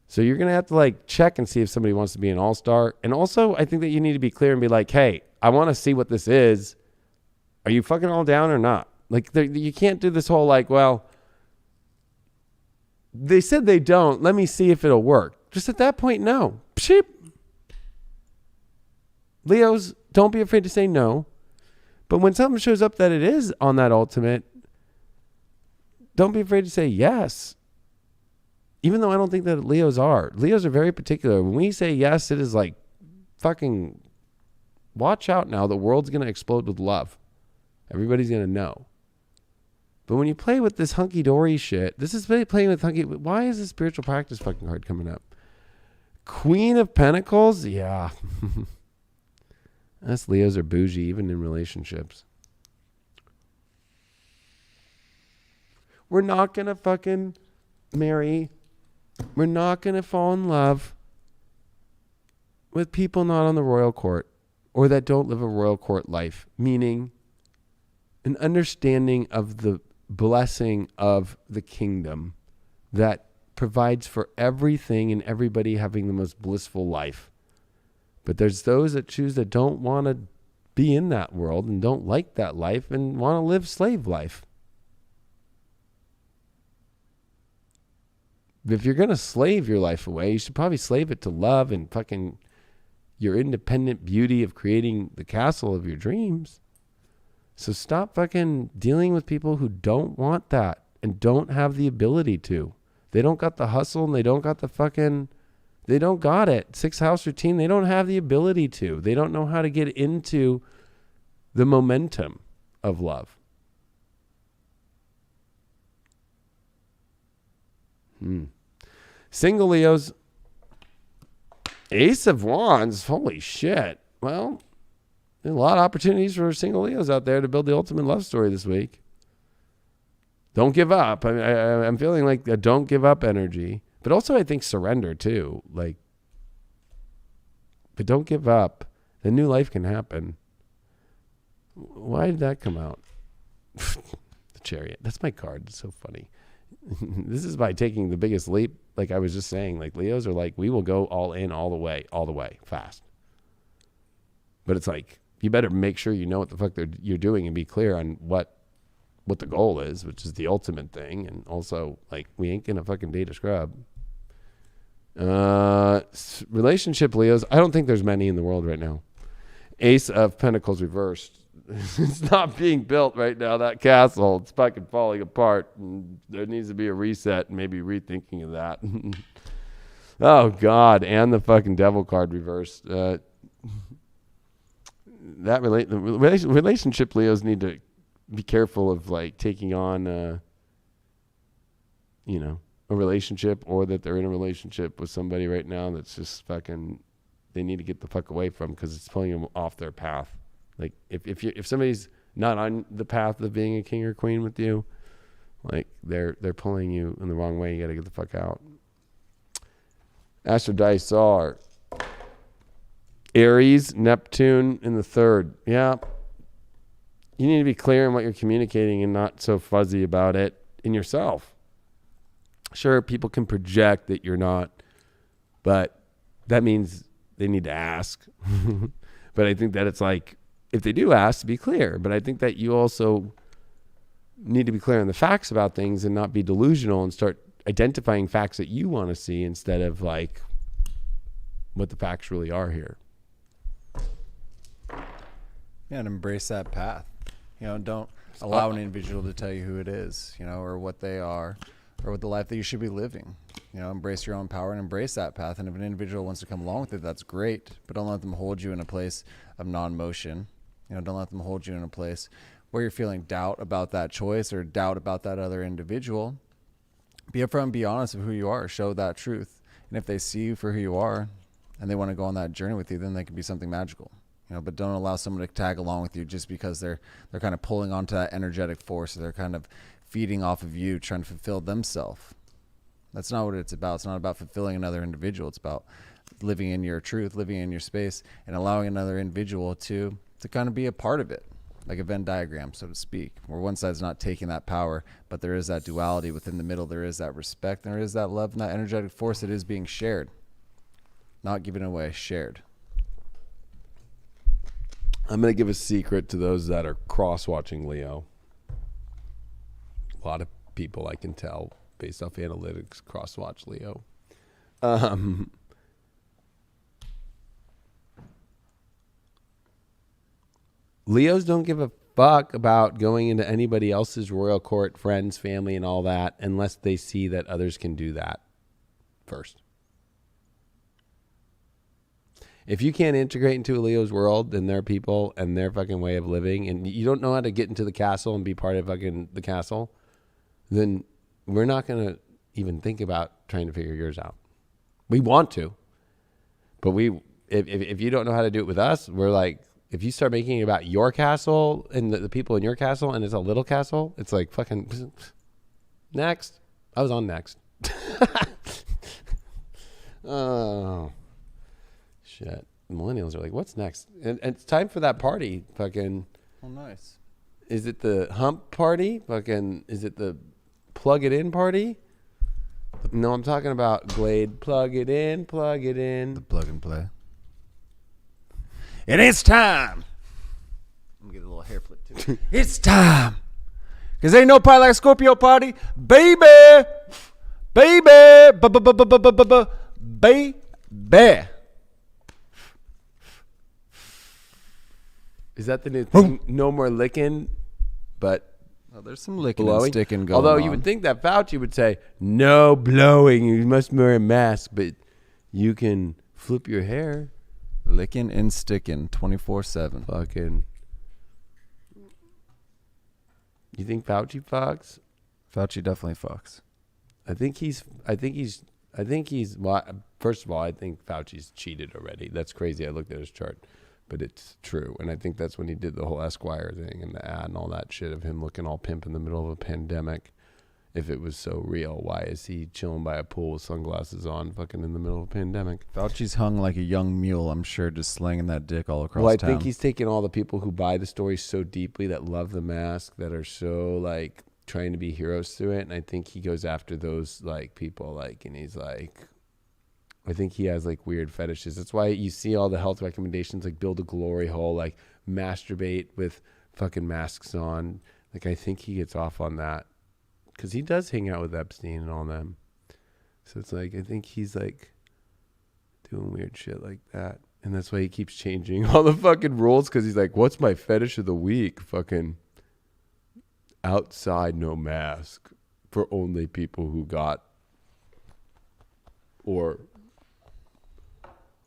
So you're going to have to, like, check and see if somebody wants to be an all-star. And also, I think that you need to be clear and be like, hey, I want to see what this is. Are you fucking all down or not? Like, you can't do this whole, like, well, they said they don't. Let me see if it'll work. Just at that point, no. Psheep. Leos, don't be afraid to say no. But when something shows up that it is on that ultimate, don't be afraid to say yes. Even though I don't think that Leos are. Leos are very particular. When we say yes, it is like fucking watch out now. The world's going to explode with love. Everybody's going to know. But when you play with this hunky-dory shit, this is playing with hunky. Why is the spiritual practice fucking card coming up? Queen of Pentacles? Yeah. Us Leos are bougie, even in relationships. We're not going to fucking marry. We're not going to fall in love with people not on the royal court or that don't live a royal court life, meaning an understanding of the blessing of the kingdom that provides for everything and everybody having the most blissful life. But there's those that choose that don't want to be in that world and don't like that life and want to live slave life. If you're going to slave your life away, you should probably slave it to love and fucking your independent beauty of creating the castle of your dreams. So stop fucking dealing with people who don't want that and don't have the ability to. They don't got the hustle and they don't got the fucking, they don't got it. Sixth house routine, they don't have the ability to. They don't know how to get into the momentum of love. Single Leos, Ace of Wands, holy shit. Well, there's a lot of opportunities for single Leos out there to build the ultimate love story this week. Don't give up. I'm feeling like a don't give up energy, but also I think surrender too. Like, but don't give up. The new life can happen. Why did that come out? The Chariot. That's my card. It's so funny. This is by taking the biggest leap. Like I was just saying, like Leos are like, we will go all in, all the way, fast. But it's like, you better make sure you know what the fuck you're doing and be clear on what the goal is, which is the ultimate thing. And also, like, we ain't gonna fucking date a scrub. Relationship Leos, I don't think there's many in the world right now. Ace of Pentacles reversed. It's not being built right now, that castle. It's fucking falling apart. There needs to be a reset and maybe rethinking of that. Oh, God. And the fucking devil card reversed. That relationship Leos need to be careful of, like, taking on, a relationship, or that they're in a relationship with somebody right now that's just fucking, they need to get the fuck away from, because it's pulling them off their path. Like, if somebody's not on the path of being a king or queen with you, like, they're pulling you in the wrong way. You got to get the fuck out. Astro dice are Aries, Neptune in the third. Yeah. You need to be clear in what you're communicating and not so fuzzy about it in yourself. Sure, people can project that you're not, but that means they need to ask. But I think that it's like, if they do ask, be clear. But I think that you also need to be clear on the facts about things and not be delusional and start identifying facts that you want to see instead of, like, what the facts really are here. Yeah, and embrace that path. Don't allow an individual to tell you who it is, or what they are, or what the life that you should be living. Embrace your own power and embrace that path. And if an individual wants to come along with it, that's great. But don't let them hold you in a place of non-motion. Don't let them hold you in a place where you're feeling doubt about that choice or doubt about that other individual. Be upfront and be honest of who you are. Show that truth. And if they see you for who you are and they want to go on that journey with you, then they can be something magical. But don't allow someone to tag along with you just because they're kind of pulling onto that energetic force. Or they're kind of feeding off of you, trying to fulfill themselves. That's not what it's about. It's not about fulfilling another individual. It's about living in your truth, living in your space, and allowing another individual to kind of be a part of it, like a Venn diagram, so to speak, where one side's not taking that power, but there is that duality within the middle. There is that respect, and there is that love and that energetic force that is being shared, not given away, shared. I'm going to give a secret to those that are cross-watching Leo. A lot of people, I can tell, based off analytics, cross-watch Leo. Leos don't give a fuck about going into anybody else's royal court, friends, family, and all that, unless they see that others can do that first. If you can't integrate into a Leo's world and their people and their fucking way of living, and you don't know how to get into the castle and be part of fucking the castle, then we're not going to even think about trying to figure yours out. We want to, but if you don't know how to do it with us, we're like, if you start making it about your castle and the people in your castle and it's a little castle, it's like fucking next. I was on next. Oh, shit. Millennials are like, what's next? And it's time for that party. Fucking. Oh, nice. Is it the hump party? Fucking. Is it the plug it in party? No, I'm talking about Glade. Plug it in. Plug it in. The plug and play. And it's time. I'm gonna get a little hair flip too. It's time. Cause ain't no party like a Scorpio party, baby, baby, baby. Is that the new thing? No more licking, but there's some licking blowing. and sticking going Although on. you would think that Fauci would say no blowing. You must wear a mask, but you can flip your hair. Licking and sticking 24/7. Fucking. You think Fauci fucks? Fauci definitely fucks. I think he's. Well, first of all, I think Fauci's cheated already. That's crazy. I looked at his chart, but it's true. And I think that's when he did the whole Esquire thing and the ad and all that shit of him looking all pimp in the middle of a pandemic. If it was so real, why is he chilling by a pool with sunglasses on, fucking in the middle of a pandemic? Fauci's hung like a young mule, I'm sure, just slanging that dick all across I town. think he's taking all the people who buy the story so deeply, that love the mask, that are so like trying to be heroes through it. And I think he goes after those like people, like, and he's like, I think he has like weird fetishes. That's why you see all the health recommendations, like build a glory hole, like masturbate with fucking masks on. Like, I think he gets off on that because he does hang out with Epstein and all them. So it's like, I think he's like doing weird shit like that. And that's why he keeps changing all the fucking rules, because he's like, what's my fetish of the week? Fucking outside, no mask for only people who got, or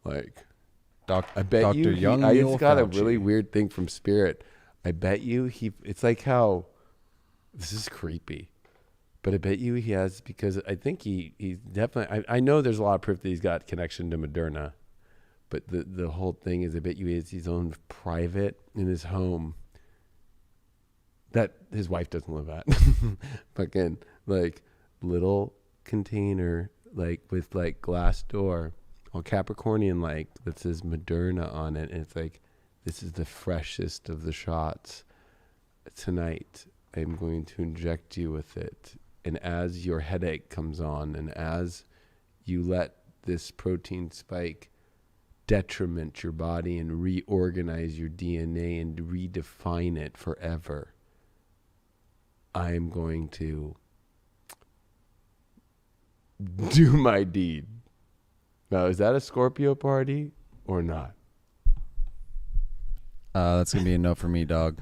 like, I bet Dr. you, Young I Neil just got a Fauci. really weird thing from Spirit. I bet you it's like how, this is creepy, but I bet you he has, because I think he's definitely, I know there's a lot of proof that he's got connection to Moderna, but the whole thing is, I bet you he has his own private in his home that his wife doesn't live at. Fucking like little container, like with like glass door, all Capricornian, like that says Moderna on it. And it's like, this is the freshest of the shots. Tonight, I'm going to inject you with it. And as your headache comes on, and as you let this protein spike detriment your body and reorganize your DNA and redefine it forever, I'm going to do my deed. Now, is that a Scorpio party or not? That's going to be a no for me, dog.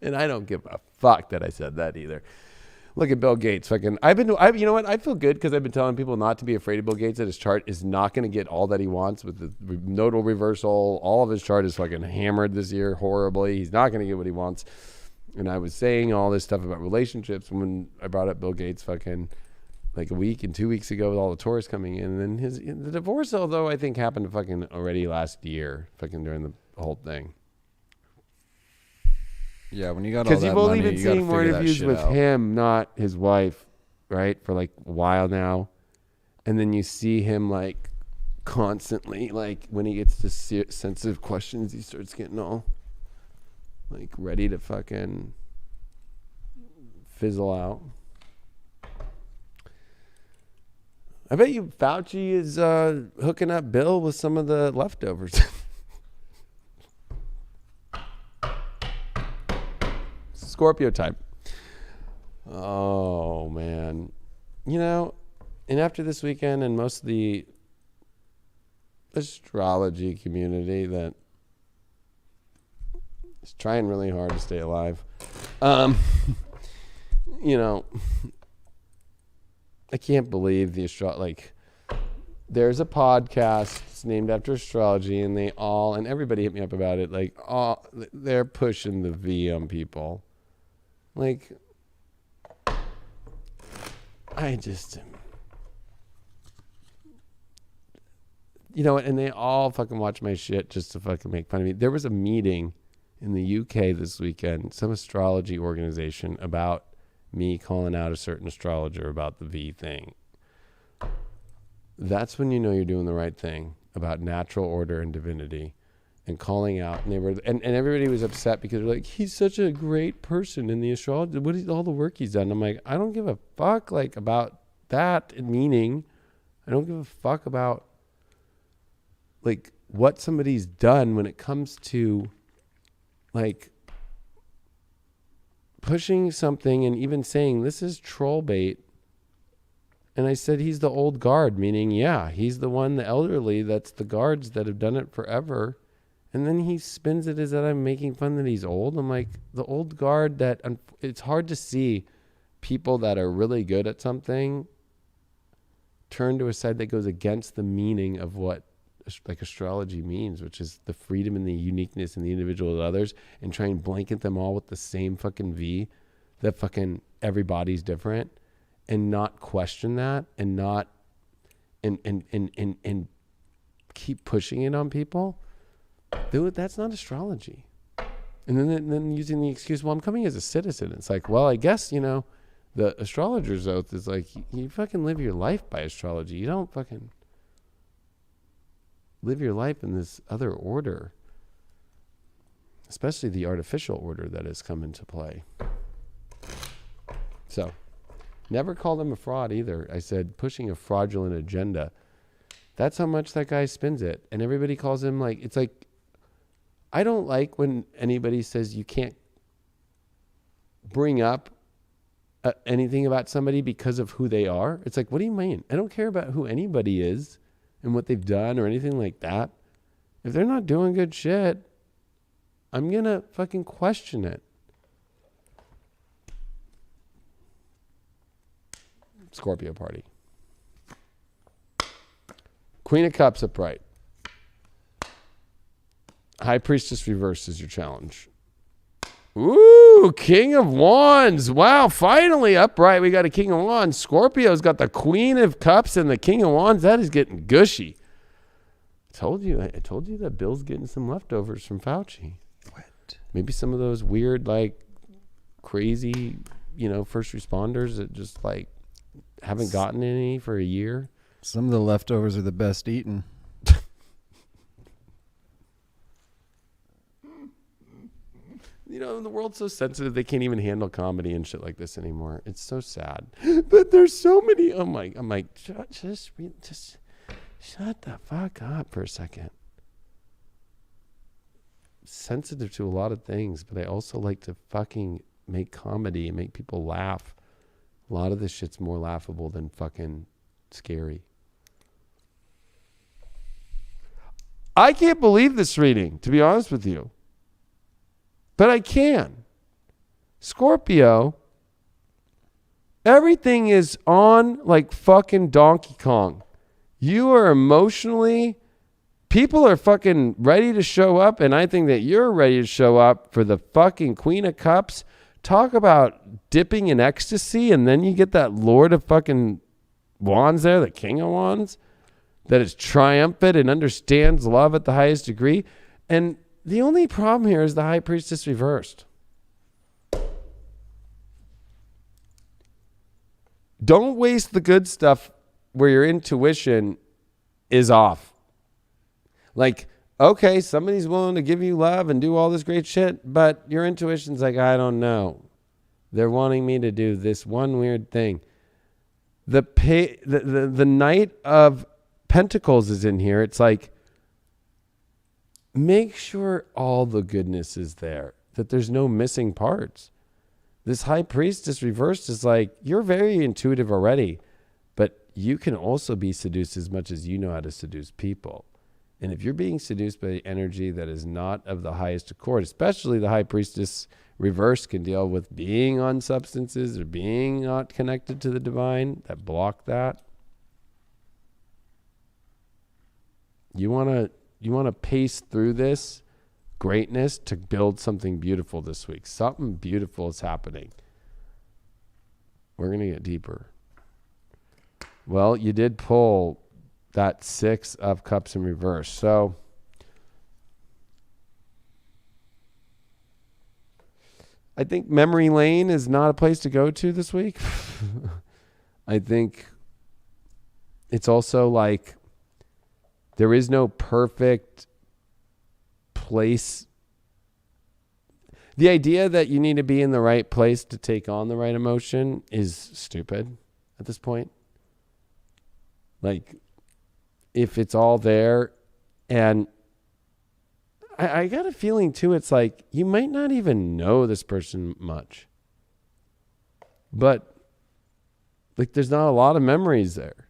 And I don't give a fuck that I said that either. Look at Bill Gates. Fucking, you know what? I feel good because I've been telling people not to be afraid of Bill Gates, that his chart is not going to get all that he wants with the nodal reversal. All of his chart is fucking hammered this year horribly. He's not going to get what he wants. And I was saying all this stuff about relationships when I brought up Bill Gates fucking like a week and 2 weeks ago with all the Taurus coming in. And then the divorce, although I think happened fucking already last year, fucking during the whole thing. Yeah, when you got all that Because you've only money, been you gotta seeing more figure that interviews shit with out. him, not his wife, right? For like a while now. And then you see him like constantly, like when he gets to sensitive questions, he starts getting all like ready to fucking fizzle out. I bet you Fauci is hooking up Bill with some of the leftovers. Scorpio type. Oh, man. You know, and after this weekend and most of the astrology community that is trying really hard to stay alive, you know, I can't believe the like, there's a podcast, it's named after astrology, and and everybody hit me up about it, like, they're pushing the V on people. Like, I just, you know, and they all fucking watch my shit just to fucking make fun of me. There was a meeting in the UK this weekend, some astrology organization, about me calling out a certain astrologer about the V thing. That's when you know you're doing the right thing about natural order and divinity. And calling out, and they were, and everybody was upset because they're like, he's such a great person in the astrology. What is all the work he's done? I'm like, I don't give a fuck like about that meaning. I don't give a fuck about like what somebody's done when it comes to like pushing something and even saying this is troll bait. And I said he's the old guard, meaning yeah, he's the one, the elderly, that's the guards that have done it forever. And then he spins it as that I'm making fun that he's old. I'm like, the old guard that, it's hard to see people that are really good at something turn to a side that goes against the meaning of what like astrology means, which is the freedom and the uniqueness and the individual of others, and try and blanket them all with the same fucking V, that fucking everybody's different, and not question that, and not, and keep pushing it on people. Dude, that's not astrology. And then using the excuse, well, I'm coming as a citizen. It's like, well, I guess, you know, the astrologer's oath is like, you fucking live your life by astrology. You don't fucking live your life in this other order. especially the artificial order that has come into play. So, never called him a fraud either. I said, pushing a fraudulent agenda. That's how much that guy spins it. And everybody calls him like, it's like, I don't like when anybody says you can't bring up anything about somebody because of who they are. It's like, what do you mean? I don't care about who anybody is and what they've done or anything like that. If they're not doing good shit, I'm going to fucking question it. Scorpio party. Queen of Cups upright. High Priestess reversed is your challenge. Ooh, King of Wands. Wow, finally upright. We got a King of Wands. Scorpio's got the Queen of Cups and the King of Wands. That is getting gushy. I told you that Bill's getting some leftovers from Fauci. What? Maybe some of those weird, like, crazy, first responders that just, like, haven't gotten any for a year. Some of the leftovers are the best eaten. The world's so sensitive they can't even handle comedy and shit like this anymore. It's so sad. But there's so many. I'm like, just shut the fuck up for a second. Sensitive to a lot of things, but I also like to fucking make comedy and make people laugh. A lot of this shit's more laughable than fucking scary. I can't believe this reading, to be honest with you. But I can. Scorpio, everything is on like fucking Donkey Kong. You are emotionally, people are fucking ready to show up, and I think that you're ready to show up for the fucking Queen of Cups. Talk about dipping in ecstasy, and then you get that Lord of fucking Wands there, the King of Wands, that is triumphant and understands love at the highest degree. And the only problem here is the High Priestess reversed. Don't waste the good stuff where your intuition is off. Like, okay, somebody's willing to give you love and do all this great shit, but your intuition's like, I don't know. They're wanting me to do this one weird thing. The Knight of Pentacles is in here. It's like, make sure all the goodness is there, that there's no missing parts. This High Priestess reversed is like, you're very intuitive already, but you can also be seduced as much as you know how to seduce people. And if you're being seduced by energy that is not of the highest accord, especially the High Priestess reverse can deal with being on substances or being not connected to the divine that block that. You want to pace through this greatness to build something beautiful this week. Something beautiful is happening. We're going to get deeper. Well, you did pull that 6 of Cups in reverse. So I think memory lane is not a place to go to this week. I think it's also like there is no perfect place. The idea that you need to be in the right place to take on the right emotion is stupid at this point. Like, if it's all there, and I got a feeling too, it's like you might not even know this person much, but like there's not a lot of memories there.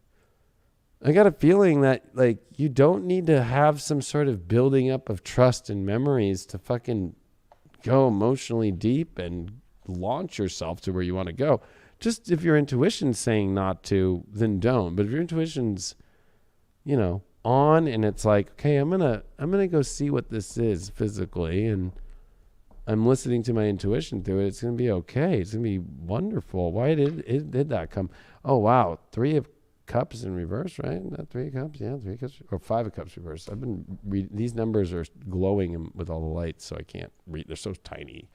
I got a feeling that like you don't need to have some sort of building up of trust and memories to fucking go emotionally deep and launch yourself to where you want to go. Just if your intuition's saying not to, then don't. But if your intuition's, on and it's like, okay, I'm gonna go see what this is physically, and I'm listening to my intuition through it, it's gonna be okay. It's gonna be wonderful. Why did that come? Oh wow, 3 of Cups in reverse, right? Not 3 of Cups, yeah, 3 of Cups, or 5 of Cups reverse. I've been these numbers are glowing with all the lights, so I can't read. They're so tiny.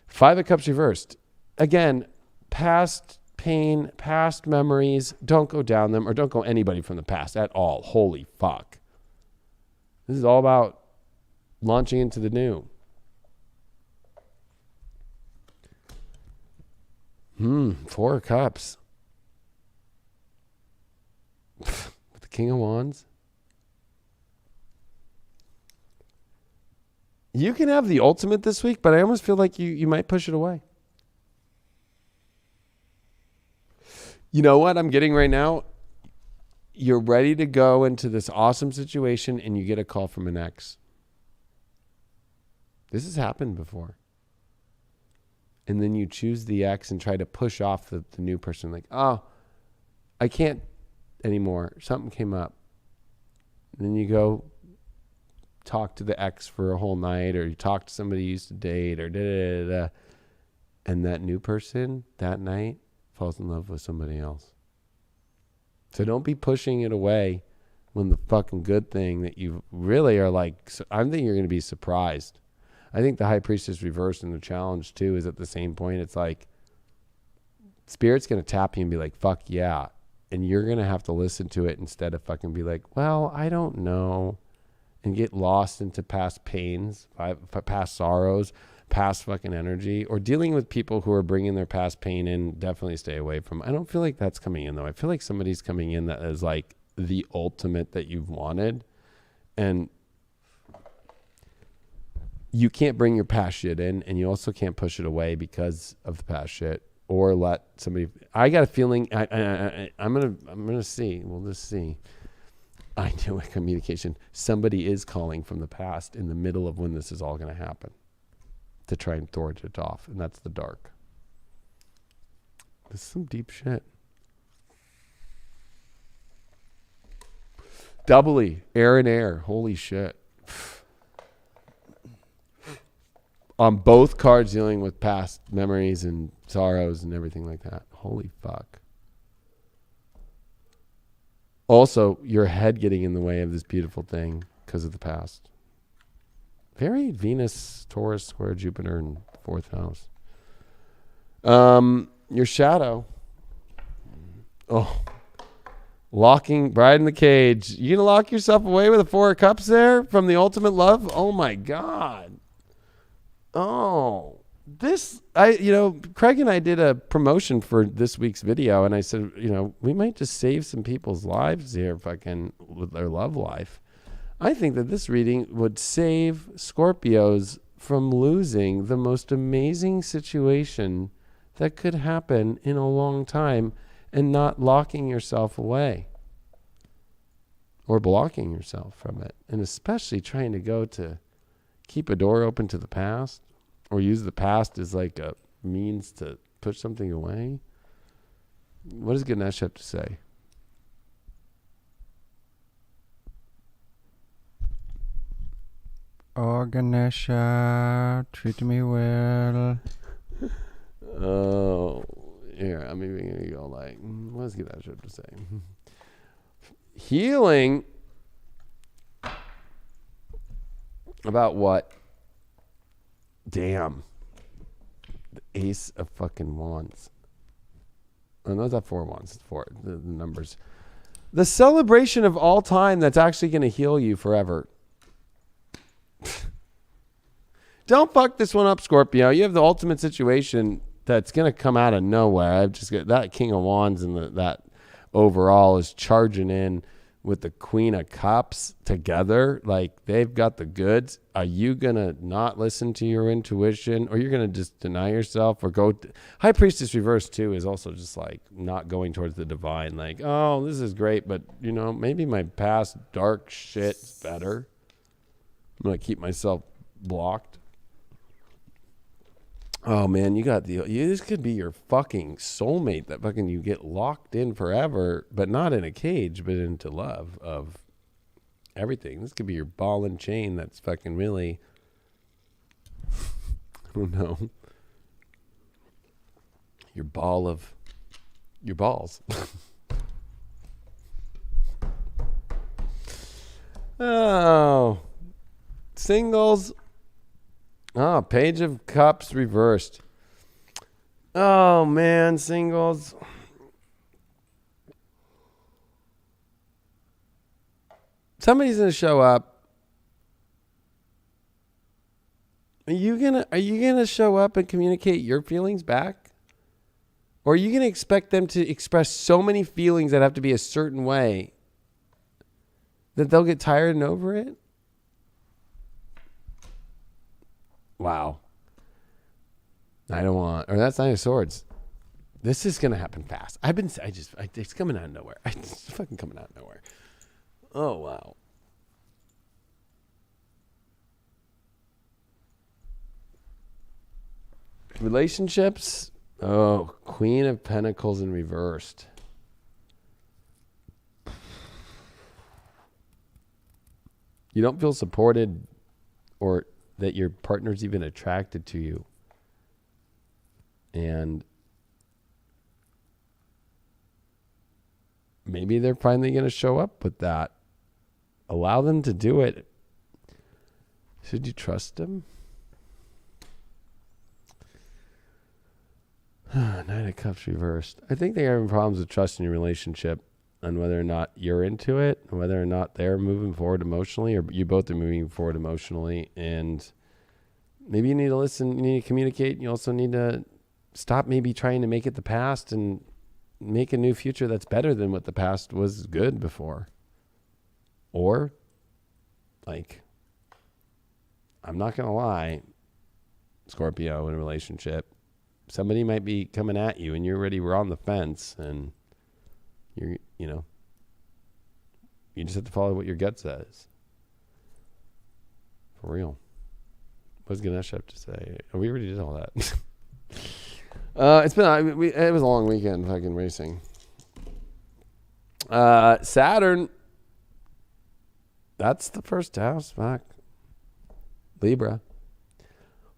5 of Cups reversed. Again, past pain, past memories, don't go down them, or don't go anybody from the past at all. Holy fuck. This is all about launching into the new. Four of Cups. With the King of Wands. You can have the ultimate this week, but I almost feel like you might push it away. You know what I'm getting right now? You're ready to go into this awesome situation and you get a call from an ex. This has happened before. And then you choose the ex and try to push off the new person. Like, oh, I can't anymore. Something came up. And then you go talk to the ex for a whole night, or you talk to somebody you used to date, or da-da-da-da. And that new person that night falls in love with somebody else. So don't be pushing it away when the fucking good thing that you really are like, I think you're going to be surprised. I think the High Priestess reversed in the challenge too is at the same point. It's like Spirit's going to tap you and be like, fuck yeah. And you're going to have to listen to it instead of fucking be like, well, I don't know. And get lost into past pains, past sorrows, past fucking energy, or dealing with people who are bringing their past pain in. Definitely stay away from. I don't feel like that's coming in though. I feel like somebody's coming in that is like the ultimate that you've wanted, and you can't bring your past shit in, and you also can't push it away because of the past shit, or let somebody. I got a feeling. I'm gonna see. We'll just see. I know a communication. Somebody is calling from the past in the middle of when this is all going to happen to try and thwart it off. And that's the dark. This is some deep shit. Doubly. Air and air. Holy shit. On both cards dealing with past memories and sorrows and everything like that. Holy fuck. Also, your head getting in the way of this beautiful thing because of the past. Very Venus, Taurus, square Jupiter in the fourth house. Your shadow. Oh, locking bride in the cage. You gonna lock yourself away with a Four of Cups there from the ultimate love? Oh my God. Oh. Craig and I did a promotion for this week's video, and I said, we might just save some people's lives here fucking with their love life. I think that this reading would save Scorpios from losing the most amazing situation that could happen in a long time and not locking yourself away or blocking yourself from it. And especially trying to go to keep a door open to the past. Or use the past as like a means to push something away. What does Ganesh have to say? Oh, Ganesha, treat me well. Oh, here, I'm even going to go like, what does Ganesh have to say? Healing. About what? Damn. The Ace of fucking Wands. Oh, no, it's not 4 wands. It's 4. The numbers. The celebration of all time that's actually going to heal you forever. Don't fuck this one up, Scorpio. You have the ultimate situation that's going to come out of nowhere. I've just got that King of Wands and that overall is charging in with the Queen of Cups together. Like, they've got the goods. Are you going to not listen to your intuition, or you're going to just deny yourself or go High Priestess reverse too is also just like not going towards the divine. Like, oh, this is great, but maybe my past dark shit's better. I'm going to keep myself blocked. Oh man, this could be your fucking soulmate that fucking you get locked in forever, but not in a cage, but into love of everything. This could be your ball and chain that's fucking really, I don't know, your ball of your balls. Oh, singles. Oh, Page of Cups reversed. Oh, man, singles. Somebody's going to show up. Are you gonna show up and communicate your feelings back? Or are you going to expect them to express so many feelings that have to be a certain way that they'll get tired and over it? Wow. I don't want, or that's Nine of Swords. This is going to happen fast. It's coming out of nowhere. It's fucking coming out of nowhere. Oh, wow. Relationships. Oh, Queen of Pentacles in reversed. You don't feel supported or that your partner's even attracted to you. And maybe they're finally going to show up with that. Allow them to do it. Should you trust them? Knight of Cups reversed. I think they're having problems with trusting your relationship and whether or not you're into it, and whether or not they're moving forward emotionally, or you both are moving forward emotionally. And maybe you need to listen, you need to communicate. You also need to stop maybe trying to make it the past and make a new future that's better than what the past was good before. Or, like, I'm not going to lie, Scorpio, in a relationship, somebody might be coming at you and you're already on the fence, and you just have to follow what your gut says. For real. What does Ganesh have to say? Oh, we already did all that. It was a long weekend fucking racing. Saturn. That's the first house. Fuck. Libra.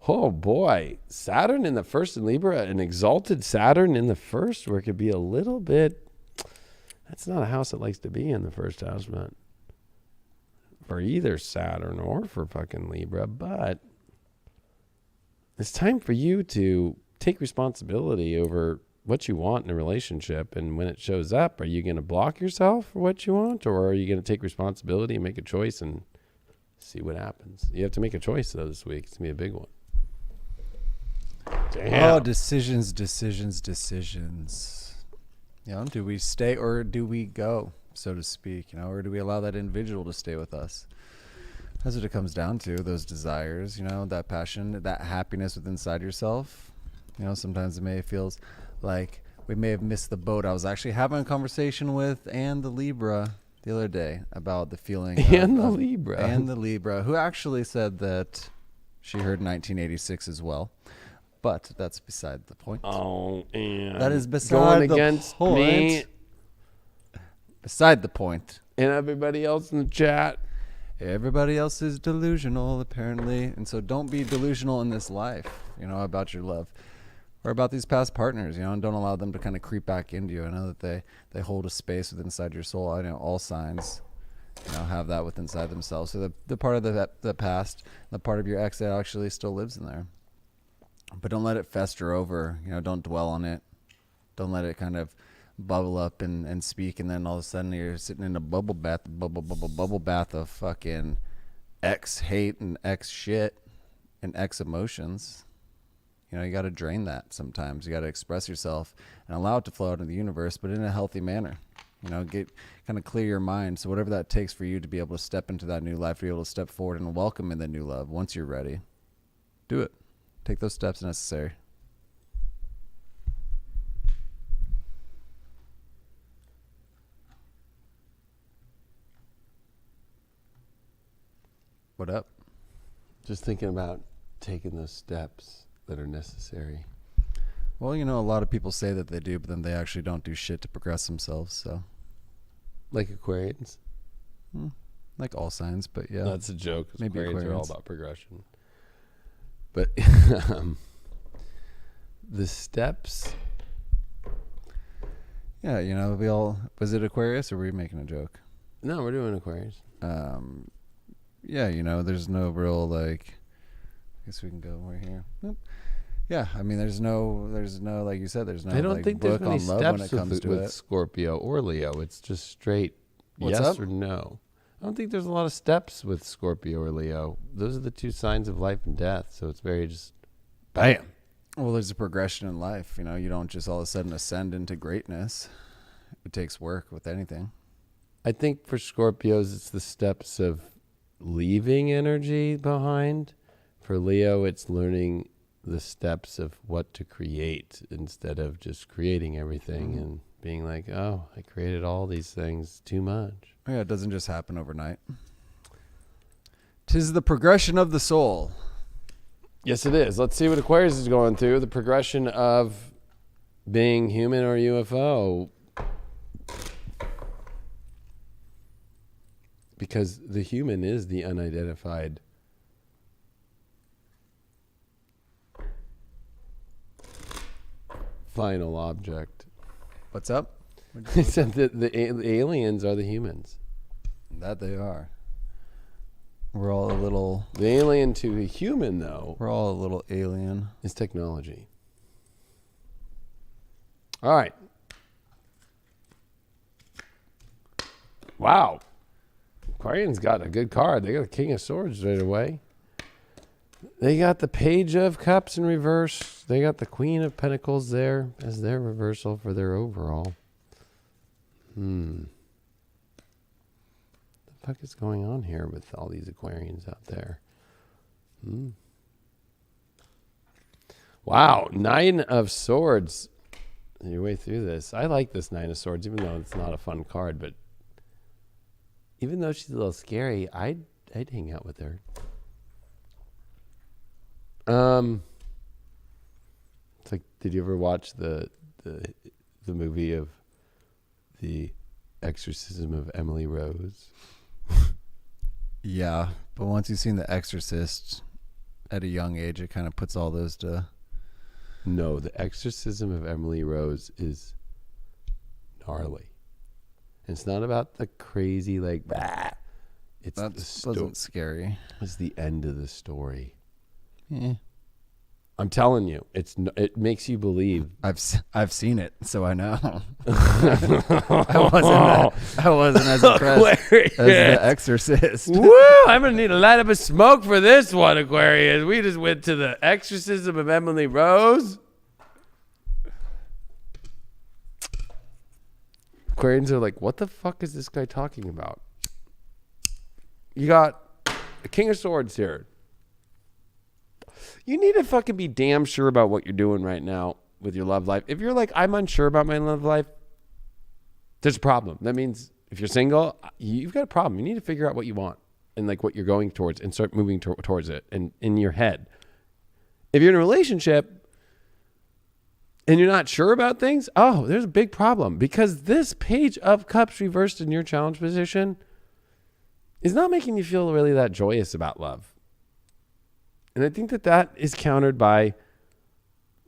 Oh boy. Saturn in the first in Libra. An exalted Saturn in the first, where it could be a little bit. That's not a house that likes to be in the first house, man. For either Saturn or for fucking Libra. But it's time for you to take responsibility over what you want in a relationship. And when it shows up, are you going to block yourself for what you want? Or are you going to take responsibility and make a choice and see what happens? You have to make a choice, though, this week. It's going to be a big one. Damn. Oh, decisions. Do we stay or do we go, so to speak? Or do we allow that individual to stay with us? That's what it comes down to, those desires, that passion, that happiness within inside yourself. Sometimes it may feels like we may have missed the boat. I was actually having a conversation with Anne the Libra the other day about the feeling. Anne the Libra, who actually said that she heard 1986 as well. But that's beside the point. Oh, and that is beside going the against point. Me beside the point. And everybody else in the chat. Everybody else is delusional, apparently. And so don't be delusional in this life, about your love or about these past partners, and don't allow them to kind of creep back into you. I know that they hold a space within inside your soul. I know all signs, have that within inside themselves. So the part of the past, the part of your ex that actually still lives in there. But don't let it fester over. Don't dwell on it. Don't let it kind of bubble up and speak, and then all of a sudden you're sitting in a bubble bath of fucking ex hate and ex shit and ex emotions. You got to drain that sometimes. You got to express yourself and allow it to flow out into the universe, but in a healthy manner. Get kind of clear your mind. So whatever that takes for you to be able to step into that new life, to be able to step forward and welcome in the new love once you're ready, do it. Take those steps necessary. What up? Just thinking about taking those steps that are necessary. Well, a lot of people say that they do, but then they actually don't do shit to progress themselves. So, like Aquarians, like all signs, but yeah, that's a joke. Maybe Aquarians are all about progression. But the steps. Yeah, we all. Was it Aquarius or were we making a joke? No, we're doing Aquarius. Yeah, there's no real like. I guess we can go over here. Nope. Yeah, I mean, there's no, like you said, there's no. I don't like, think there's book many on love steps when it comes to with it. Scorpio or Leo. It's just straight What's yes up? or no. I don't think there's a lot of steps with Scorpio or Leo. Those are the two signs of life and death. So it's very just bam. Well, there's a progression in life. You know, you don't just all of a sudden ascend into greatness. It takes work with anything. I think for Scorpios, it's the steps of leaving energy behind. For Leo, it's learning the steps of what to create instead of just creating everything and being like, oh, I created all these things too much. Yeah, it doesn't just happen overnight. 'Tis the progression of the soul. Yes, it is. Let's see what Aquarius is going through. The progression of being human or UFO. Because the human is the unidentified final object. What's up? He said that the aliens are the humans. That they are. We're all a little... The alien to a human, though, We're all a little alien. is technology. All right. Wow. Aquarian's got a good card. They got a King of Swords right away. They got the Page of Cups in reverse. They got the Queen of Pentacles there as their reversal for their overall. The fuck is going on here with all these Aquarians out there? Wow, 9 of Swords. Your way through this. I like this 9 of Swords, even though it's not a fun card, but even though she's a little scary, I'd hang out with her. It's like, did you ever watch the movie of The Exorcism of Emily Rose? Yeah, but once you've seen The Exorcist at a young age, it kind of puts all those to... No, The Exorcism of Emily Rose is gnarly. It's not about the crazy, like, bah. It's That wasn't scary. It's the end of the story. Yeah. I'm telling you, it makes you believe. I've seen it, so I know. I wasn't as impressed as The Exorcist. Woo! I'm gonna need to light up a smoke for this one, Aquarius. We just went to The Exorcism of Emily Rose. Aquarians are like, what the fuck is this guy talking about? You got the King of Swords here. You need to fucking be damn sure about what you're doing right now with your love life. If you're like, I'm unsure about my love life, there's a problem. That means if you're single, you've got a problem. You need to figure out what you want and like what you're going towards and start moving towards it and in your head. If you're in a relationship and you're not sure about things, oh, there's a big problem because this Page of Cups reversed in your challenge position is not making you feel really that joyous about love. And I think that is countered by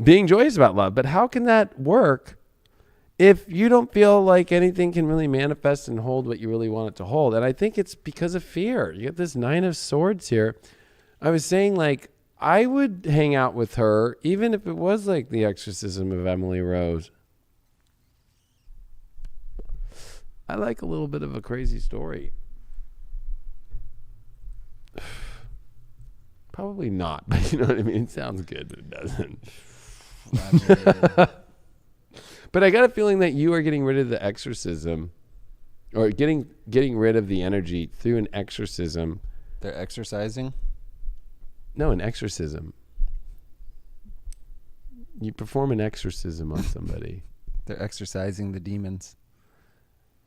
being joyous about love. But how can that work if you don't feel like anything can really manifest and hold what you really want it to hold? And I think it's because of fear. You get this 9 of Swords here. I was saying, like, I would hang out with her even if it was like The Exorcism of Emily Rose. I like a little bit of a crazy story. Probably not, but you know what I mean? It sounds good, but it doesn't. But I got a feeling that you are getting rid of the exorcism or getting rid of the energy through an exorcism. They're exercising? No, an exorcism. You perform an exorcism on somebody. They're exercising the demons.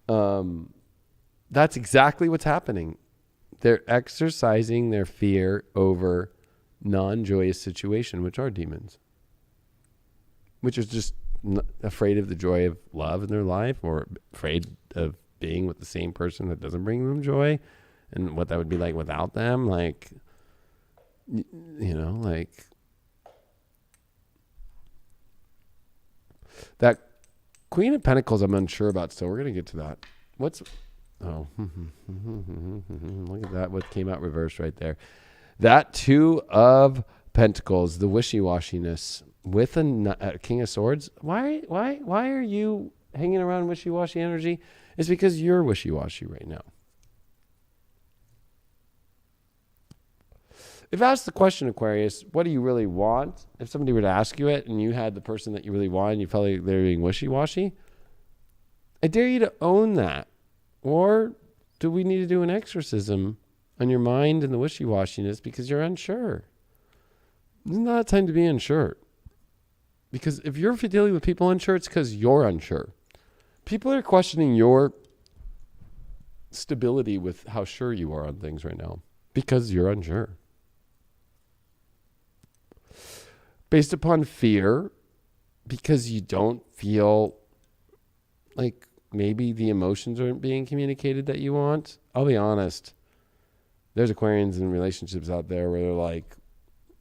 That's exactly what's happening. They're exercising their fear over non-joyous situation, which are demons, which is just afraid of the joy of love in their life or afraid of being with the same person that doesn't bring them joy and what that would be like without them. Like, you know, like that Queen of Pentacles I'm unsure about, so we're going to get to that. Oh, look at that. What came out reversed right there. That 2 of Pentacles, the wishy-washiness with a King of Swords. Why are you hanging around wishy-washy energy? It's because you're wishy-washy right now. If asked the question, Aquarius, what do you really want? If somebody were to ask you it and you had the person that you really want and you felt like they're being wishy-washy, I dare you to own that. Or do we need to do an exorcism on your mind and the wishy-washiness because you're unsure? It's not a time to be unsure. Because if you're dealing with people unsure, it's because you're unsure. People are questioning your stability with how sure you are on things right now because you're unsure. Based upon fear, because you don't feel like maybe the emotions aren't being communicated that you want. I'll be honest. There's Aquarians in relationships out there where they're like,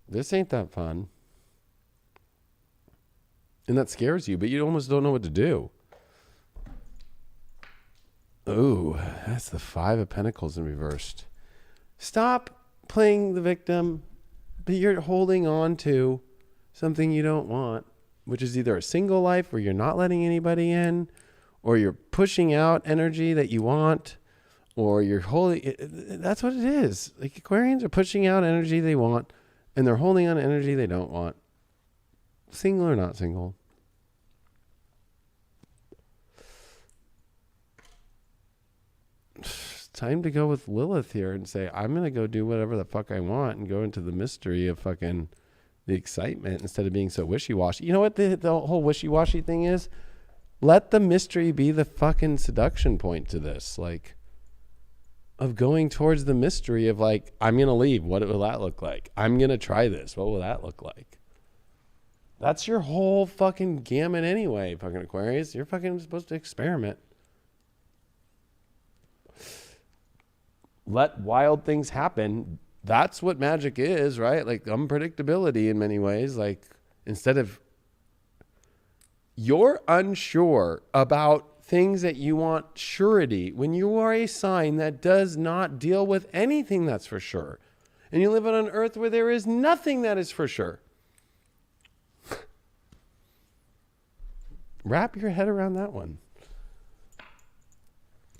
this ain't that fun. And that scares you, but you almost don't know what to do. Ooh, that's the 5 of Pentacles in reversed. Stop playing the victim, but you're holding on to something you don't want, which is either a single life where you're not letting anybody in, or you're pushing out energy that you want, or you're holding. That's what it is. Like Aquarians are pushing out energy they want, and they're holding on to energy they don't want. Single or not single. It's time to go with Lilith here and say, I'm going to go do whatever the fuck I want and go into the mystery of fucking the excitement instead of being so wishy-washy. You know what the whole wishy-washy thing is? Let the mystery be the fucking seduction point to this. Like, of going towards the mystery of like, I'm going to leave. What will that look like? I'm going to try this. What will that look like? That's your whole fucking gamut anyway, fucking Aquarius. You're fucking supposed to experiment. Let wild things happen. That's what magic is, right? Like unpredictability in many ways. Like instead of you're unsure about things that you want surety when you are a sign that does not deal with anything that's for sure. And you live on an earth where there is nothing that is for sure. Wrap your head around that one.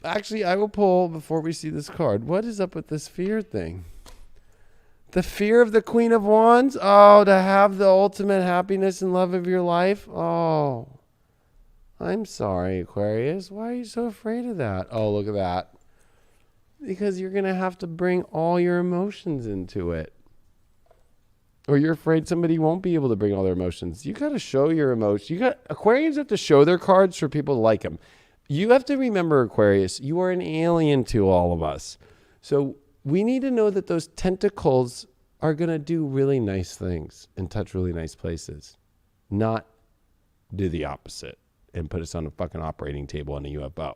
Actually, I will pull before we see this card. What is up with this fear thing? The fear of the Queen of Wands? Oh, to have the ultimate happiness and love of your life? Oh, I'm sorry, Aquarius. Why are you so afraid of that? Oh, look at that. Because you're going to have to bring all your emotions into it. Or you're afraid somebody won't be able to bring all their emotions. You got to show your emotions. Aquarians have to show their cards for people to like them. You have to remember, Aquarius, you are an alien to all of us. So we need to know that those tentacles are going to do really nice things and touch really nice places. Not do the opposite and put us on a fucking operating table on a UFO.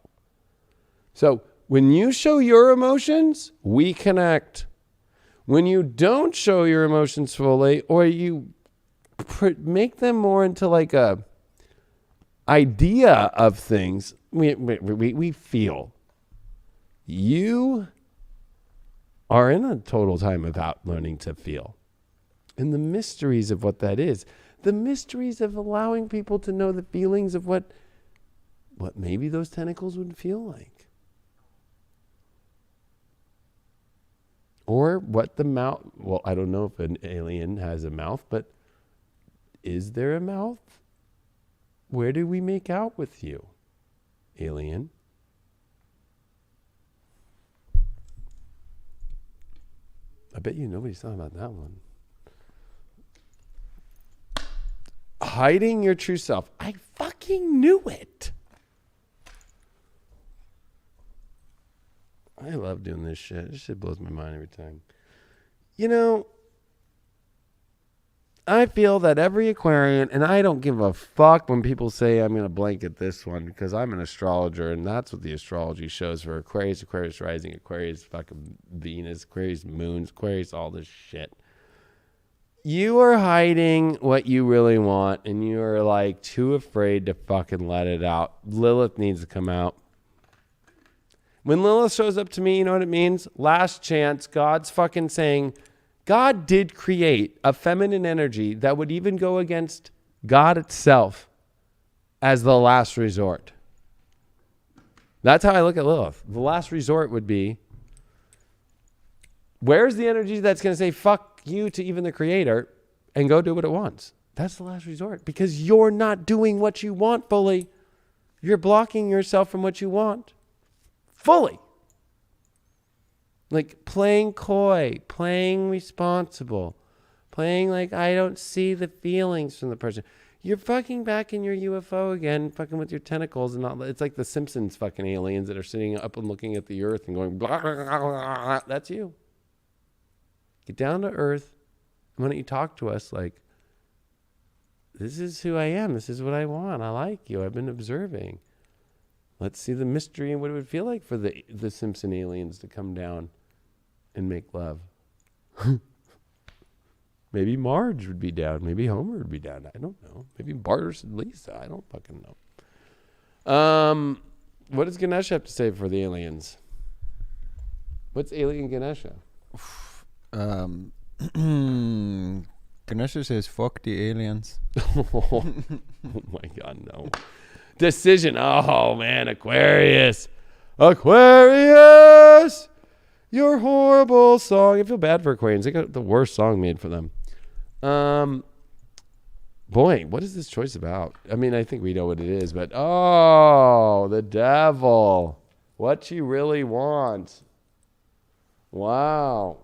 So when you show your emotions, we connect. When you don't show your emotions fully, or you make them more into like a idea of things, we feel. You are in a total time without learning to feel. And the mysteries of what that is. The mysteries of allowing people to know the feelings of what maybe those tentacles would feel like. Or what the mouth, well, I don't know if an alien has a mouth, but is there a mouth? Where do we make out with you, alien? I bet you nobody's talking about that one. Hiding your true self. I fucking knew it. I love doing this shit. This shit blows my mind every time. You know, I feel that every Aquarian, and I don't give a fuck when people say I'm going to blanket this one because I'm an astrologer and that's what the astrology shows for Aquarius, Aquarius rising, Aquarius fucking Venus, Aquarius moons, Aquarius, all this shit. You are hiding what you really want and you are like too afraid to fucking let it out. Lilith needs to come out. When Lilith shows up to me, you know what it means? Last chance. God's fucking saying, God did create a feminine energy that would even go against God itself as the last resort. That's how I look at Lilith. The last resort would be, where's the energy that's going to say, fuck fuck you to even the creator and go do what it wants. That's the last resort, because you're not doing what you want fully. You're blocking yourself from what you want fully. Like playing coy, playing responsible, playing like I don't see the feelings from the person. You're fucking back in your UFO again, fucking with your tentacles and all. It's like the Simpsons fucking aliens that are sitting up and looking at the earth and going, blah, blah, blah, blah. That's you. Get down to earth. Why don't you talk to us like, this is who I am. This is what I want. I like you. I've been observing. Let's see the mystery and what it would feel like for the Simpson aliens to come down and make love. Maybe Marge would be down. Maybe Homer would be down. I don't know. Maybe Bart and Lisa. I don't fucking know. What does Ganesha have to say for the aliens? What's alien Ganesha? Ganesha says, fuck the aliens. Oh my God, no. Decision. Oh, man, Aquarius. Aquarius! Your horrible song. I feel bad for Aquarians. They got the worst song made for them. Boy, what is this choice about? I mean, I think we know what it is, but oh, the devil. What you really want. Wow.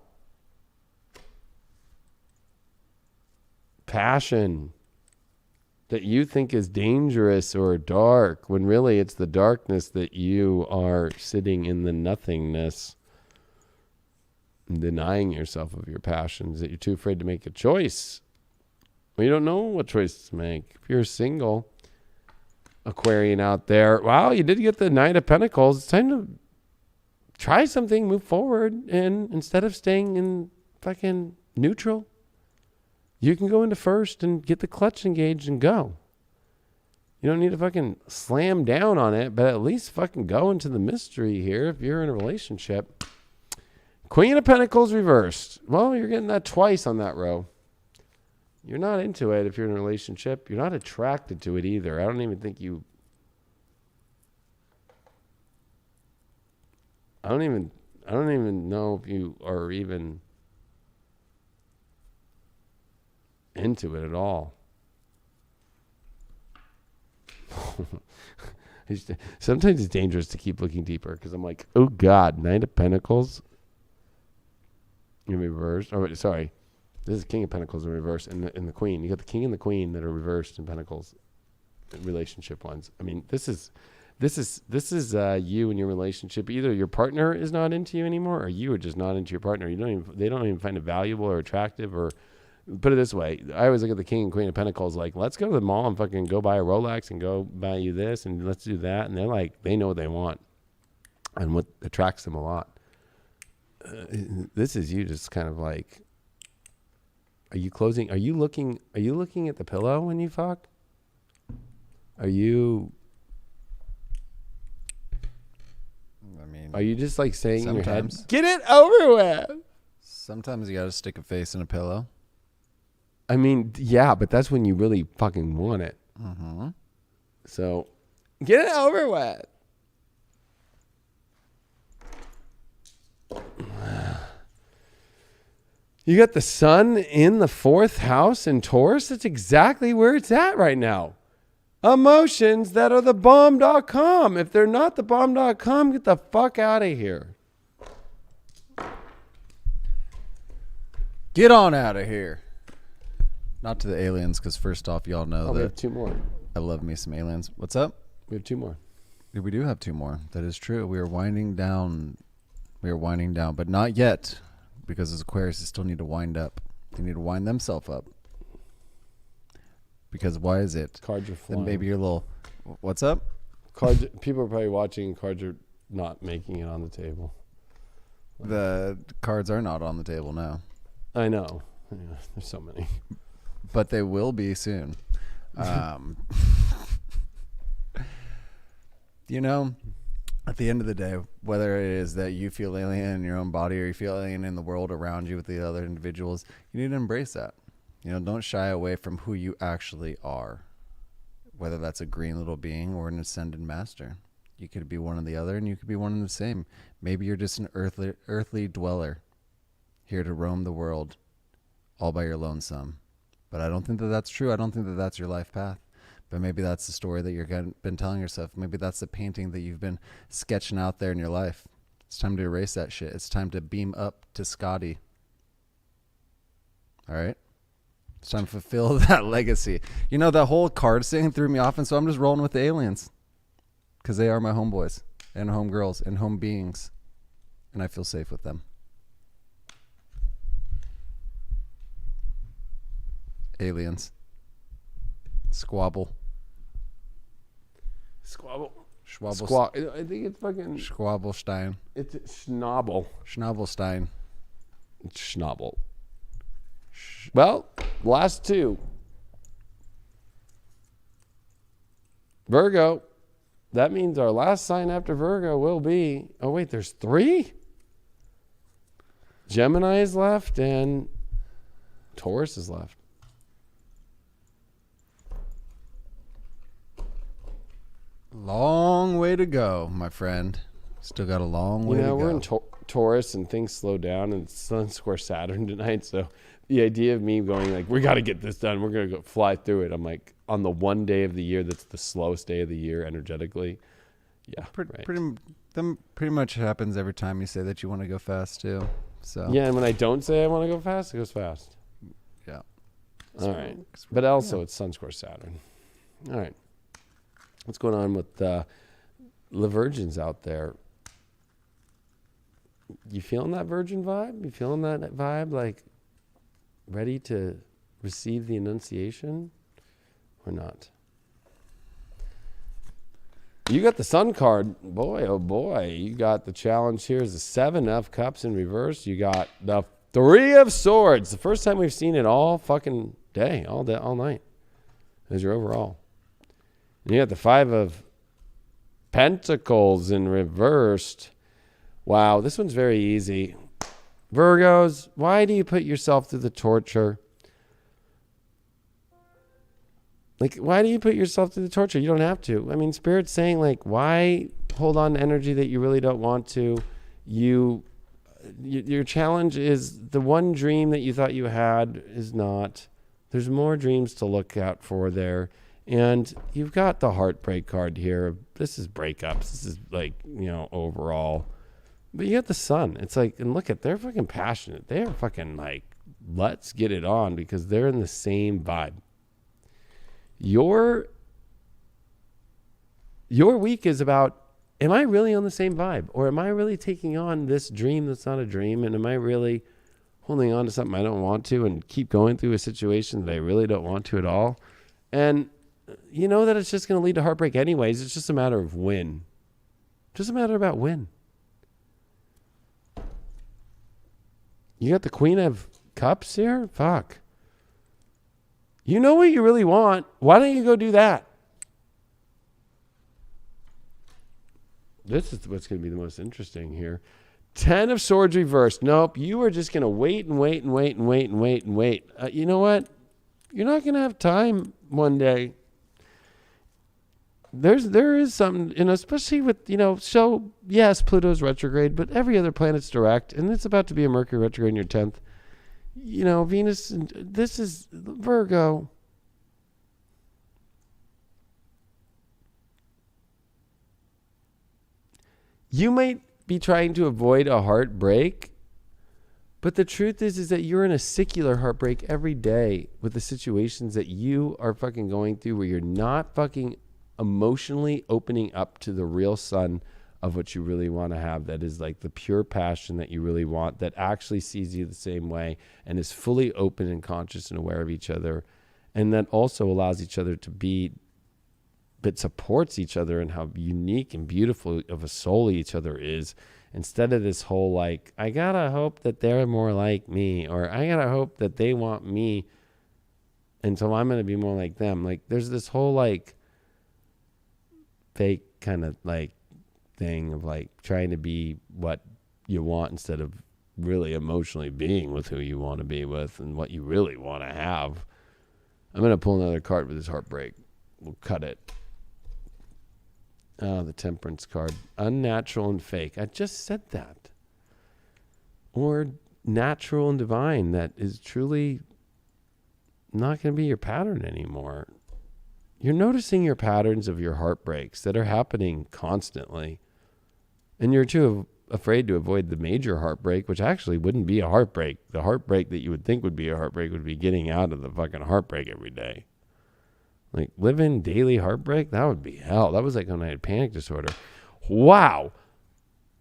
Passion that you think is dangerous or dark, when really it's the darkness that you are sitting in the nothingness, denying yourself of your passions, that you're too afraid to make a choice. Well, you don't know what choice to make. If you're single, Aquarian out there, wow, you did get the Knight of Pentacles. It's time to try something, move forward, and instead of staying in fucking neutral, you can go into first and get the clutch engaged and go. You don't need to fucking slam down on it, but at least fucking go into the mystery here if you're in a relationship. Queen of Pentacles reversed. Well, you're getting that twice on that row. You're not into it if you're in a relationship. You're not attracted to it either. I don't even think you... I don't even know if you are even into it at all. Sometimes it's dangerous to keep looking deeper because I'm like, oh God, Knight of Pentacles in reverse. Oh, sorry, this is King of Pentacles in reverse, and the Queen. You got the King and the Queen that are reversed in Pentacles, relationship ones. I mean, this is you and your relationship. Either your partner is not into you anymore, or you are just not into your partner. They don't even find it valuable or attractive, or put it this way. I always look at the King and Queen of Pentacles like, let's go to the mall and fucking go buy a Rolex and go buy you this and let's do that. And they're like, they know what they want and what attracts them a lot. This is you just kind of like, are you looking at the pillow when you fuck? Are you just like saying in your head, get it over with? Sometimes you got to stick a face in a pillow. I mean, yeah, but that's when you really fucking want it. Mm-hmm. So, get it over with. You got the sun in the 4th house in Taurus. That's exactly where it's at right now. Emotions that are the bomb.com. If they're not the bomb.com, get the fuck out of here. Get on out of here. Not to the aliens, because first off, y'all know that we have 2 more. I love me some aliens. What's up? We have 2 more. We do have 2 more. That is true. We are winding down. But not yet, because as Aquarius, they still need to wind up. They need to wind themselves up. Because why is it? Cards are flying. Then maybe your little... What's up? People are probably watching. Cards are not making it on the table. The cards are not on the table now. I know. Yeah, there's so many. But they will be soon. You know, at the end of the day, whether it is that you feel alien in your own body or you feel alien in the world around you with the other individuals, you need to embrace that. You know, don't shy away from who you actually are, whether that's a green little being or an ascended master. You could be one or the other, and you could be one and the same. Maybe you're just an earthly dweller here to roam the world all by your lonesome. But I don't think that that's true. I don't think that that's your life path. But maybe that's the story that you've been telling yourself. Maybe that's the painting that you've been sketching out there in your life. It's time to erase that shit. It's time to beam up to Scotty. All right? It's time to fulfill that legacy. You know, that whole cards thing threw me off, and so I'm just rolling with the aliens. Because they are my homeboys and homegirls and home beings. And I feel safe with them. Aliens. Squabble. Squabble. Schwabble. I think it's fucking... Schwabblestein. It's Schnabel. Schnabelstein. It's Schnabel. Well, last two. Virgo. That means our last sign after Virgo will be... Oh, wait, there's 3? Gemini is left and Taurus is left. Long way to go, my friend. Still got a long way to go. We're in Taurus and things slow down, and it's Sun square Saturn tonight. So the idea of me going like, we got to get this done, we're going to go fly through it. I'm like, on the one day of the year that's the slowest day of the year energetically. Yeah, pretty much happens every time you say that you want to go fast too. So yeah, and when I don't say I want to go fast, it goes fast. Yeah. All right, but also it's Sun square Saturn. All right. What's going on with the virgins out there? You feeling that virgin vibe? You feeling that vibe, like ready to receive the Annunciation or not? You got the Sun card. Boy, oh boy. You got the challenge here is the 7 of Cups in reverse. You got the 3 of Swords. The first time we've seen it all fucking day, all night. As your overall. And you got the 5 of Pentacles in reversed. Wow, this one's very easy. Virgos, why do you put yourself through the torture? Like, why do you put yourself through the torture? You don't have to. I mean, Spirit's saying, like, why hold on to energy that you really don't want to? Your challenge is the one dream that you thought you had is not. There's more dreams to look out for there. And you've got the heartbreak card here. This is breakups. This is like, overall. But you got the Sun. It's like, and look at, they're fucking passionate. They're fucking like, let's get it on because they're in the same vibe. Your week is about, am I really on the same vibe? Or am I really taking on this dream that's not a dream? And am I really holding on to something I don't want to and keep going through a situation that I really don't want to at all? And you know that it's just going to lead to heartbreak anyways. It's just a matter of when. Just a matter about when. You got the Queen of Cups here? Fuck. You know what you really want. Why don't you go do that? This is what's going to be the most interesting here. 10 of Swords reversed. Nope. You are just going to wait and wait and wait and wait and wait and wait. You know what? You're not going to have time one day. There is something, especially with, so yes, Pluto's retrograde, but every other planet's direct, and it's about to be a Mercury retrograde in your 10th. Venus, this is Virgo. You might be trying to avoid a heartbreak, but the truth is that you're in a secular heartbreak every day with the situations that you are fucking going through where you're not fucking emotionally opening up to the real sun of what you really want to have. That is like the pure passion that you really want, that actually sees you the same way and is fully open and conscious and aware of each other. And that also allows each other to be, but supports each other and how unique and beautiful of a soul each other is. Instead of this whole like, I gotta hope that they're more like me, or I gotta hope that they want me, and so I'm gonna be more like them. Like there's this whole like fake kind of like thing of like trying to be what you want instead of really emotionally being with who you want to be with and what you really want to have. I'm gonna pull another card for this heartbreak. We'll cut it. Oh, the Temperance card. Unnatural and fake. I just said that. Or natural and divine that is truly not going to be your pattern anymore. You're noticing your patterns of your heartbreaks that are happening constantly. And you're too afraid to avoid the major heartbreak, which actually wouldn't be a heartbreak. The heartbreak that you would think would be a heartbreak would be getting out of the fucking heartbreak every day. Like living daily heartbreak, that would be hell. That was like when I had panic disorder. Wow.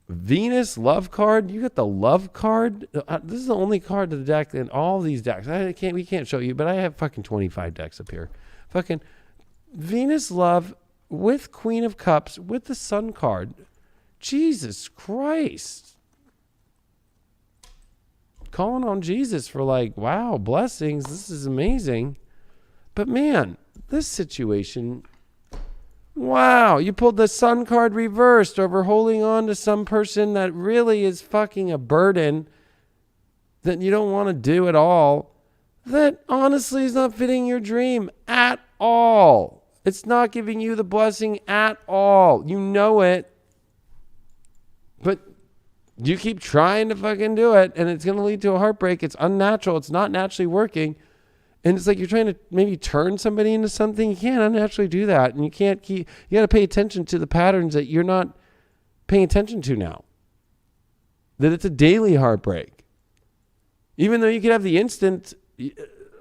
Venus love card. You got the love card. This is the only card to the deck in all these decks. We can't show you, but I have fucking 25 decks up here. Fucking Venus love with Queen of Cups with the Sun card. Jesus Christ. Calling on Jesus for like, wow, blessings. This is amazing. But man, this situation, wow, you pulled the Sun card reversed over holding on to some person that really is fucking a burden that you don't want to do at all, that honestly is not fitting your dream at all. It's not giving you the blessing at all. You know it. But you keep trying to fucking do it, and it's going to lead to a heartbreak. It's unnatural. It's not naturally working. And it's like you're trying to maybe turn somebody into something. You can't unnaturally do that. And you got to pay attention to the patterns that you're not paying attention to now. That it's a daily heartbreak. Even though you could have the instant,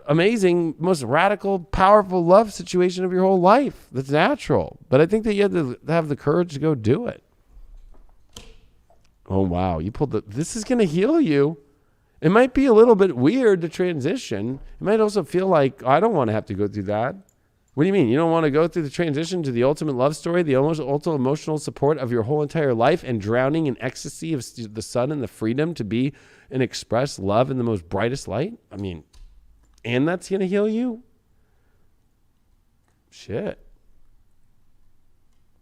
amazing, most radical, powerful love situation of your whole life. That's natural. But I think that you have to have the courage to go do it. Oh, wow. This is going to heal you. It might be a little bit weird to transition. It might also feel like, I don't want to have to go through that. What do you mean? You don't want to go through the transition to the ultimate love story, the ultimate emotional support of your whole entire life, and drowning in ecstasy of the sun and the freedom to be and express love in the most brightest light? I mean, and that's going to heal you? Shit.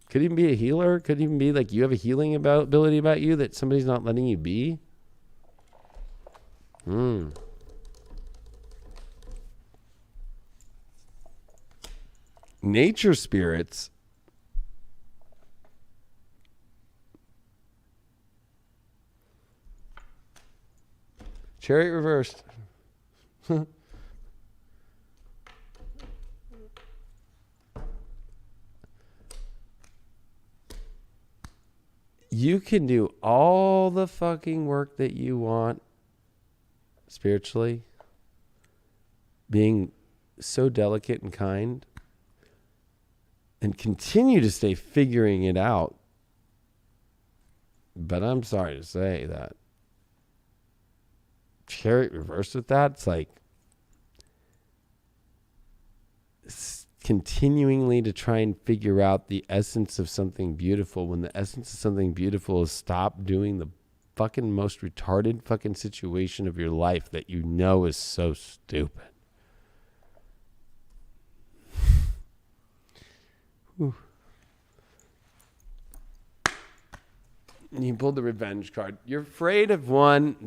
Could even be a healer. Could even be like you have a healing ability about you that somebody's not letting you be. Nature spirits. Chariot reversed. You can do all the fucking work that you want spiritually, being so delicate and kind, and continue to stay figuring it out. But I'm sorry to say that Chariot reversed with that, it's like continuingly to try and figure out the essence of something beautiful when the essence of something beautiful is stop doing the fucking most retarded fucking situation of your life that you know is so stupid. You pulled the revenge card. You're afraid of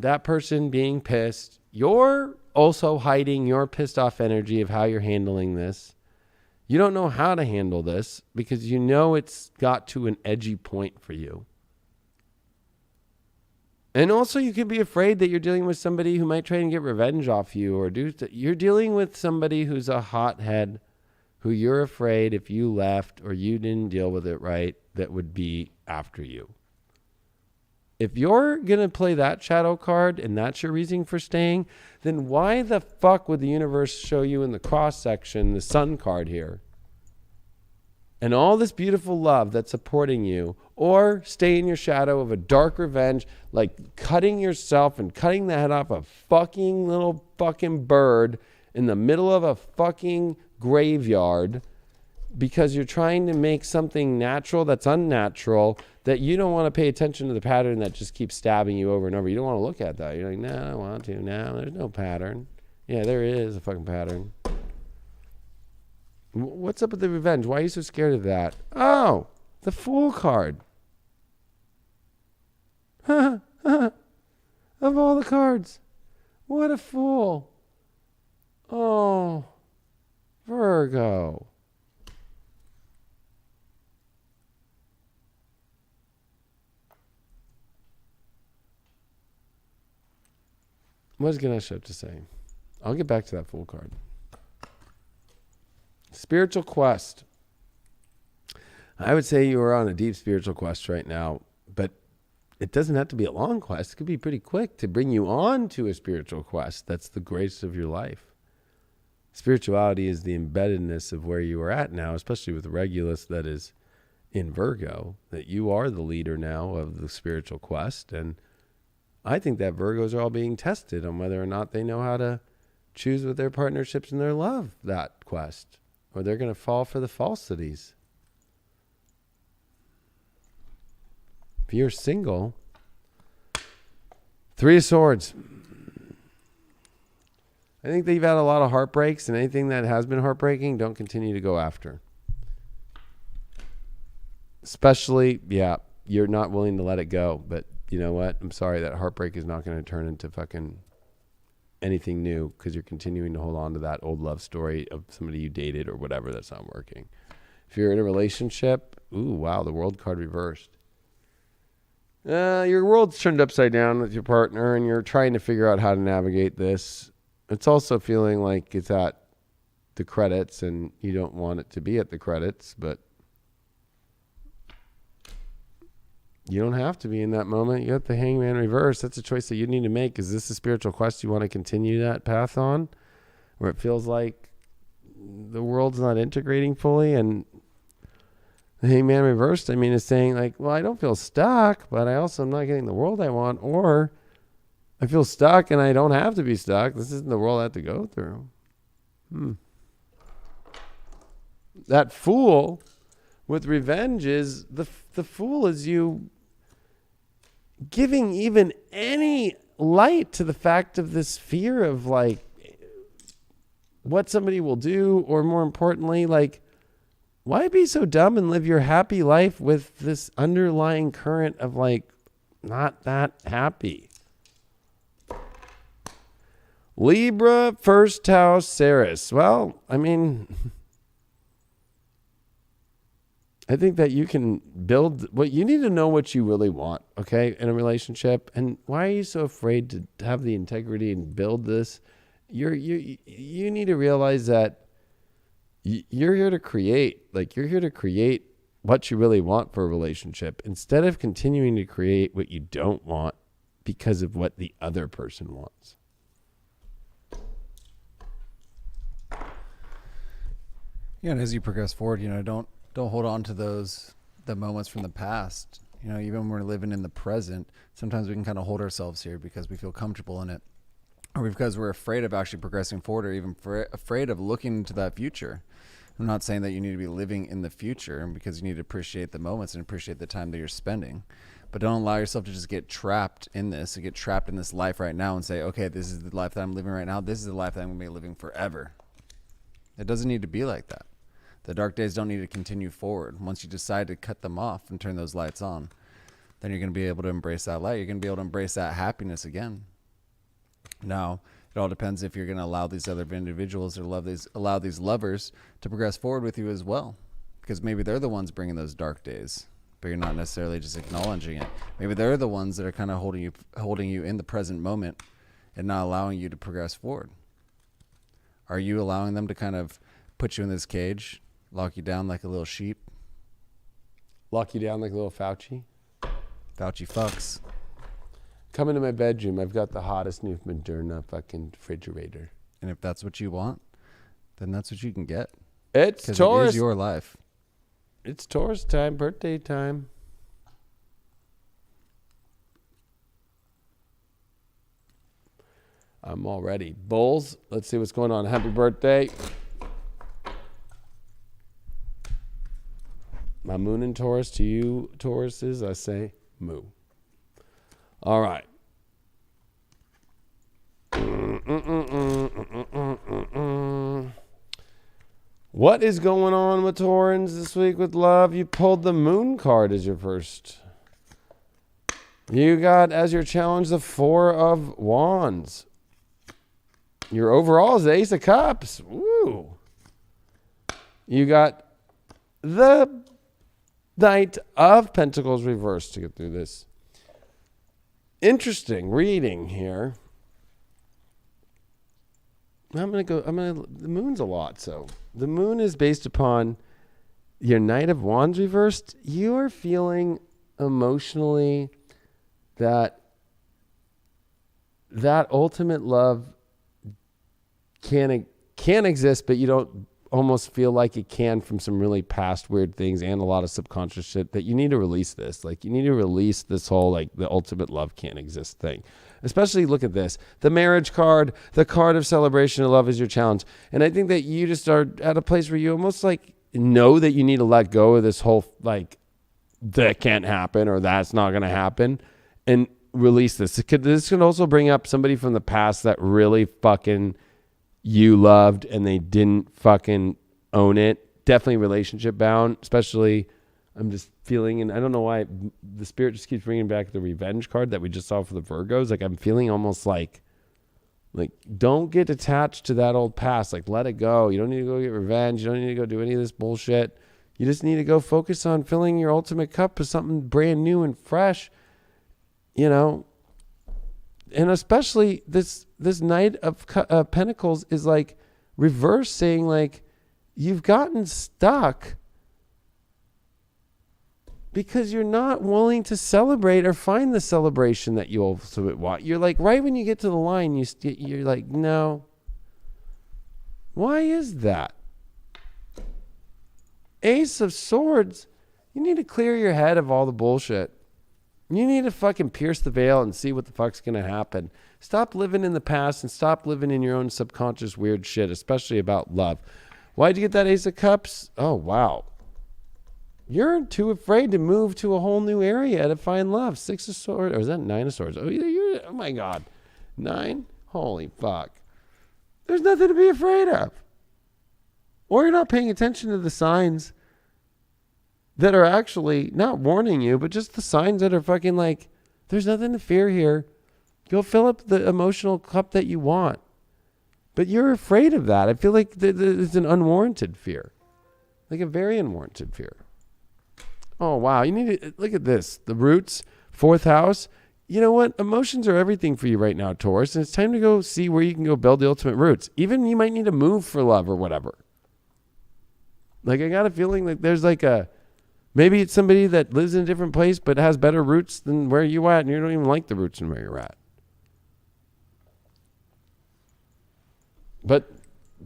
that person being pissed. You're also hiding your pissed off energy of how you're handling this. You don't know how to handle this because you know it's got to an edgy point for you. And also you could be afraid that you're dealing with somebody who might try and get revenge off you or you're dealing with somebody who's a hothead who you're afraid if you left or you didn't deal with it right, that would be after you. If you're going to play that shadow card and that's your reason for staying, then why the fuck would the universe show you in the cross section the sun card here? And all this beautiful love that's supporting you, or stay in your shadow of a dark revenge, like cutting yourself and cutting the head off a fucking little fucking bird in the middle of a fucking graveyard because you're trying to make something natural that's unnatural, that you don't want to pay attention to the pattern that just keeps stabbing you over and over. You don't want to look at that. You're like, no, I don't want to. No, there's no pattern. Yeah, there is a fucking pattern. What's up with the revenge? Why are you so scared of that? Oh, the Fool card. Of all the cards. What a fool. Oh, Virgo. What does Ganesh have to say? I'll get back to that Fool card. Spiritual quest. I would say you are on a deep spiritual quest right now, but it doesn't have to be a long quest. It could be pretty quick to bring you on to a spiritual quest. That's the grace of your life. Spirituality is the embeddedness of where you are at now, especially with Regulus that is in Virgo, that you are the leader now of the spiritual quest. And I think that Virgos are all being tested on whether or not they know how to choose with their partnerships and their love that quest, or they're going to fall for the falsities. If you're single, Three of Swords. I think that you've had a lot of heartbreaks, and anything that has been heartbreaking, don't continue to go after. Especially, you're not willing to let it go, but you know what? I'm sorry, that heartbreak is not going to turn into fucking anything new because you're continuing to hold on to that old love story of somebody you dated or whatever that's not working. If you're in a relationship, ooh, wow, the World card reversed. Your world's turned upside down with your partner, and you're trying to figure out how to navigate this. It's also feeling like it's at the credits, and you don't want it to be at the credits, but you don't have to be in that moment. You got the Hangman reverse. That's a choice that you need to make. Is this a spiritual quest you want to continue that path on, where it feels like the world's not integrating fully? And the Hangman reversed, is saying like, well, I don't feel stuck, but I also am not getting the world I want, or I feel stuck and I don't have to be stuck. This isn't the world I have to go through. That Fool with revenge is the Fool is you giving even any light to the fact of this fear of like what somebody will do, or more importantly, like, why be so dumb and live your happy life with this underlying current of like not that happy? Libra, first house, Aries. Well, I think that you can build what you need to know what you really want, okay, in a relationship. And why are you so afraid to have the integrity and build this? You need to realize that you're here to create. Like, you're here to create what you really want for a relationship, instead of continuing to create what you don't want because of what the other person wants. Yeah, and as you progress forward, don't hold on to the moments from the past. Even when we're living in the present, sometimes we can kind of hold ourselves here because we feel comfortable in it, or because we're afraid of actually progressing forward, or even afraid of looking into that future. I'm not saying that you need to be living in the future, because you need to appreciate the moments and appreciate the time that you're spending. But don't allow yourself to just get trapped in this, life right now and say, okay, this is the life that I'm living right now. This is the life that I'm going to be living forever. It doesn't need to be like that. The dark days don't need to continue forward. Once you decide to cut them off and turn those lights on, then you're going to be able to embrace that light. You're going to be able to embrace that happiness again. Now, it all depends if you're going to allow these other individuals or allow these lovers to progress forward with you as well. Because maybe they're the ones bringing those dark days, but you're not necessarily just acknowledging it. Maybe they're the ones that are kind of holding you in the present moment and not allowing you to progress forward. Are you allowing them to kind of put you in this cage, lock you down like a little sheep? Lock you down like a little Fauci? Fauci fucks. Come into my bedroom. I've got the hottest new Moderna fucking refrigerator. And if that's what you want, then that's what you can get. It's Taurus. It is your life. It's Taurus time, birthday time. I'm all ready. Bulls, let's see what's going on. Happy birthday. My moon in Taurus, to you Tauruses, I say moo. All right. What is going on with Taurans this week with love? You pulled the moon card as your first. You got as your challenge the Four of Wands. Your overall is the Ace of Cups. Woo. You got the Knight of Pentacles reversed to get through this. Interesting reading here. the moon's a lot. So the moon is based upon your Knight of Wands reversed. You are feeling emotionally that ultimate love can exist, but you don't almost feel like it can from some really past weird things and a lot of subconscious shit that you need to release this. Like you need to release this whole like the ultimate love can't exist thing. Especially look at this, the marriage card, the card of celebration of love is your challenge. And I think that you just are at a place where you almost like know that you need to let go of this whole like that can't happen or that's not going to happen and release this. This could also bring up somebody from the past that really fucking you loved and they didn't fucking own it. Definitely relationship bound, especially I'm just feeling, and I don't know why the spirit just keeps bringing back the revenge card that we just saw for the Virgos. Like I'm feeling almost like don't get attached to that old past. Like let it go. You don't need to go get revenge. You don't need to go do any of this bullshit. You just need to go focus on filling your ultimate cup with something brand new and fresh, you know. And especially this Knight of Pentacles is like reverse, saying like you've gotten stuck because you're not willing to celebrate or find the celebration that you also want. You're like, right when you get to the line, you're like, no. Why is that? Ace of Swords, you need to clear your head of all the bullshit. You need to fucking pierce the veil and see what the fuck's going to happen. Stop living in the past and stop living in your own subconscious weird shit, especially about love. Why'd you get that Ace of Cups? Oh, wow. You're too afraid to move to a whole new area to find love. Six of Swords, or is that Nine of Swords? Oh my God. 9? Holy fuck. There's nothing to be afraid of. Or you're not paying attention to the signs that are actually not warning you, but just the signs that are fucking like, there's nothing to fear here. Go fill up the emotional cup that you want. But you're afraid of that. I feel like it's an unwarranted fear. Like a very unwarranted fear. Oh, wow. You need to look at this. The roots, 4th house. You know what? Emotions are everything for you right now, Taurus. And it's time to go see where you can go build the ultimate roots. Even you might need to move for love or whatever. Like I got a feeling like there's like maybe it's somebody that lives in a different place but has better roots than where you at, and you don't even like the roots and where you're at. But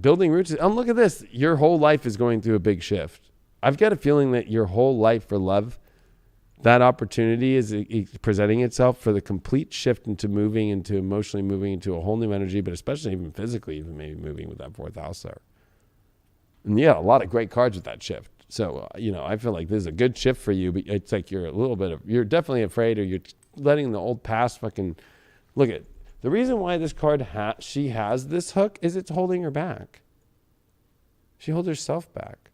building roots, look at this. Your whole life is going through a big shift. I've got a feeling that your whole life for love, that opportunity is presenting itself for the complete shift into emotionally moving into a whole new energy, but especially even physically, even maybe moving with that 4th house there. And yeah, a lot of great cards with that shift. So, I feel like this is a good shift for you, but it's like you're definitely afraid, or you're letting the old past fucking, look at, the reason why this card, she has this hook is it's holding her back. She holds herself back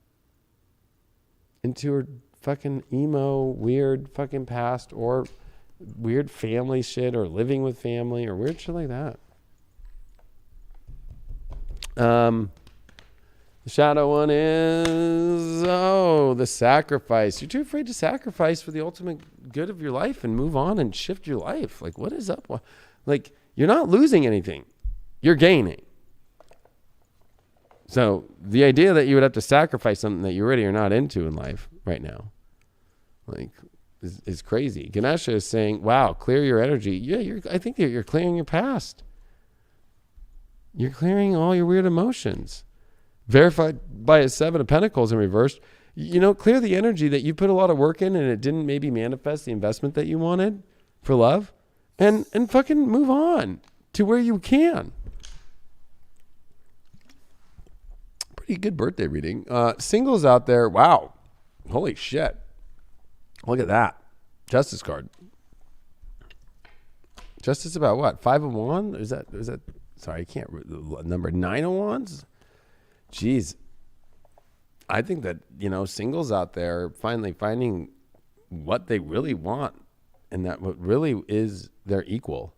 into her fucking emo, weird fucking past, or weird family shit, or living with family, or weird shit like that. The shadow one is, the sacrifice. You're too afraid to sacrifice for the ultimate good of your life and move on and shift your life. Like, what is up? Like, you're not losing anything. You're gaining. So the idea that you would have to sacrifice something that you already are not into in life right now, like, is crazy. Ganesha is saying, wow, clear your energy. Yeah, I think that you're clearing your past. You're clearing all your weird emotions. Verified by a 7 of Pentacles in reverse. Clear the energy that you put a lot of work in and it didn't maybe manifest the investment that you wanted for love. And fucking move on to where you can. Pretty good birthday reading. Singles out there. Wow. Holy shit. Look at that. Justice card. Justice about what? 5 of Wands? Is that sorry, I can't number 9 of Wands? Jeez. I think that, singles out there finally finding what they really want, and that what really is their equal.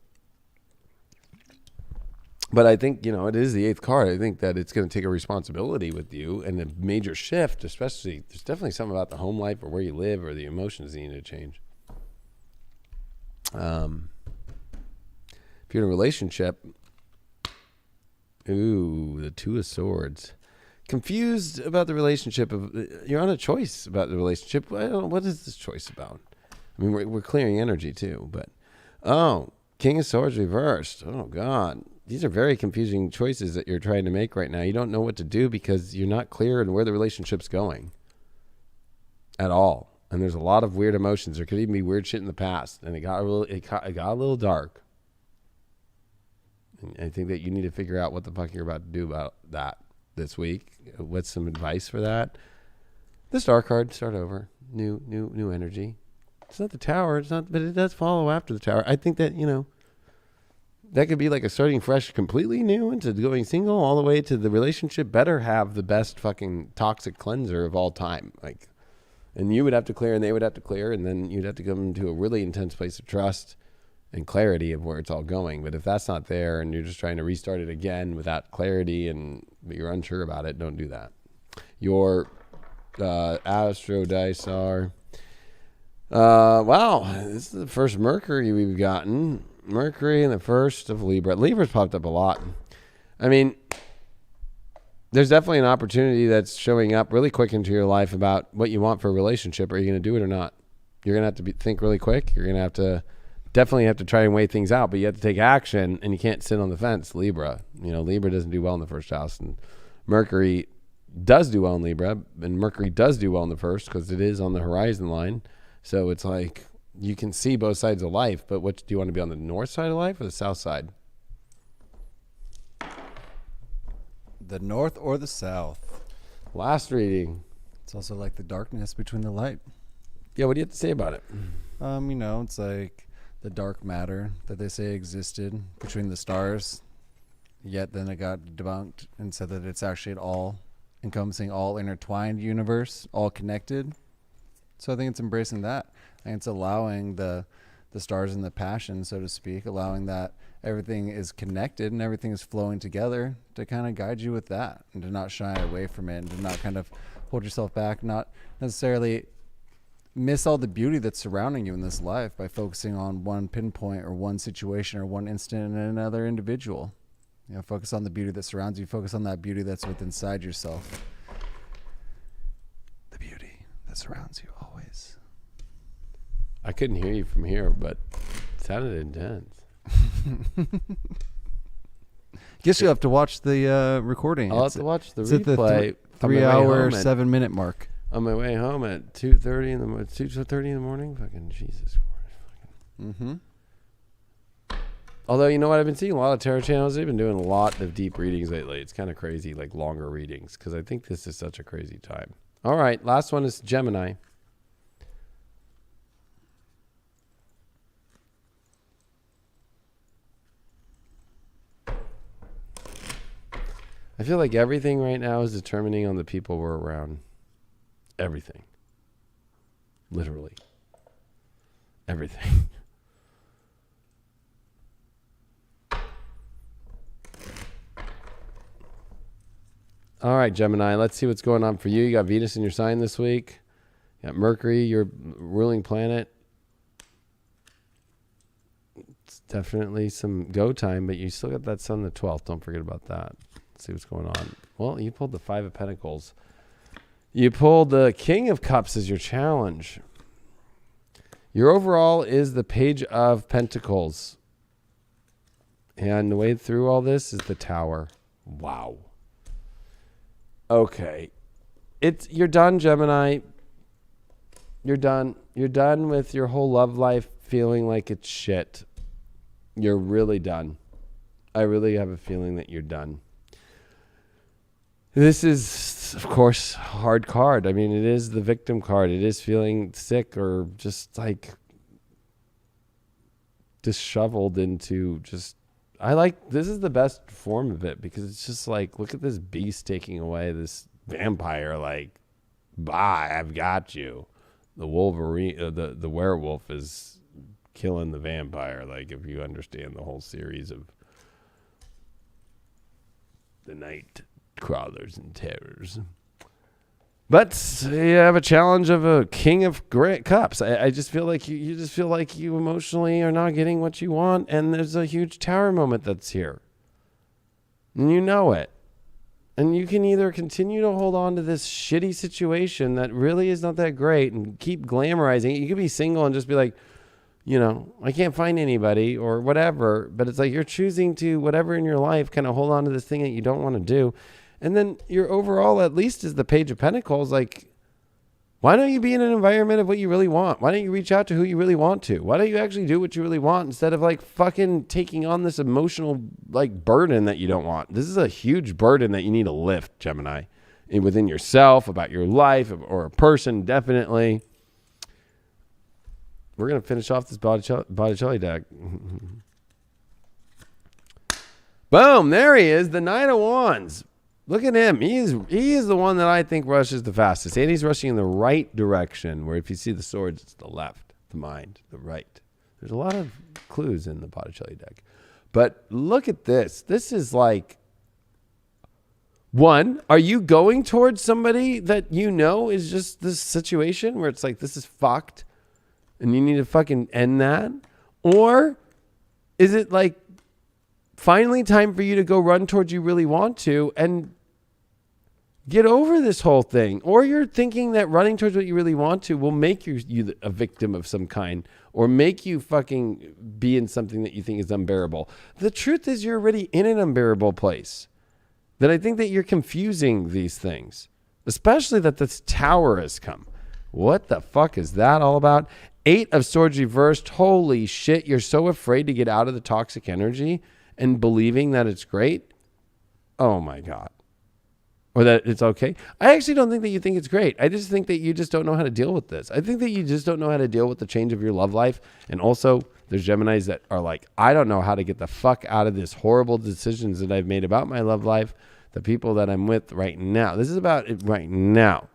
But I think, it is the 8th card. I think that it's going to take a responsibility with you and a major shift, especially, there's definitely something about the home life or where you live or the emotions that need to change. If you're in a relationship, Ooh, the Two of Swords. Confused about the relationship. You're on a choice about the relationship. I don't know, what is this choice about? I mean, we're clearing energy too, but King of Swords reversed. Oh God, these are very confusing choices that you're trying to make right now. You don't know what to do because you're not clear on where the relationship's going at all. And there's a lot of weird emotions. There could even be weird shit in the past, and it got a little dark. And I think that you need to figure out what the fuck you're about to do about that this week. What's some advice for that? The Star card, start over, new energy. It's not the Tower. It's not, but it does follow after the Tower. I think that that could be like a starting fresh, completely new into going single, all the way to the relationship. Better have the best fucking toxic cleanser of all time, like. And you would have to clear, and they would have to clear, and then you'd have to come to a really intense place of trust and clarity of where it's all going. But if that's not there, and you're just trying to restart it again without clarity, but you're unsure about it, don't do that. Your Astro dice are, wow, this is the first Mercury we've gotten. Mercury and the first of Libra. Libra's popped up a lot. I mean, there's definitely an opportunity that's showing up really quick into your life about what you want for a relationship. Are you going to do it or not? You're going to have to think really quick. You're going to definitely have to try and weigh things out, but you have to take action, and you can't sit on the fence. Libra, Libra doesn't do well in the first house, and Mercury does do well in Libra, and Mercury does do well in the first because it is on the horizon line. So it's like you can see both sides of life, but what do you want to be on the north side of life or the south side? The north or the south. Last reading. It's also like the darkness between the light. Yeah, what do you have to say about it? It's like the dark matter that they say existed between the stars, yet then it got debunked and said that it's actually an all-encompassing, all-intertwined universe, all connected. So I think it's embracing that. And it's allowing the stars and the passion, so to speak, allowing that everything is connected and everything is flowing together to kind of guide you with that and to not shy away from it and to not kind of hold yourself back, not necessarily miss all the beauty that's surrounding you in this life by focusing on one pinpoint or one situation or one instant in another individual. Focus on the beauty that surrounds you. Focus on that beauty that's within inside yourself. The beauty that surrounds you always. I couldn't hear you from here, but it sounded intense. Guess you'll have to watch the recording. I'll have to watch the replay. It's at the 3-hour, 7-minute mark. On my way home at 2:30 in the 2:30 in the morning. Fucking Jesus Christ. Mm-hmm. Although, you know what? I've been seeing a lot of tarot channels. They've been doing a lot of deep readings lately. It's kind of crazy, like longer readings, because I think this is such a crazy time. All right, last one is Gemini. I feel like everything right now is determining on the people we're around. Everything. Literally. Everything. All right, Gemini, let's see what's going on for you. You got Venus in your sign this week. You got Mercury, your ruling planet. It's definitely some go time, but you still got that sun the 12th. Don't forget about that. Let's see what's going on. Well, you pulled the 5 of Pentacles. You pulled the King of Cups as your challenge. Your overall is the Page of Pentacles. And the way through all this is the Tower. Wow. Okay. You're done, Gemini. You're done. You're done with your whole love life feeling like it's shit. You're really done. I really have a feeling that you're done. This is, of course, a hard card. I mean, it is the victim card. It is feeling sick or just like disheveled into just, this is the best form of it because it's just like, look at this beast taking away this vampire. Like, bye, I've got you. The Wolverine, the werewolf is killing the vampire. Like, if you understand the whole series of the night crawlers and terrors. But you have a challenge of a King of Cups. I just feel like you just feel like you emotionally are not getting what you want, and there's a huge Tower moment that's here. And you know it. And you can either continue to hold on to this shitty situation that really is not that great and keep glamorizing it. You could be single and just be like, you know, I can't find anybody or whatever. But it's like you're choosing to, whatever in your life, kind of hold on to this thing that you don't want to do. And then your overall, at least, is the Page of Pentacles. Like, why don't you be in an environment of what you really want? Why don't you reach out to who you really want to? Why don't you actually do what you really want instead of like fucking taking on this emotional like burden that you don't want? This is a huge burden that you need to lift, Gemini, within yourself, about your life, or a person, definitely. We're going to finish off this Botticelli deck. Boom, there he is, the Knight of Wands. Look at him. He is the one that I think rushes the fastest. And he's rushing in the right direction, where if you see the swords, it's the left, the mind, the right. There's a lot of clues in the Botticelli deck. But look at this. This is like, one, are you going towards somebody that you know is just this situation where it's like, this is fucked and you need to fucking end that? Or is it like finally time for you to go run towards you really want to and get over this whole thing? Or you're thinking that running towards what you really want to will make you a victim of some kind, or make you fucking be in something that you think is unbearable. The truth is you're already in an unbearable place. That I think that you're confusing these things, especially that this Tower has come. What the fuck is that all about? 8 of Swords reversed. Holy shit. You're so afraid to get out of the toxic energy and believing that it's great. Oh my God. Or that it's okay. I actually don't think that you think it's great. I just think that you just don't know how to deal with this. I think that you just don't know how to deal with the change of your love life. And also, there's Geminis that are like, I don't know how to get the fuck out of this horrible decisions that I've made about my love life, the people that I'm with right now. This is about it right now.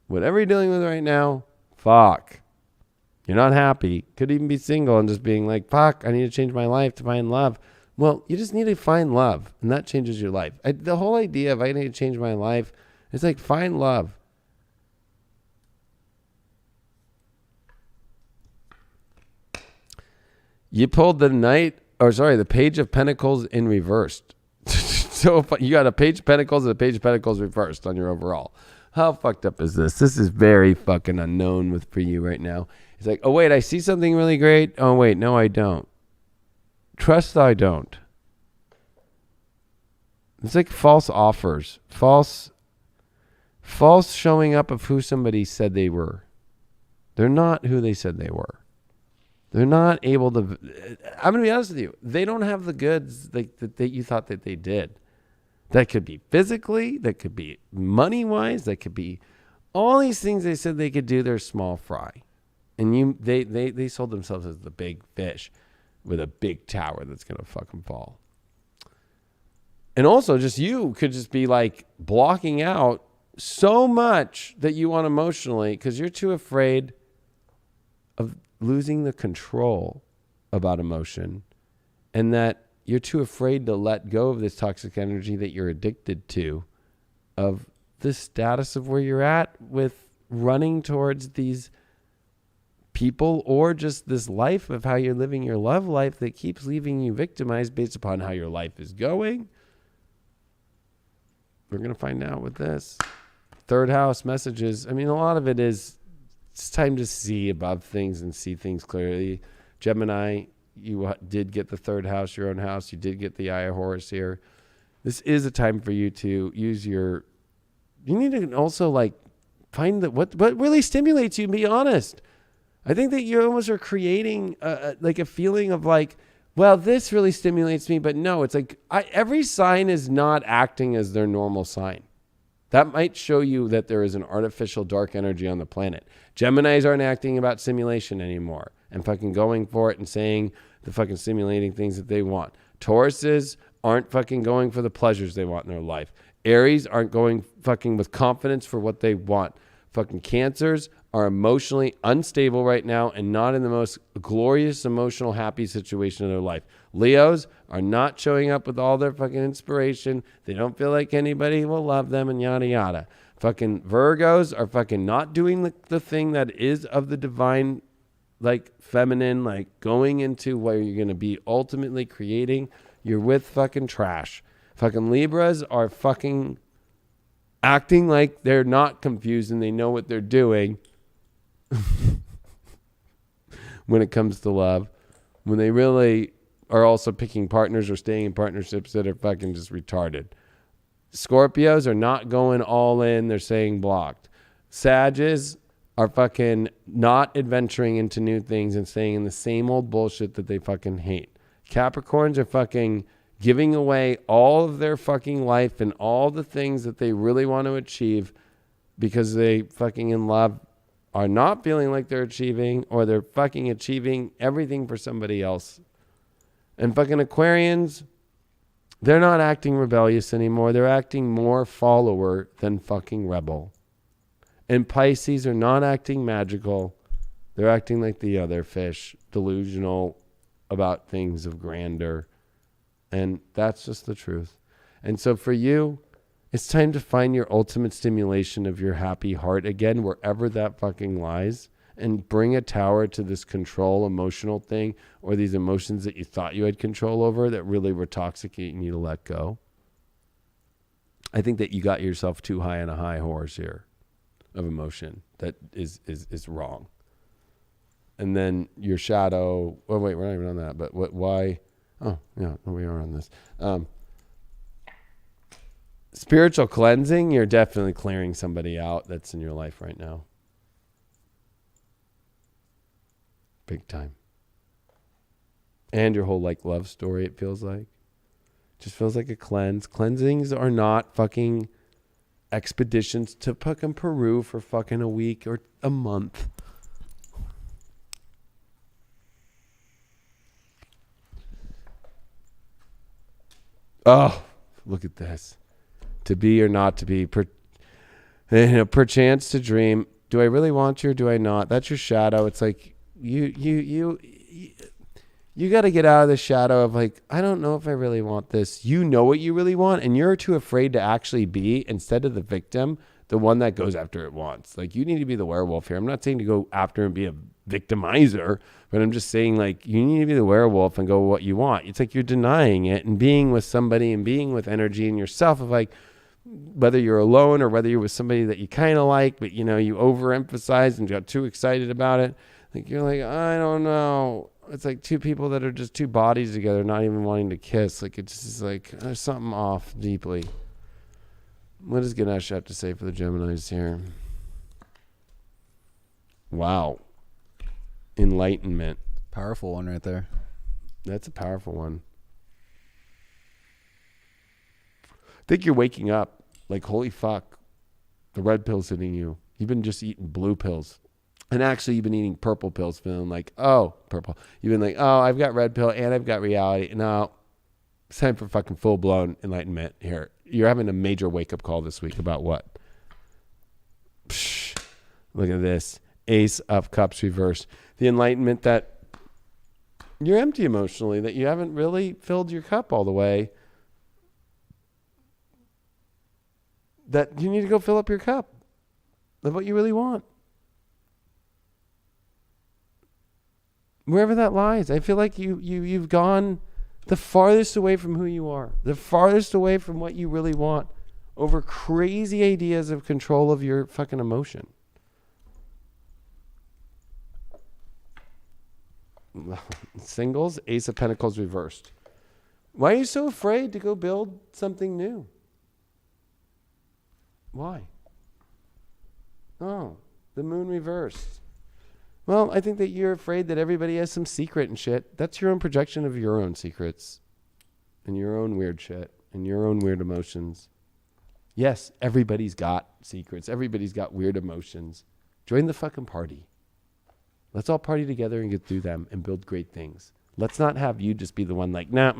Whatever you're dealing with right now, fuck. You're not happy. Could even be single and just being like, fuck, I need to change my life to find love. Well, you just need to find love, and that changes your life. The whole idea of I need to change my life, it's like find love. You pulled the Page of Pentacles in reversed. So you got a Page of Pentacles and a Page of Pentacles reversed on your overall. How fucked up is this? This is very fucking unknown for you right now. It's like, oh wait, I see something really great. Oh wait, no, I don't. Trust I don't. It's like false offers. False showing up of who somebody said they were. They're not who they said they were. They're not able to. I'm going to be honest with you. They don't have the goods that you thought that they did. That could be physically. That could be money-wise. That could be all these things they said they could do. They're small fry. And they sold themselves as the big fish with a big tower that's going to fucking fall. And also just you could just be like blocking out so much that you want emotionally because you're too afraid of losing the control about emotion, and that you're too afraid to let go of this toxic energy that you're addicted to, of the status of where you're at with running towards these people, or just this life of how you're living your love life that keeps leaving you victimized based upon how your life is going. We're going to find out with this. Third house messages. I mean, a lot of it is it's time to see above things and see things clearly. Gemini, you did get the third house, your own house. You did get the Eye of Horus here. This is a time for you to use your... You need to also like find what really stimulates you, and be honest. I think that you almost are creating like a feeling of like, well, this really stimulates me, but no, it's like every sign is not acting as their normal sign. That might show you that there is an artificial dark energy on the planet. Geminis aren't acting about simulation anymore and fucking going for it and saying the fucking simulating things that they want. Tauruses aren't fucking going for the pleasures they want in their life. Aries aren't going fucking with confidence for what they want. Fucking Cancers are emotionally unstable right now and not in the most glorious, emotional, happy situation of their life. Leos are not showing up with all their fucking inspiration. They don't feel like anybody will love them and yada, yada. Fucking Virgos are fucking not doing the thing that is of the divine, like feminine, like going into where you're going to be ultimately creating. You're with fucking trash. Fucking Libras are fucking acting like they're not confused and they know what they're doing when it comes to love, when they really are also picking partners or staying in partnerships that are fucking just retarded. Scorpios are not going all in. They're staying blocked. Sages are fucking not adventuring into new things and staying in the same old bullshit that they fucking hate. Capricorns are fucking giving away all of their fucking life and all the things that they really want to achieve because they fucking in love are not feeling like they're achieving, or they're fucking achieving everything for somebody else. And fucking Aquarians, they're not acting rebellious anymore. They're acting more follower than fucking rebel. And Pisces are not acting magical. They're acting like the other fish, delusional about things of grandeur. And that's just the truth. And so for you, it's time to find your ultimate stimulation of your happy heart again, wherever that fucking lies, and bring a tower to this control emotional thing, or these emotions that you thought you had control over that really were toxicating you to let go. I think that you got yourself too high on a high horse here of emotion that is wrong. And then your shadow, oh wait, we're not even on that, but why? Oh yeah, we are on this. Spiritual cleansing, you're definitely clearing somebody out that's in your life right now. Big time. And your whole like love story, it feels like. Just feels like a cleanse. Cleansings are not fucking expeditions to fucking Peru for fucking a week or a month. Oh, look at this. To be or not to be. Perchance to dream. Do I really want you or do I not? That's your shadow. It's like you got to get out of the shadow of like, I don't know if I really want this. You know what you really want, and you're too afraid to actually be, instead of the victim, the one that goes after it wants. Like, you need to be the werewolf here. I'm not saying to go after and be a victimizer, but I'm just saying, like, you need to be the werewolf and go what you want. It's like you're denying it and being with somebody and being with energy in yourself of like, whether you're alone or whether you're with somebody that you kind of like, but, you know, you overemphasize and got too excited about it. Like, you're like, I don't know. It's like two people that are just two bodies together, not even wanting to kiss. Like, it's just like, there's something off deeply. What does Ganesh have to say for the Geminis here? Wow. Enlightenment. Powerful one right there. That's a powerful one. I think you're waking up like, holy fuck, the red pill's hitting you. You've been just eating blue pills. And actually, you've been eating purple pills, feeling like, oh, purple. You've been like, oh, I've got red pill and I've got reality. No, it's time for fucking full-blown enlightenment here. You're having a major wake-up call this week about what? Psh, look at this. Ace of Cups reversed. The enlightenment that you're empty emotionally, that you haven't really filled your cup all the way. That you need to go fill up your cup of what you really want. Wherever that lies, I feel like you've gone the farthest away from who you are, the farthest away from what you really want, over crazy ideas of control of your fucking emotion. Singles, Ace of Pentacles reversed. Why are you so afraid to go build something new? Why? Oh, the moon reversed. Well, I think that you're afraid that everybody has some secret and shit. That's your own projection of your own secrets and your own weird shit and your own weird emotions. Yes, everybody's got secrets. Everybody's got weird emotions. Join the fucking party. Let's all party together and get through them and build great things. Let's not have you just be the one like, no.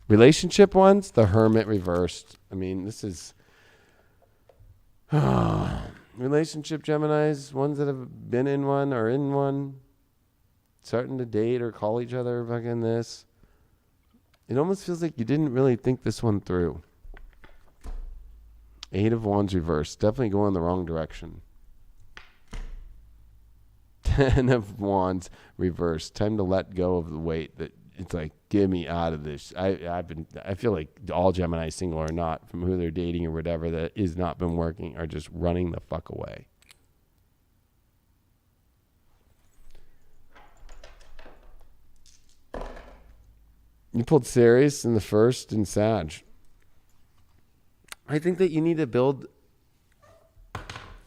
Relationship ones, the Hermit reversed. I mean, this is... relationship Geminis, ones that have been in one or in one, starting to date or call each other fucking this. It almost feels like you didn't really think this one through. Eight of Wands reversed. Definitely going the wrong direction. 10 of Wands reversed. Time to let go of the weight that it's like, get me out of this. I feel like all Gemini, single or not, from who they're dating or whatever, that is not been working, are just running the fuck away. You pulled Sirius in the first and Sag. I think that you need to build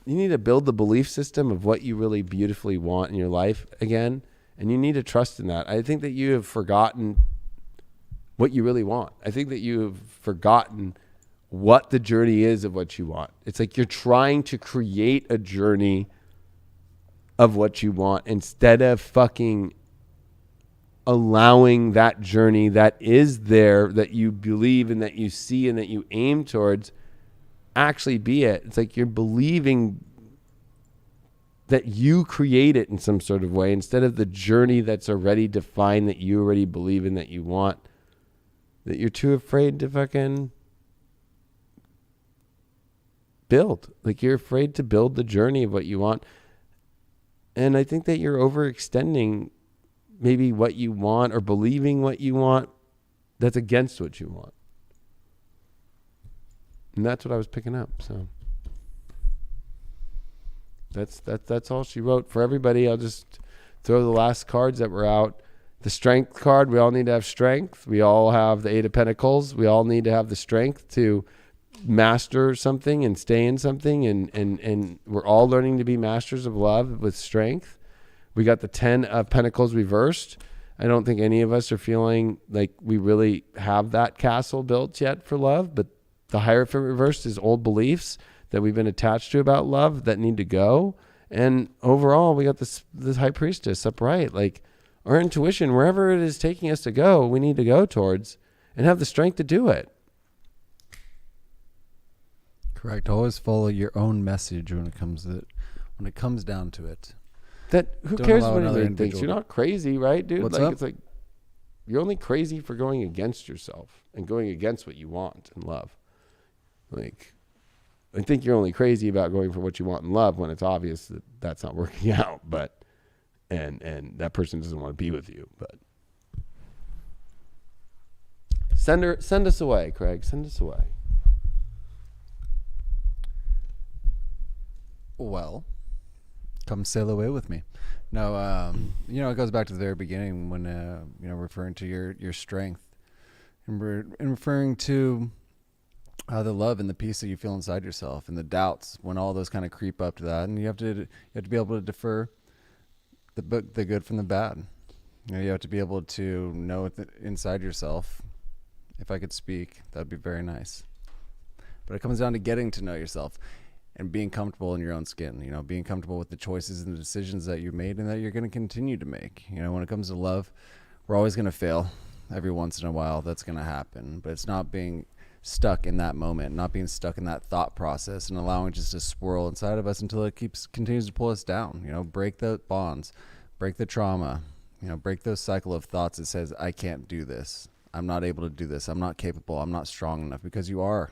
the belief system of what you really beautifully want in your life again, and you need to trust in that. I think that you have forgotten what you really want. I think that you have forgotten what the journey is of what you want. It's like you're trying to create a journey of what you want instead of fucking allowing that journey that is there, that you believe and that you see and that you aim towards, actually be it. It's like you're believing that you create it in some sort of way instead of the journey that's already defined, that you already believe in, that you want, that you're too afraid to fucking build. Like, you're afraid to build the journey of what you want. And I think that you're overextending maybe what you want, or believing what you want that's against what you want. And that's what I was picking up. So that's all she wrote. For everybody, I'll just throw the last cards that were out. The strength card, we all need to have strength. We all have the Eight of Pentacles. We all need to have the strength to master something and stay in something. And we're all learning to be masters of love with strength. We got the 10 of Pentacles reversed. I don't think any of us are feeling like we really have that castle built yet for love, but the Hierophant reversed is old beliefs that we've been attached to about love that need to go. And overall, we got this High Priestess upright. Like, our intuition, wherever it is taking us to go, we need to go towards and have the strength to do it. Correct. Always follow your own message when it comes down to it. That who Don't cares allow what another anybody thinks? You're not crazy, right, dude? What's like up? It's like you're only crazy for going against yourself and going against what you want in love. Like, I think you're only crazy about going for what you want in love when it's obvious that that's not working out, but and that person doesn't want to be with you. But send us away, Craig. Send us away. Well, come sail away with me. No, it goes back to the very beginning when, referring to your strength and referring to the love and the peace that you feel inside yourself and the doubts when all those kind of creep up to that. And you have to be able to defer the good from the bad. You have to be able to know inside yourself. If I could speak, that'd be very nice. But it comes down to getting to know yourself and being comfortable in your own skin, being comfortable with the choices and the decisions that you made and that you're going to continue to make. When it comes to love, we're always going to fail every once in a while. That's going to happen, but it's not being stuck in that moment, not being stuck in that thought process and allowing just to swirl inside of us until it continues to pull us down. Break the bonds, break the trauma, break those cycle of thoughts that says, I can't do this. I'm not able to do this. I'm not capable. I'm not strong enough, because you are.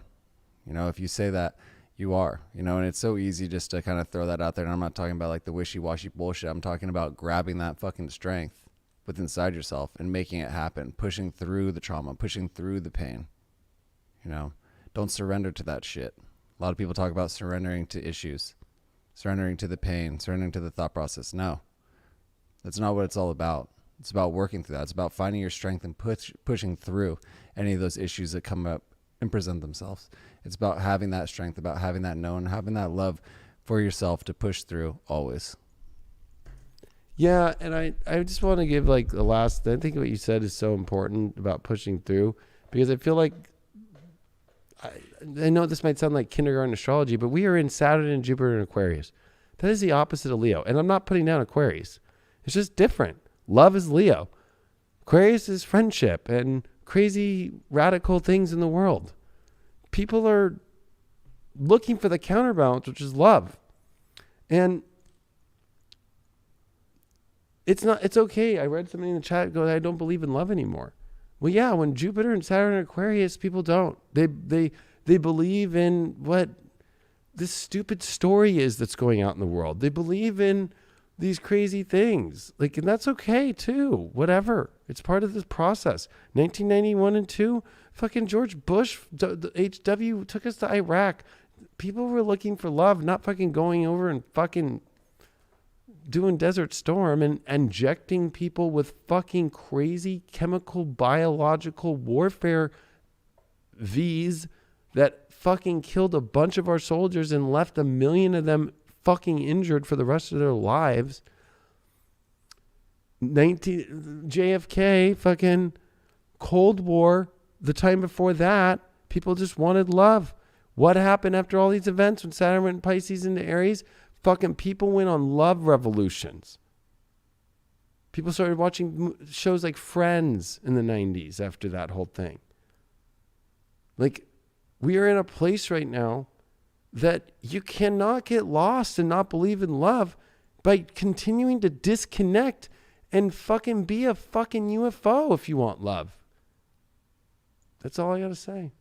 If you say that, you are, and it's so easy just to kind of throw that out there. And I'm not talking about like the wishy-washy bullshit. I'm talking about grabbing that fucking strength within inside yourself and making it happen, pushing through the trauma, pushing through the pain. Don't surrender to that shit. A lot of people talk about surrendering to issues, surrendering to the pain, surrendering to the thought process. No, that's not what it's all about. It's about working through that. It's about finding your strength and pushing through any of those issues that come up and present themselves. It's about having that strength, about having that known, having that love for yourself to push through always. Yeah, and I just want to give like the last, I think what you said is so important about pushing through, because I feel like, I know this might sound like kindergarten astrology, but we are in Saturn and Jupiter and Aquarius. That is the opposite of Leo. And I'm not putting down Aquarius. It's just different. Love is Leo. Aquarius is friendship and crazy radical things in the world. People are looking for the counterbalance, which is love. And it's okay. I read something in the chat go, I don't believe in love anymore. Well, yeah, when Jupiter and Saturn and Aquarius, people don't. They believe in what this stupid story is that's going out in the world. They believe in these crazy things. And that's okay too. Whatever. It's part of this process. 1991 and 2, fucking George Bush, the HW took us to Iraq. People were looking for love, not fucking going over and fucking doing Desert Storm and injecting people with fucking crazy chemical biological warfare V's that fucking killed a bunch of our soldiers and left 1 million of them fucking injured for the rest of their lives. JFK, fucking Cold War, the time before that, people just wanted love. What happened after all these events when Saturn went Pisces into Aries? Fucking people went on love revolutions. People started watching shows like Friends in the 90s after that whole thing. Like, we are in a place right now that you cannot get lost and not believe in love by continuing to disconnect and fucking be a fucking UFO if you want love. That's all I got to say.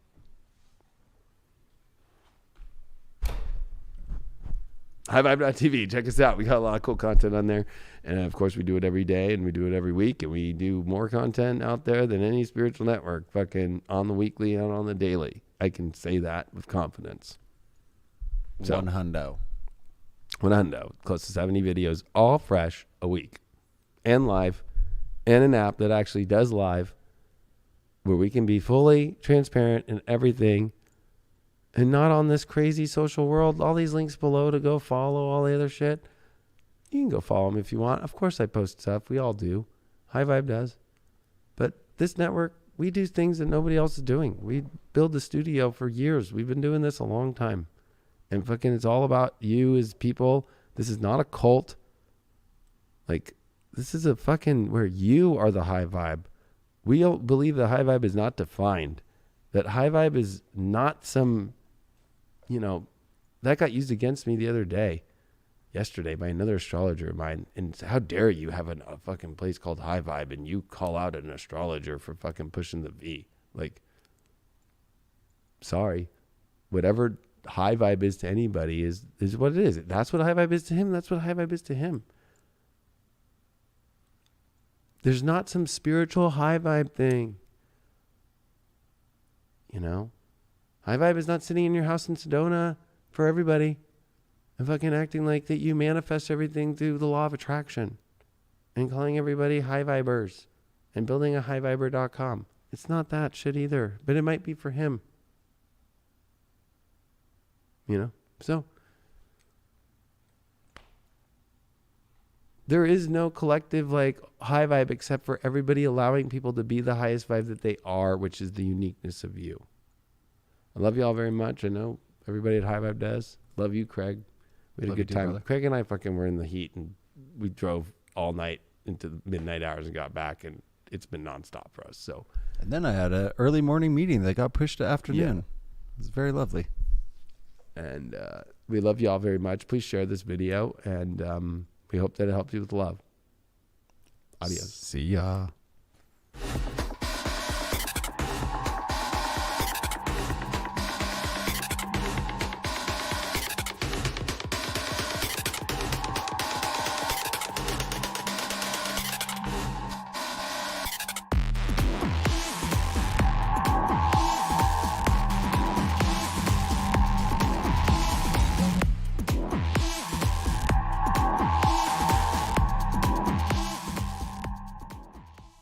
HighVibe.tv. Check us out. We got a lot of cool content on there. And of course, we do it every day and we do it every week. And we do more content out there than any spiritual network, fucking on the weekly and on the daily. I can say that with confidence. So, 100. Close to 70 videos, all fresh a week. And live. And an app that actually does live, where we can be fully transparent in everything. And not on this crazy social world. All these links below to go follow all the other shit. You can go follow them if you want. Of course I post stuff. We all do. High Vibe does. But this network, we do things that nobody else is doing. We build the studio for years. We've been doing this a long time. And fucking it's all about you as people. This is not a cult. Like, this is a fucking where you are the high vibe. We don't believe the high vibe is not defined. That high vibe is not some... You know, that got used against me the other day, yesterday, by another astrologer of mine. And how dare you have a fucking place called High Vibe and you call out an astrologer for fucking pushing the V? Like, sorry. Whatever high vibe is to anybody is what it is. That's what high vibe is to him. That's what high vibe is to him. There's not some spiritual high vibe thing. You know? High vibe is not sitting in your house in Sedona for everybody and fucking acting like that you manifest everything through the law of attraction and calling everybody high vibers and building a highviber.com. It's not that shit either, but it might be for him. You know? So there is no collective like high vibe except for everybody allowing people to be the highest vibe that they are, which is the uniqueness of you. I love you all very much. I know everybody at High Vibe does. Love you, Craig. We had a good time. Craig and I fucking were in the heat and we drove all night into the midnight hours and got back, and it's been nonstop for us. So, and then I had an early morning meeting that got pushed to afternoon. Yeah. It was very lovely. And we love you all very much. Please share this video, and we hope that it helps you with love. Adios. See ya.